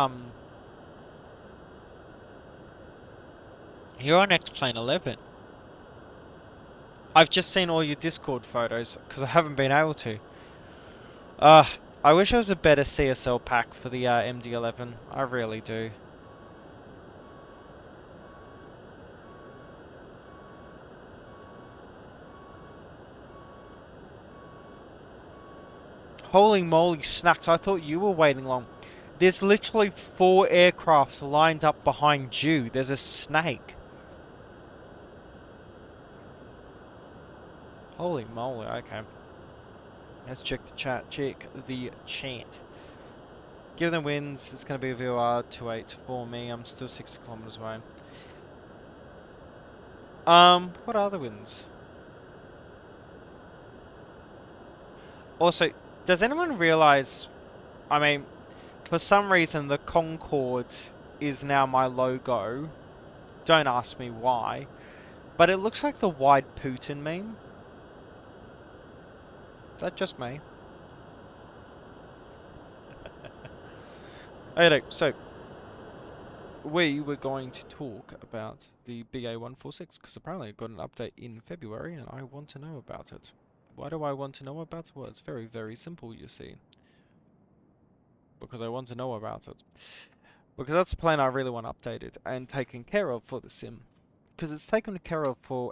XP12.4.2. I've just seen all your Discord photos because I haven't been able to. I wish there was a better CSL pack for the MD-11. I really do. Holy moly, Snacks, I thought you were waiting long. There's literally 4 aircraft lined up behind you. There's a snake. Holy moly, okay. Let's check the chat. Check the chat. Give them wins. It's going to be a VOR 28 for me. I'm still 60 kilometers away. What are the wins? Also, does anyone realize, I mean, for some reason the Concorde is now my logo. Don't ask me why. But it looks like the wide Putin meme. Is that just me? Okay, so we were going to talk about the BA-146 because apparently it got an update in February and I want to know about it. Why do I want to know about it? Well, it's very, very simple, you see. Because I want to know about it. Because that's the plane I really want updated and taken care of for the sim. Because it's taken care of for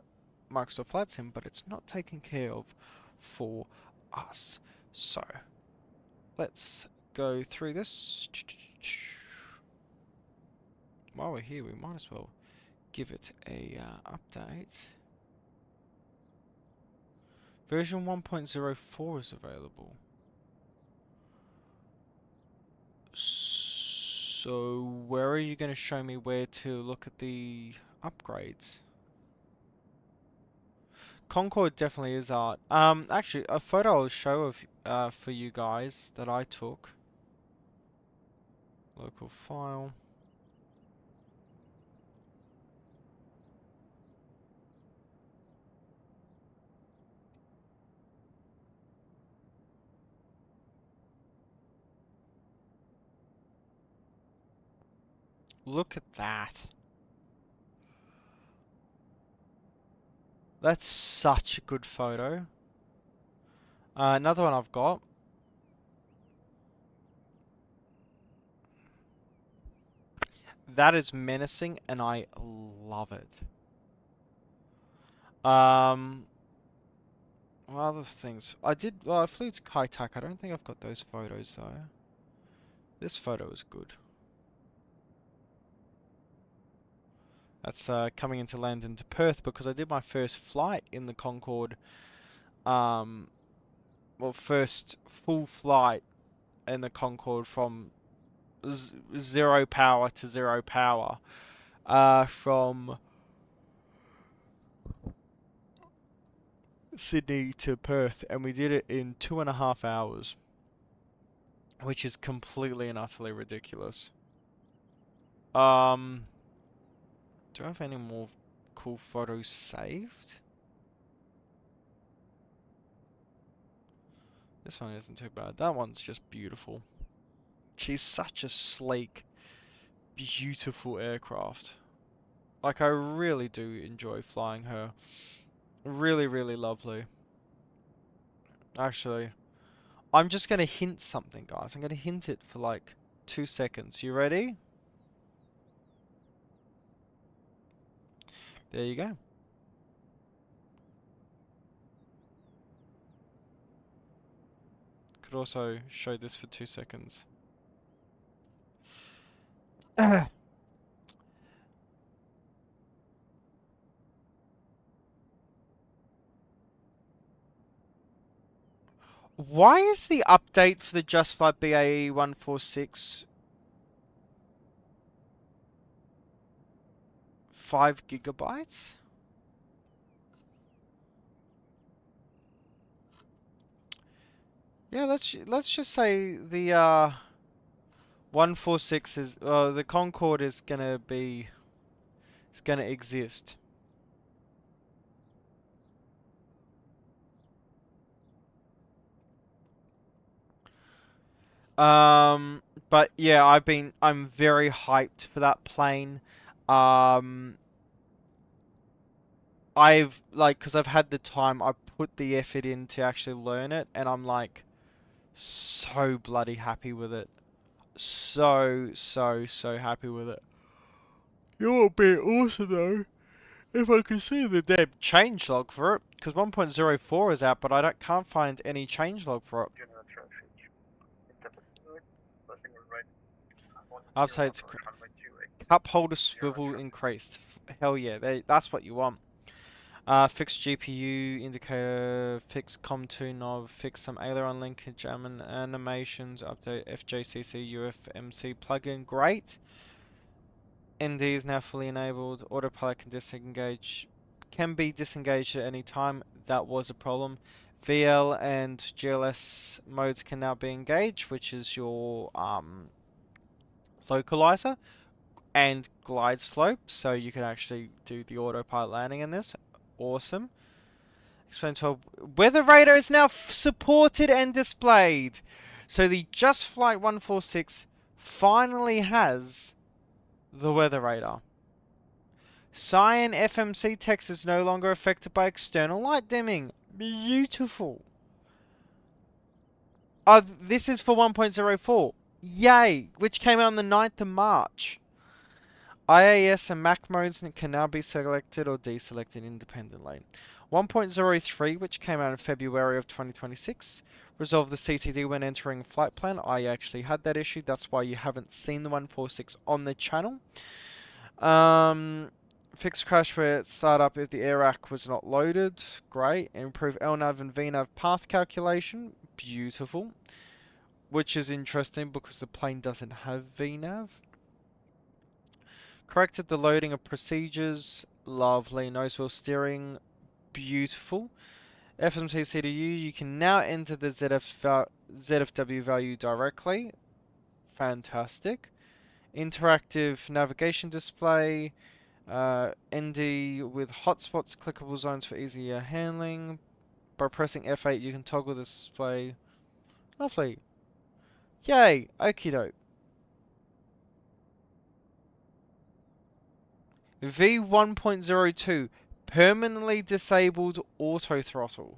Microsoft Flight Sim, but it's not taken care of for us. So, let's go through this. While we're here, we might as well give it a update. Version 1.04 is available. So, where are you going to show me where to look at the upgrades? Concorde definitely is art. Actually, a photo I'll show of for you guys that I took. Local file. Look at that. That's such a good photo. Another one I've got. That is menacing and I love it. What other things? Well, I flew to Kai Tak. I don't think I've got those photos though. This photo is good. That's coming into London to Perth because I did my first flight in the Concorde. Well, first full flight in the Concorde from zero power to zero power. From Sydney to Perth, and we did it in 2.5 hours, which is completely and utterly ridiculous. Do I have any more cool photos saved? This one isn't too bad. That one's just beautiful. She's such a sleek, beautiful aircraft. Like, I really do enjoy flying her. Really, really lovely. Actually, I'm just going to hint something, guys. I'm going to hint it for like 2 seconds. You ready? There you go. Could also show this for 2 seconds. Why is the update for the Just Flight BAE 146 5 gigabytes? Yeah, let's just say the 146 is the Concorde is gonna exist. But yeah, I'm very hyped for that plane. Um, because I've had the time, I put the effort in to actually learn it, and I'm like so bloody happy with it. So happy with it. It would be awesome though if I could see the damn changelog for it, because 1.04 is out, but can't find any changelog for it. Upsides cup holder swivel increased. Hell yeah, that's what you want. Fixed GPU indicator, fixed COM2 knob, fix some aileron linkage animations, update FJCC UFMC plugin. Great. ND is now fully enabled. Autopilot can be disengaged at any time. That was a problem. VL and GLS modes can now be engaged, which is your localizer and glide slope, so you can actually do the autopilot landing in this. Awesome. Explain 12. Weather radar is now supported and displayed. So the Just Flight 146 finally has the weather radar. Cyan FMC text is no longer affected by external light dimming. Beautiful. This is for 1.04. Yay! Which came out on the 9th of March. IAS and Mac modes can now be selected or deselected independently. 1.03, which came out in February of 2026, resolved the CTD when entering flight plan. I actually had that issue. That's why you haven't seen the 146 on the channel. Fixed crash where startup if the AirAC was not loaded. Great. Improve LNAV and VNAV path calculation. Beautiful. Which is interesting because the plane doesn't have VNAV. Corrected the loading of procedures. Lovely. Nose wheel steering. Beautiful. FMC CDU, you can now enter the ZFW value directly. Fantastic. Interactive navigation display. ND with hotspots, clickable zones for easier handling. By pressing F8, you can toggle the display. Lovely. Yay! Okie doke. V1.02 permanently disabled auto throttle.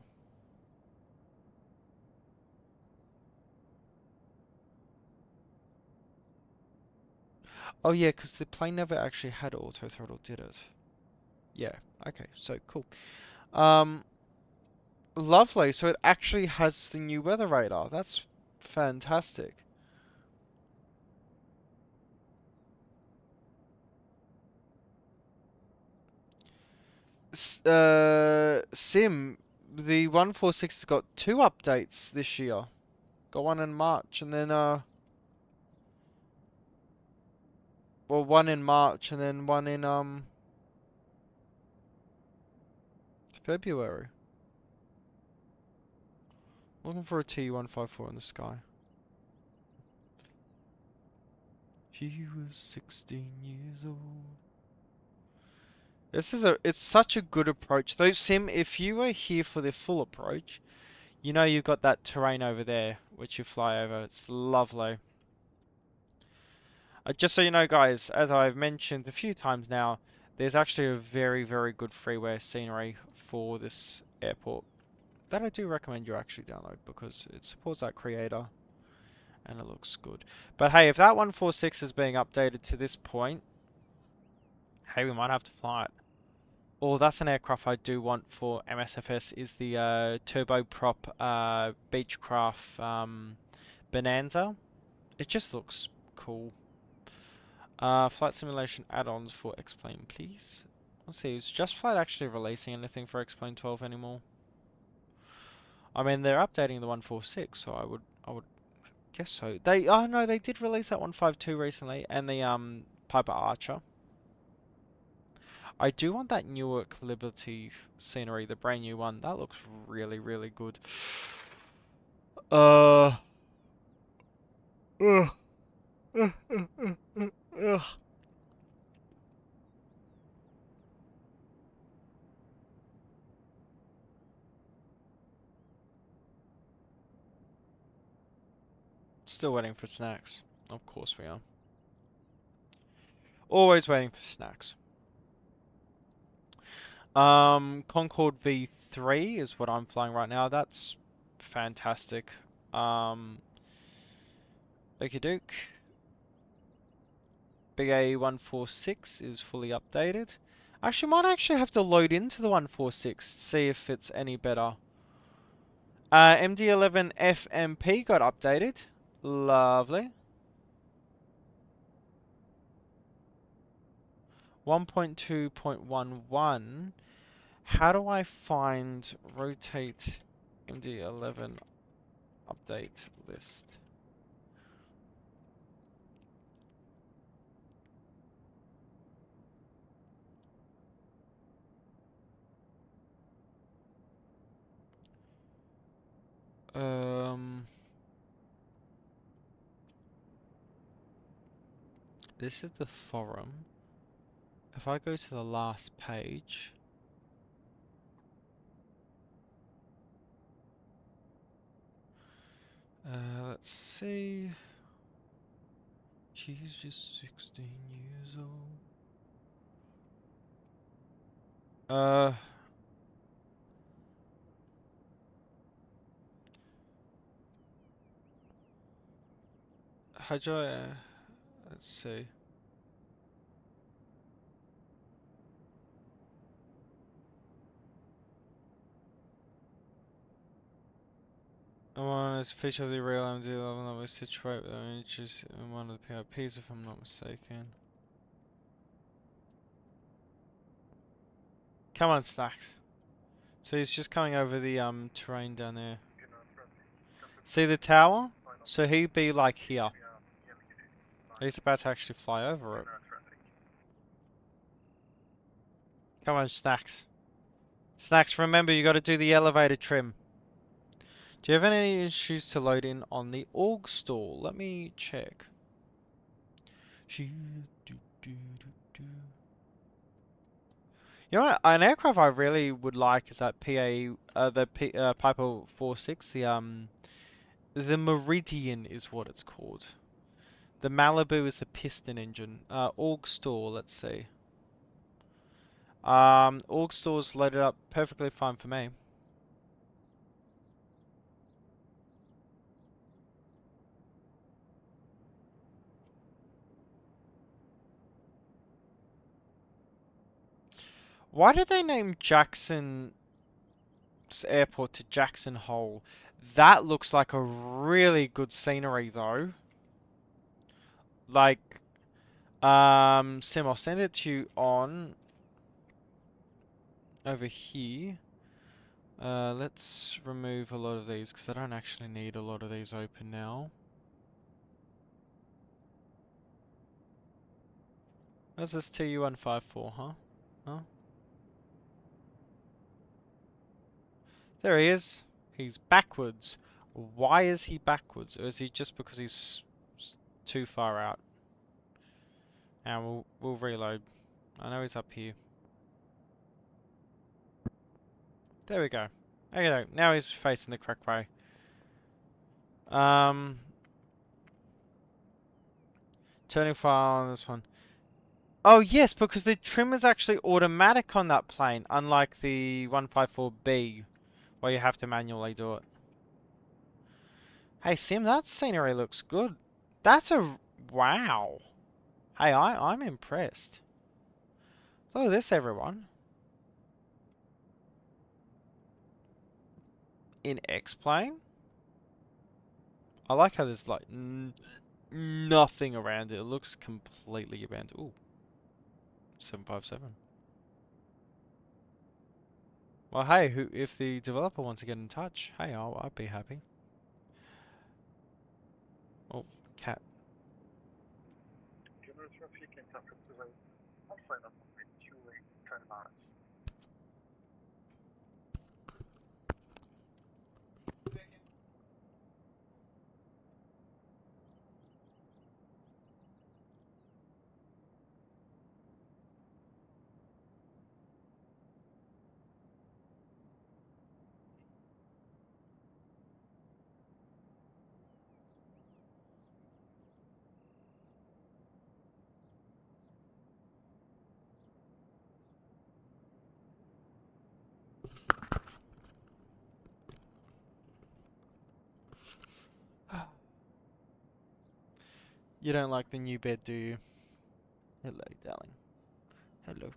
Oh yeah, because the plane never actually had auto throttle, did it? Yeah, okay, so cool. Lovely, so it actually has the new weather radar. That's fantastic. Sim, the 146 has got 2 updates this year. Got one in March and then well, one in March and then one in February. Looking for a T154 in the sky. He was 16 years old. It's such a good approach. Though Sim, if you were here for the full approach, you know you've got that terrain over there, which you fly over. It's lovely. Just so you know, guys, as I've mentioned a few times now, there's actually a very, very good freeware scenery for this airport that I do recommend you actually download because it supports that creator and it looks good. But hey, if that 146 is being updated to this point, hey, we might have to fly it. Oh, that's an aircraft I do want for MSFS is the turboprop Beechcraft Bonanza. It just looks cool. Flight simulation add-ons for X-Plane, please. Let's see, is Just Flight actually releasing anything for X-Plane 12 anymore? I mean, they're updating the 146, so I would guess so. Oh no, they did release that 152 recently, and the Piper Archer. I do want that Newark Liberty scenery, the brand new one. That looks really, really good. Ugh. Ugh. Ugh. Still waiting for snacks. Of course we are. Always waiting for snacks. Concorde V3 is what I'm flying right now. That's fantastic. Okie doke. Big A146 is fully updated. Actually, might actually have to load into the 146 to see if it's any better. MD-11 FMP got updated. Lovely. 1.2.11. How do I find rotate MD-11 update list? This is the forum. If I go to the last page, let's see. She's just 16 years old. How do I, let's see. One is a feature of the real MD-11 that was situated with images in one of the PIPs, if I'm not mistaken. Come on, Stacks. So he's just coming over the terrain down there. See the tower? So he'd be like here. He's about to actually fly over it. Come on, Snacks. Snacks, remember you got to do the elevator trim. Do you have any issues to load in on the org stall? Let me check. You know what? An aircraft I really would like is that Piper 46. The Meridian is what it's called. The Malibu is the piston engine. Org stall. Let's see. Org stall's loaded up perfectly fine for me. Why did they name Jackson's airport to Jackson Hole? That looks like a really good scenery though. Like, Sim, I'll send it to you on over here. Let's remove a lot of these because I don't actually need a lot of these open now. Where's this TU-154, huh? Huh? There he is. He's backwards. Why is he backwards? Or is he just because he's too far out? And we'll reload. I know he's up here. There we go. Okay, now he's facing the correct way. Turning file on this one. Oh yes, because the trim is actually automatic on that plane, unlike the 154B, where you have to manually do it. Hey Sim, that scenery looks good. That's a wow. Hey, I'm impressed. Look at this, everyone. In X-plane. I like how there's like nothing around it. It looks completely abandoned. Ooh. 757. Well, hey, if the developer wants to get in touch, hey, I'd be happy. Oh, cat. You don't like the new bed, do you? Hello, darling. Hello.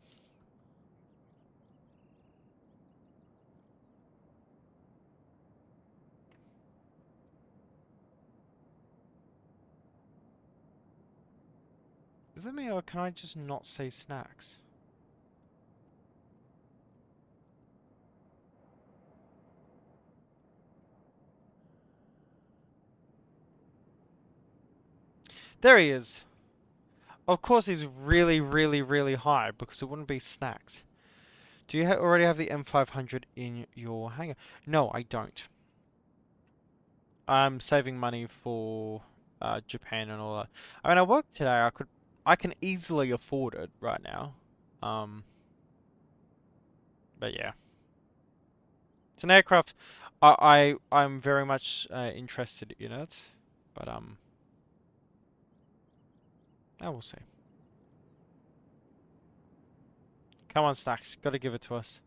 Is it me, or can I just not say snacks? There he is. Of course he's really, really, really high, because it wouldn't be snacks. Do you already have the M500 in your hangar? No, I don't. I'm saving money for Japan and all that. I mean, I work today. I can easily afford it right now. But yeah, it's an aircraft. I'm very much interested in it, but I will see. Come on, Stacks, gotta give it to us.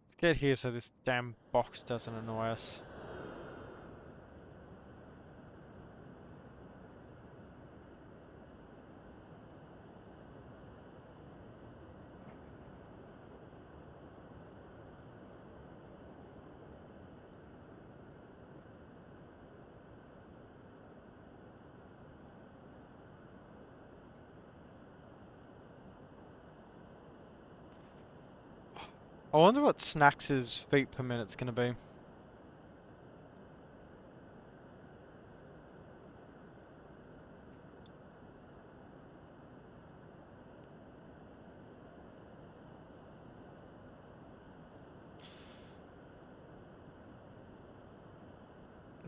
Let's get here so this damn box doesn't annoy us. I wonder what Snacks' feet per minute's gonna be.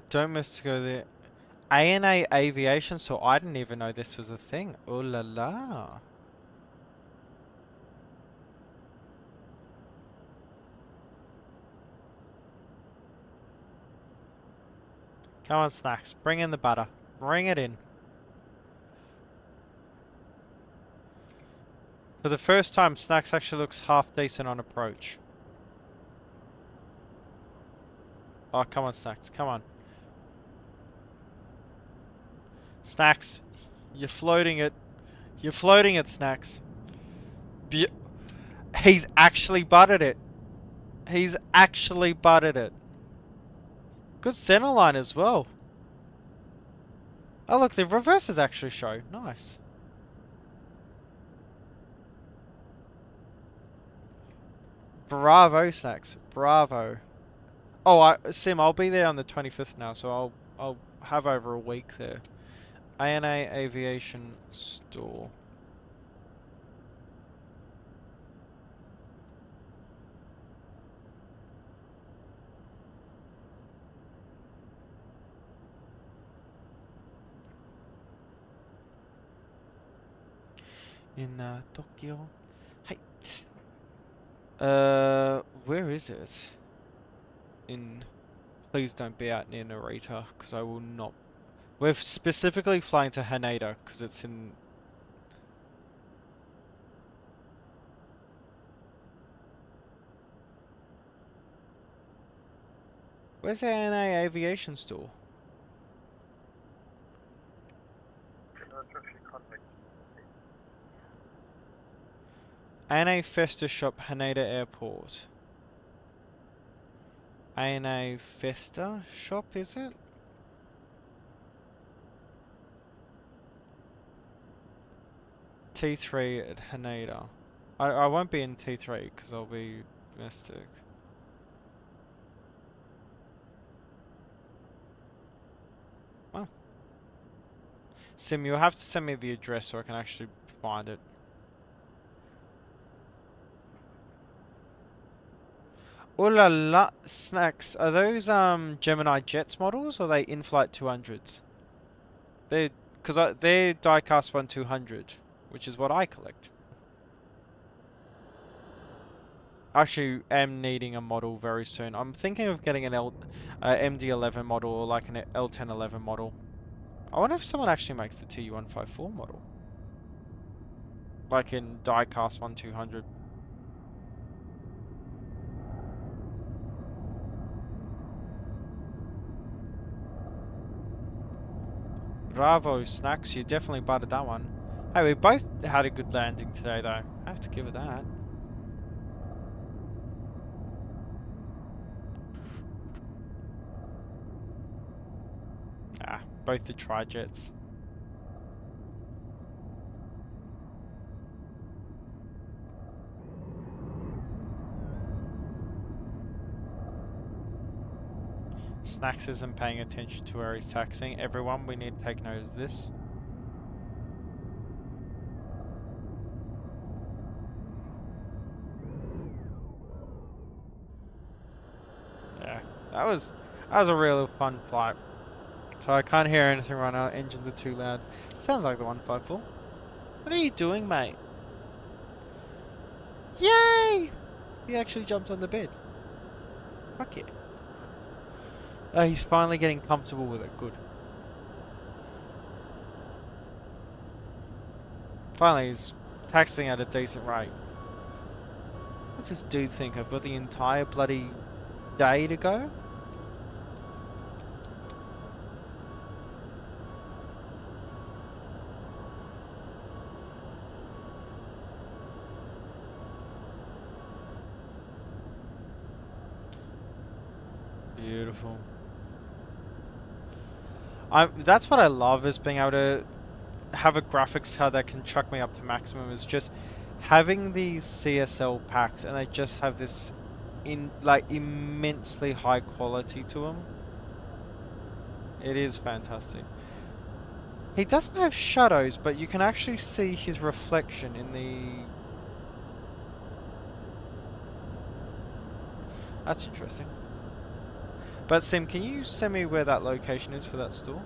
Don't miss to go there. ANA Aviation, so I didn't even know this was a thing. Oh la la. Come on, Snacks, bring in the butter. Bring it in. For the first time, Snacks actually looks half decent on approach. Oh, come on, Snacks, come on. Snacks, you're floating it. You're floating it, Snacks. He's actually butted it. He's actually butted it. Good center line as well. Oh look, the reverses actually show. Nice. Bravo, Snacks. Bravo. Oh, Sim, I'll be there on the 25th now, so I'll have over a week there. ANA Aviation Store. In Tokyo. Hey. Where is it? Please don't be out near Narita, because I will not. We're specifically flying to Haneda, because it's in. Where's the ANA Aviation Store? ANA Festa Shop, Haneda Airport. ANA Festa Shop, is it? T3 at Haneda. I won't be in T3 because I'll be domestic. Oh. Sim, you'll have to send me the address so I can actually find it. Oh la la, Snacks. Are those Gemini Jets models or are they in-flight 200s? They're diecast 1200, which is what I collect. Actually, am needing a model very soon. I'm thinking of getting an MD-11 model or like an L1011 model. I wonder if someone actually makes the TU-154 model. Like in diecast 1200. Bravo, Snacks. You definitely butted that one. Hey, we both had a good landing today, though. I have to give it that. Ah, both the tri-jets. Snacks isn't paying attention to where he's taxiing. Everyone, we need to take note of this. Yeah, that was a real fun flight. So I can't hear anything right now. Engines are too loud. Sounds like the 154. What are you doing, mate? Yay! He actually jumped on the bed. Fuck it. He's finally getting comfortable with it. Good. Finally, he's taxiing at a decent rate. What's this dude think? I've got the entire bloody day to go? Beautiful. That's what I love, is being able to have a graphics card that can chuck me up to maximum. Is just having these CSL packs, and they just have this immensely high quality to them. It is fantastic. He doesn't have shadows, but you can actually see his reflection in the... That's interesting. But Sim, can you send me where that location is for that store?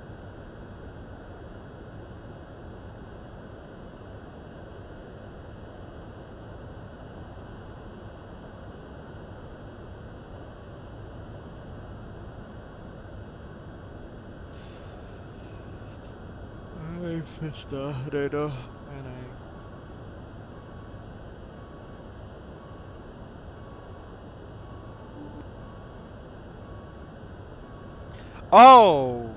Fiesta, I don't know. Oh!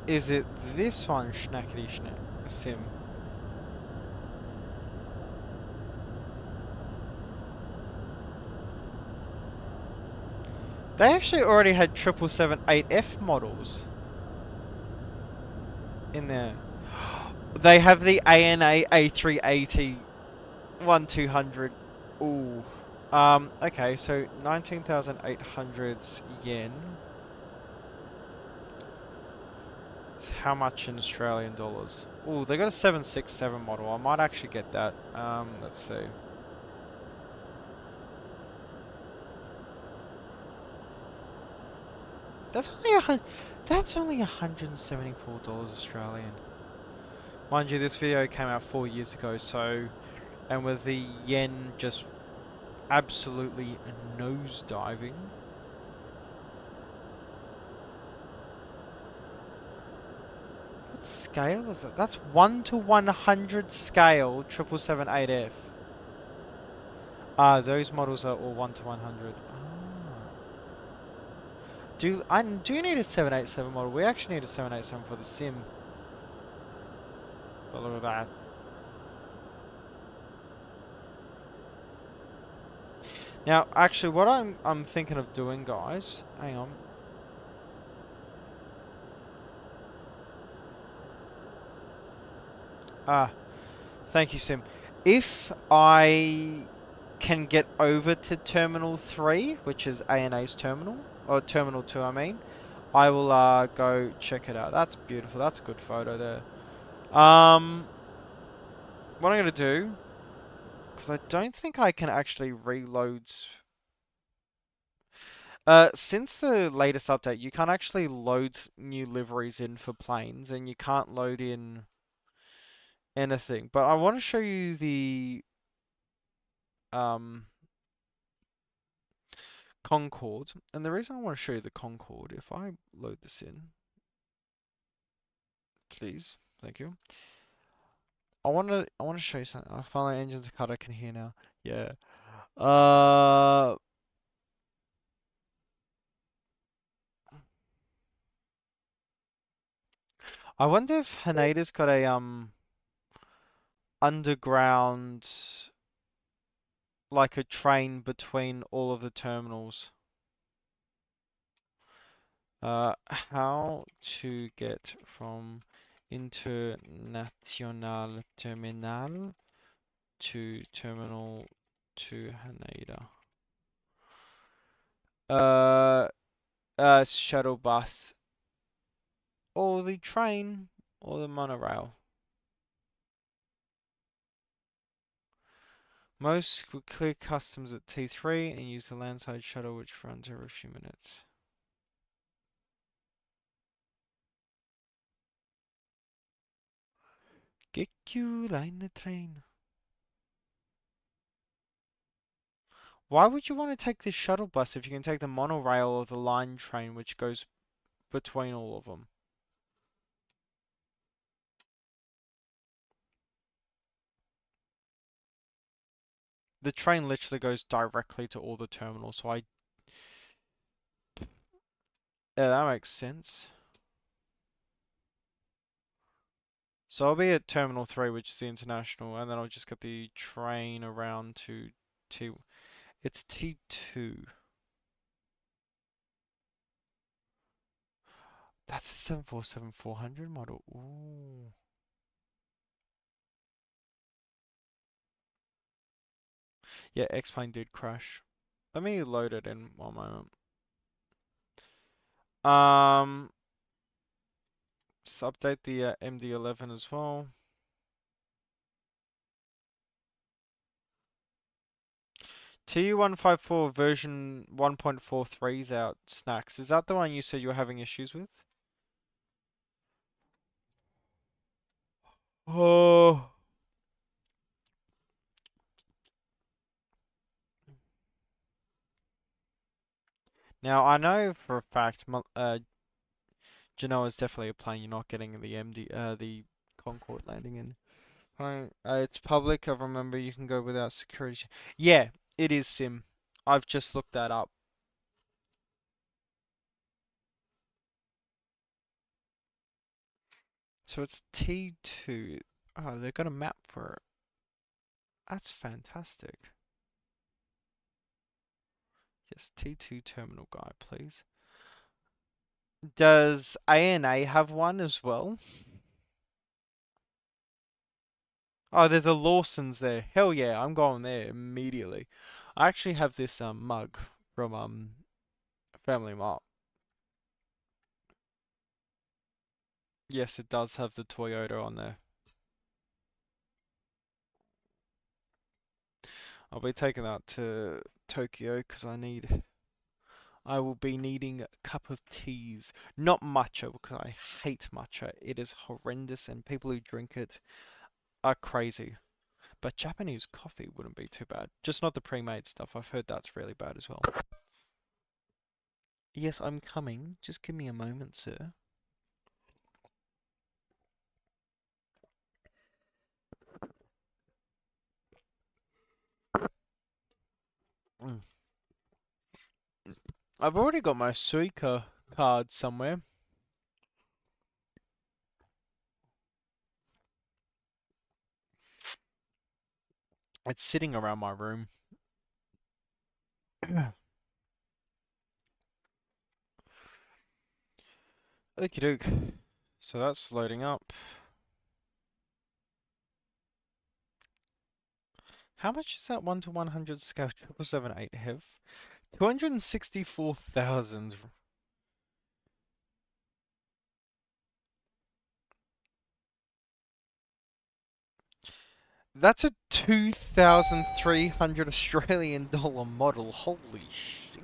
Is it this one, Schnackety Schnack? Sim. They actually already had 777-8F models in there. They have the ANA A380 1200. Ooh. Okay, so 19,800 yen. How much in Australian dollars? Ooh, they got a 767 model. I might actually get that. Let's see. That's only $174 Australian. Mind you, this video came out 4 years ago, so, and with the yen just absolutely nosediving. What scale is it? That's 1 to 100 scale 777-8F. Those models are all 1 to 100. Do you need a 787 model? We actually need a 787 for the sim. But look at that. Now, actually, what I'm thinking of doing, guys, hang on. Thank you, Sim. If I can get over to Terminal 3, which is ANA's terminal, or Terminal 2, I mean, I will go check it out. That's beautiful. That's a good photo there. What I'm going to do, because I don't think I can actually reload... since the latest update, you can't actually load new liveries in for planes, and you can't load in anything. But I want to show you the Concorde, and the reason I want to show you the Concorde, if I load this in, please, thank you. I want to show you something. I finally engines are cut. I can hear now. Yeah. I wonder if Haneda's got a underground, like a train between all of the terminals. How to get from International Terminal to Terminal to Haneda. Shuttle bus, or the train, or the monorail. Most will clear customs at T3 and use the landside shuttle, which runs every few minutes. Get you line the train. Why would you want to take this shuttle bus if you can take the monorail or the line train, which goes between all of them? The train literally goes directly to all the terminals, so yeah, that makes sense. So I'll be at Terminal 3, which is the international, and then I'll just get the train around to T. It's T2. That's a 747-400 model. Ooh. Yeah, X-Plane did crash. Let me load it in one moment. Let's update the MD-11 as well. TU-154 version 1.43 is out, Snacks. Is that the one you said you were having issues with? Oh. Now, I know for a fact, Genoa is definitely a plane you're not getting the Concorde landing in. Right, it's public. I remember you can go without security. Yeah, it is sim. I've just looked that up. So it's T2. Oh, they've got a map for it. That's fantastic. Yes, T2 terminal guy, please. Does ANA have one as well? Oh, there's a Lawson's there. Hell yeah, I'm going there immediately. I actually have this mug from Family Mart. Yes, it does have the Toyota on there. I'll be taking that to Tokyo because I will be needing a cup of teas. Not matcha because I hate matcha. It is horrendous and people who drink it are crazy. But Japanese coffee wouldn't be too bad. Just not the pre-made stuff. I've heard that's really bad as well. Yes, I'm coming. Just give me a moment, sir. Mm. I've already got my Suica card somewhere. It's sitting around my room. Okie doke. So that's loading up. How much is that 1 to 100 scale 778 have? 264,000. That's a 2,300 Australian dollar model. Holy shit.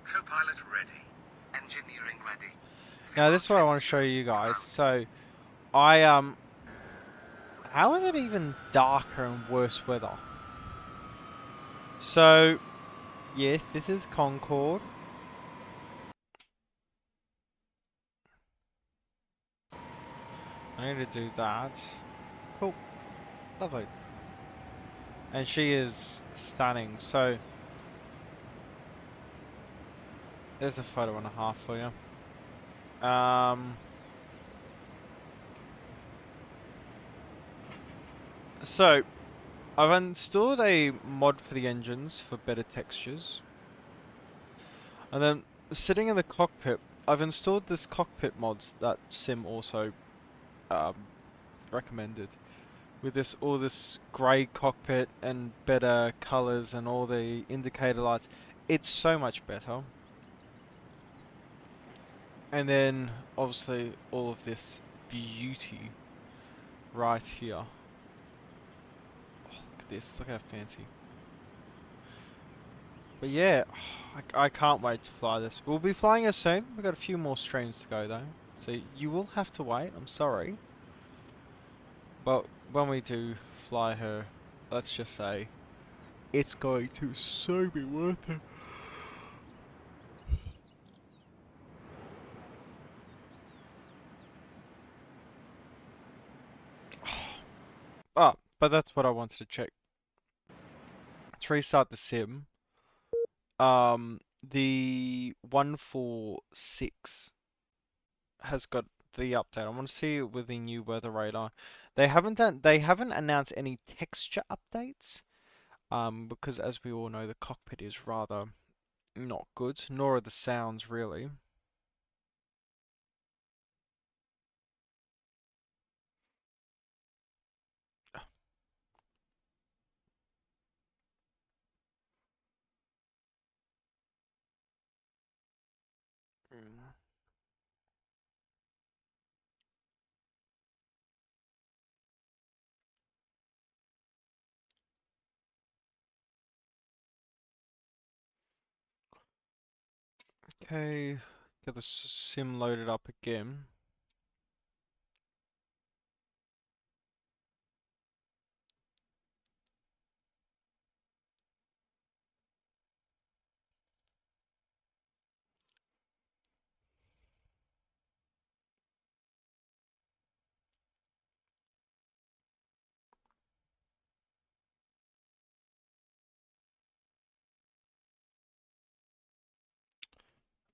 Co-pilot ready. Engineering ready. Now this is what I want to show you guys. So how is it even darker and worse weather? So yes, this is Concorde. I need to do that. Cool. Lovely. And she is stunning. So there's a photo and a half for you. So, I've installed a mod for the engines for better textures. And then, sitting in the cockpit, I've installed this cockpit mods that Sim also recommended. With this, all this grey cockpit and better colors and all the indicator lights. It's so much better. And then, obviously, all of this beauty right here. Oh, look at this, look how fancy. But yeah, I can't wait to fly this. We'll be flying it soon. We've got a few more streams to go though. So you will have to wait, I'm sorry. But when we do fly her, let's just say, it's going to so be worth it. Ah, but that's what I wanted to check. Let's restart the sim. The 146 has got the update. I want to see it with the new weather radar. They haven't announced any texture updates. Because as we all know, the cockpit is rather not good, nor are the sounds really. Okay, get the sim loaded up again.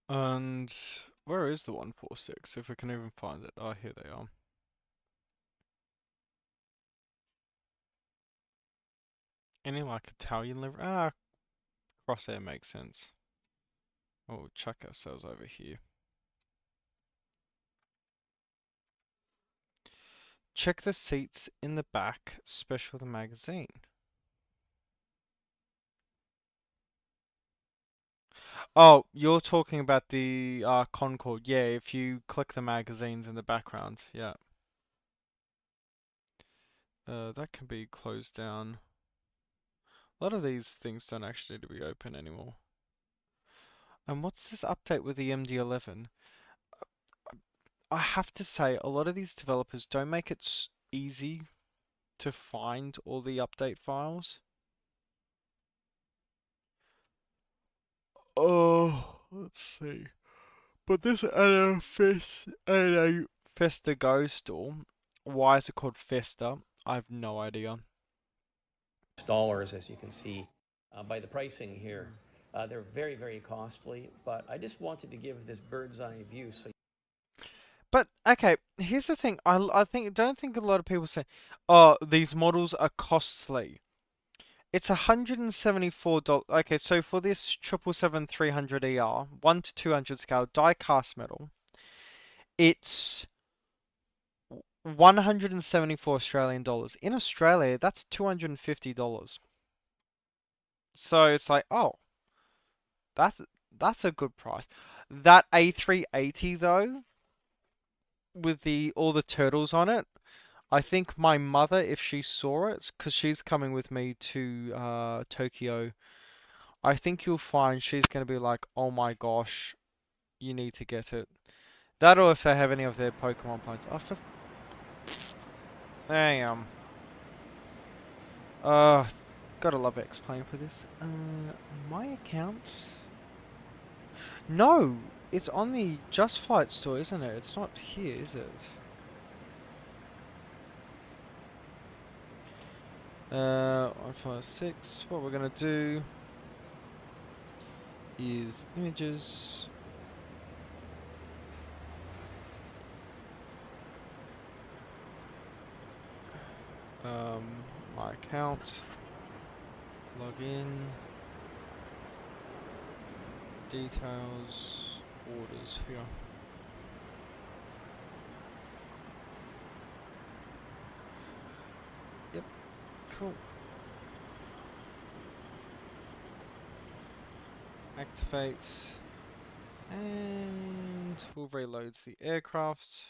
And where is the 146? If we can even find it. Oh, here they are. Any like Italian livery? Ah, Crosshair makes sense. Oh, chuck ourselves over here. Check the seats in the back, special the magazine. Oh, you're talking about the Concorde. Yeah, if you click the magazines in the background, yeah. That can be closed down. A lot of these things don't actually need to be open anymore. And what's this update with the MD-11? I have to say, a lot of these developers don't make it easy to find all the update files. Oh, let's see. But this Festa Go store, why is it called Festa? I have no idea. Dollars, as you can see by the pricing here. They're very, very costly, but I just wanted to give this bird's eye view. But okay, here's the thing. Don't think a lot of people say, "Oh, these models are costly." It's $174. Okay, so for this 777-300ER 1 to 200 scale die cast metal, it's 174 Australian dollars. In Australia, that's $250. So it's like, oh, that's a good price. That A380 though, with all the turtles on it, I think my mother, if she saw it, because she's coming with me to Tokyo, I think you'll find she's going to be like, oh my gosh, you need to get it. That or if they have any of their Pokemon points. Oh, damn. Gotta love X-Plane for this. My account? No! It's on the Just Flight store, isn't it? It's not here, is it? 156. What we're gonna do is images. my account, log in, details, orders here. Yep, cool. Activate, and we'll reload the aircraft.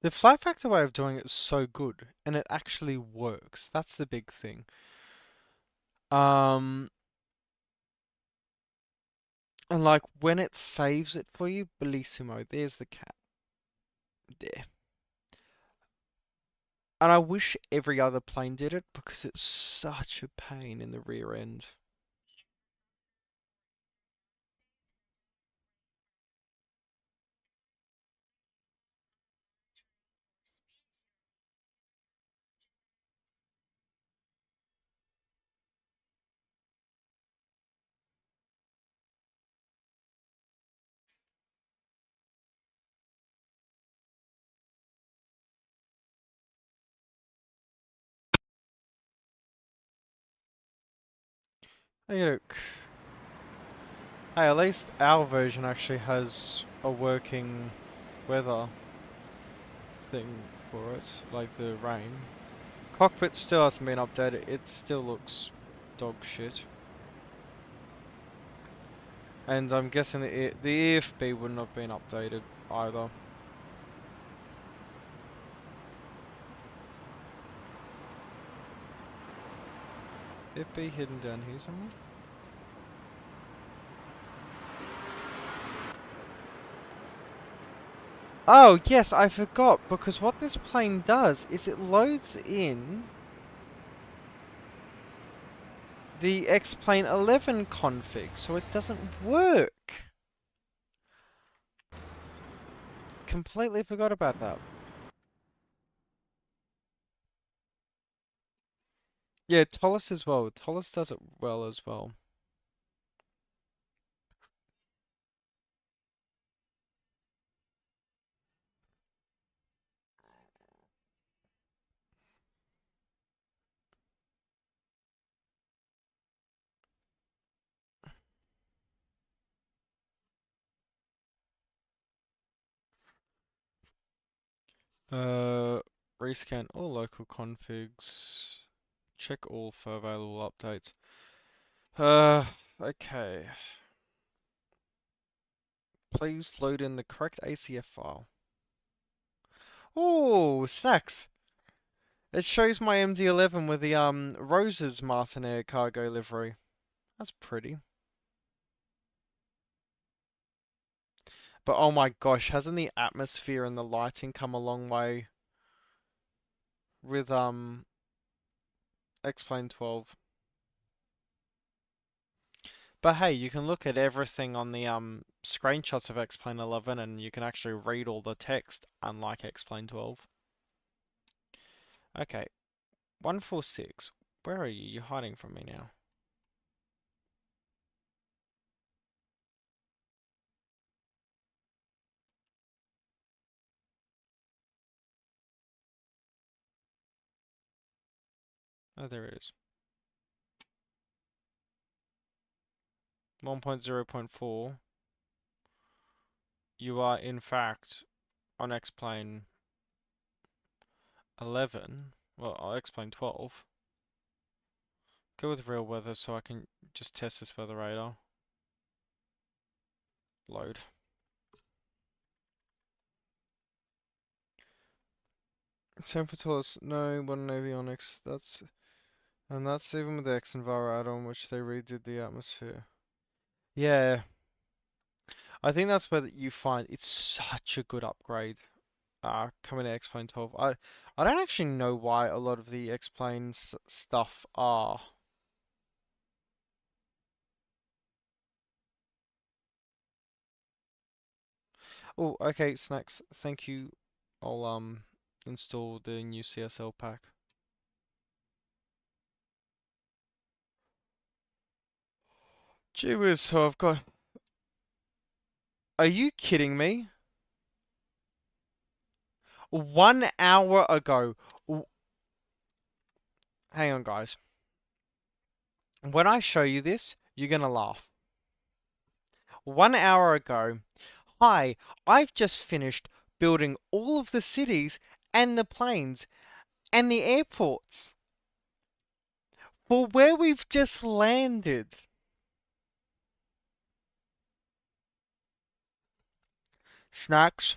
The fly factor way of doing it is so good, and it actually works. That's the big thing. And like when it saves it for you, bellissimo. There's the cat. There. And I wish every other plane did it because it's such a pain in the rear end. Hey, look. Hey, at least our version actually has a working weather thing for it, like the rain. Cockpit still hasn't been updated. It still looks dog shit. And I'm guessing the EFB wouldn't have been updated either. FB hidden down here somewhere? Oh, yes, I forgot, because what this plane does is it loads in the XP12.4.2 config, so it doesn't work. Completely forgot about that. Yeah, Tolus as well. Tolus does it well as well. Rescan all local configs. Check all for available updates. Okay. Please load in the correct ACF file. Oh, snacks! It shows my MD-11 with the Roses Martinair cargo livery. That's pretty. But oh my gosh, hasn't the atmosphere and the lighting come a long way with X-Plane 12? But hey, you can look at everything on the screenshots of X-Plane 11 and you can actually read all the text, unlike X-Plane 12. Okay, 146. Where are you? You're hiding from me now. Oh, there it is. 1.0.4. You are in fact on X-Plane 11. Well, I'll explain 12. Go with real weather so I can just test this weather radar. Load. San Francisco, no, one avionics. That's even with the X-Enviro add-on, which they redid the atmosphere. Yeah, I think that's where you find it's such a good upgrade. Coming to X-Plane 12. I don't actually know why a lot of the X-Plane stuff are. Oh, okay, Snacks. Thank you. I'll install the new CSL pack. Gee whiz, so I've got. Are you kidding me? 1 hour ago. Hang on, guys. When I show you this, you're gonna laugh. 1 hour ago, hi, I've just finished building all of the cities and the planes and the airports for where we've just landed. Snacks.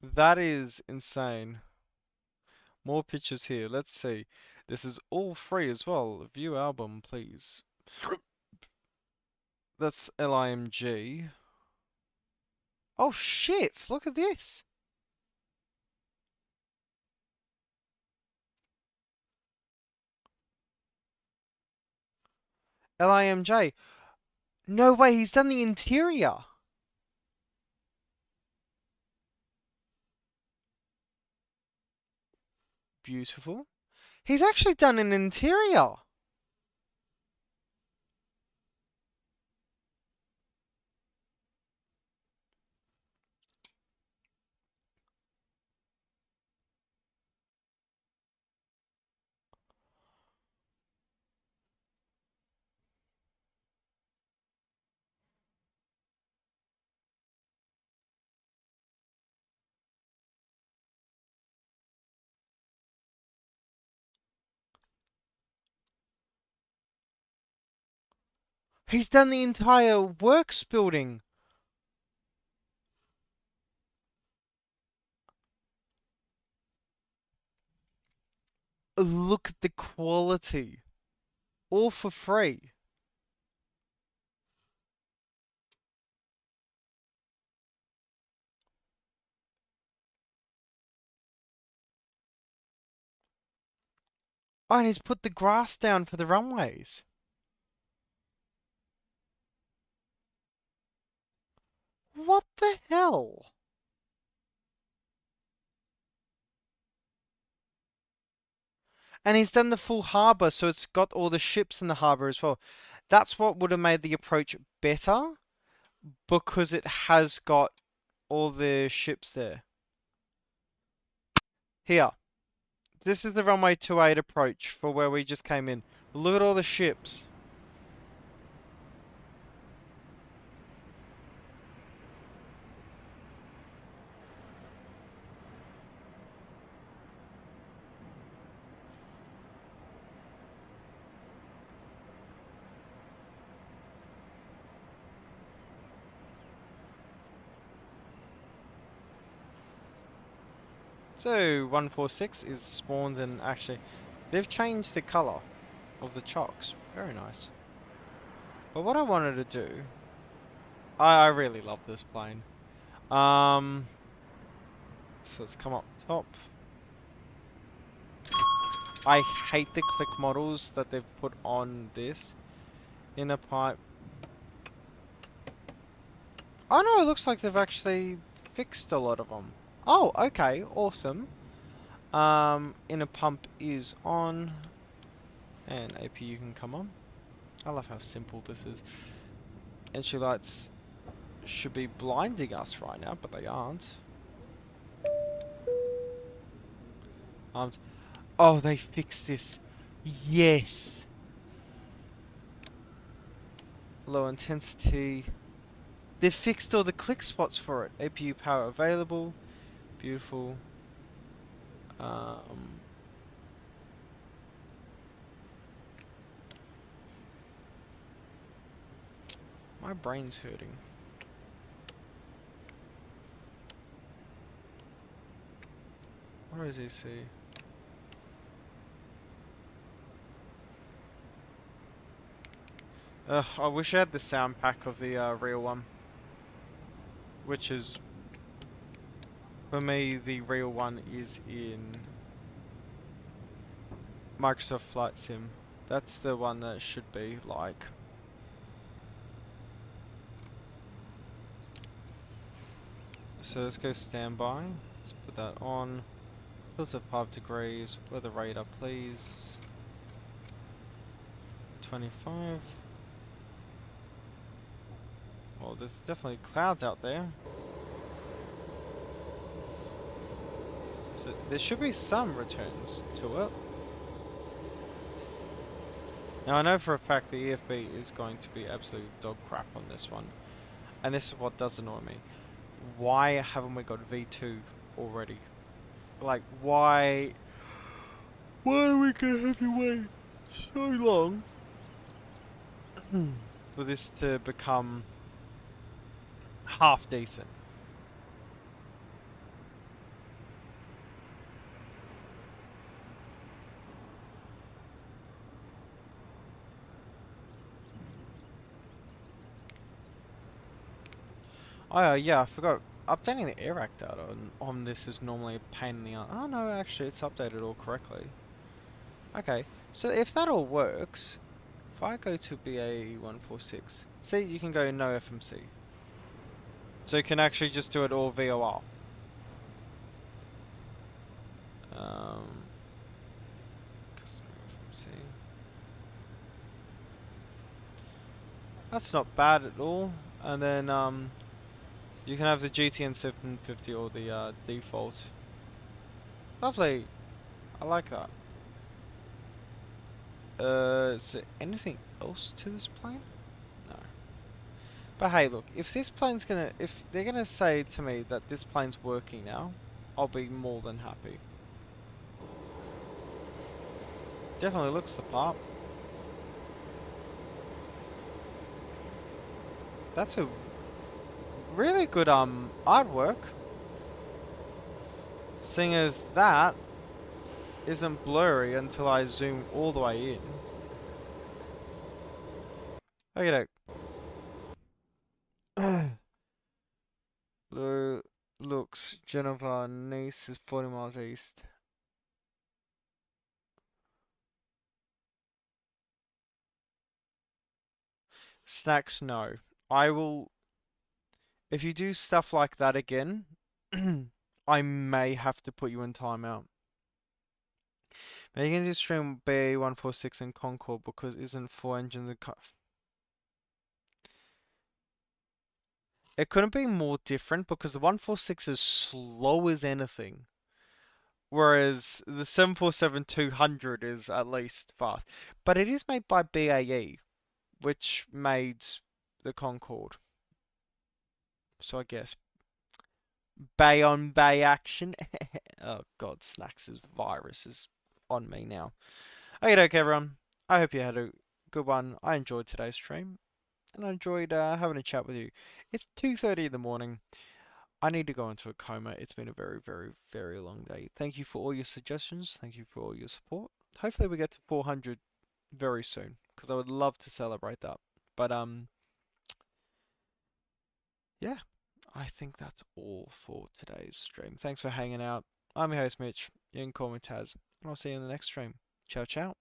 That is insane. More pictures here. Let's see. This is all free as well. View album, please. That's LIMJ. Oh shit! Look at this. LIMJ. No way, he's done the interior. Beautiful. He's actually done an interior. He's done the entire works building. Look at the quality. All for free. Oh, and he's put the grass down for the runways. What the hell? And he's done the full harbour, so it's got all the ships in the harbour as well. That's what would have made the approach better, because it has got all the ships there. Here. This is the runway 28 approach for where we just came in. Look at all the ships. So 146 is spawned, and actually they've changed the color of the chocks. Very nice. But what I wanted to do, I really love this plane. So let's come up top. I hate the click models that they've put on this. Inner pipe. Oh no, it looks like they've actually fixed a lot of them. Oh, okay, awesome. Inner pump is on, and APU can come on. I love how simple this is. Entry lights should be blinding us right now, but they aren't. Oh, they fixed this. Yes. Low intensity. They've fixed all the click spots for it. APU power available. Beautiful. My brain's hurting. What does he see? I wish I had the sound pack of the real one. Which is, for me, the real one is in Microsoft Flight Sim. That's the one that should be like. So let's go standby. Let's put that on. Filter 5 degrees. Weather radar, please. 25. Oh, there's definitely clouds out there. So there should be some returns to it. Now I know for a fact the EFB is going to be absolute dog crap on this one. And this is what does annoy me. Why haven't we got V2 already? Like, why are we gonna have to wait so long for this to become half decent? Oh yeah, I forgot. Updating the air act data on this is normally a pain in the ass. Oh no, actually it's updated all correctly. Okay, so if that all works, if I go to BA146, see, you can go no FMC. So you can actually just do it all VOR. Custom FMC. That's not bad at all. And then you can have the GTN 750 or the default. Lovely. I like that. Is there anything else to this plane? No. But hey, look, if this plane's gonna, if they're gonna say to me that this plane's working now, I'll be more than happy. Definitely looks the part. That's a really good artwork. Seeing as that isn't blurry until I zoom all the way in. Okay, looks Geneva, Nice is 40 miles east. Snacks, no. I will. If you do stuff like that again, I may have to put you in timeout. Now you can do stream BA146 and Concorde because isn't 4 engines and it couldn't be more different because the 146 is slow as anything. Whereas the 747-200 is at least fast. But it is made by BAE, which made the Concorde. So I guess bay on bay action. Oh god, Snacks' virus is on me now. Okay, everyone. I hope you had a good one. I enjoyed today's stream. And I enjoyed having a chat with you. It's 2:30 in the morning. I need to go into a coma. It's been a very, very, very long day. Thank you for all your suggestions. Thank you for all your support. Hopefully we get to 400 very soon, because I would love to celebrate that. But yeah, I think that's all for today's stream. Thanks for hanging out. I'm your host Mitch. You can call me Taz, and I'll see you in the next stream. Ciao, ciao.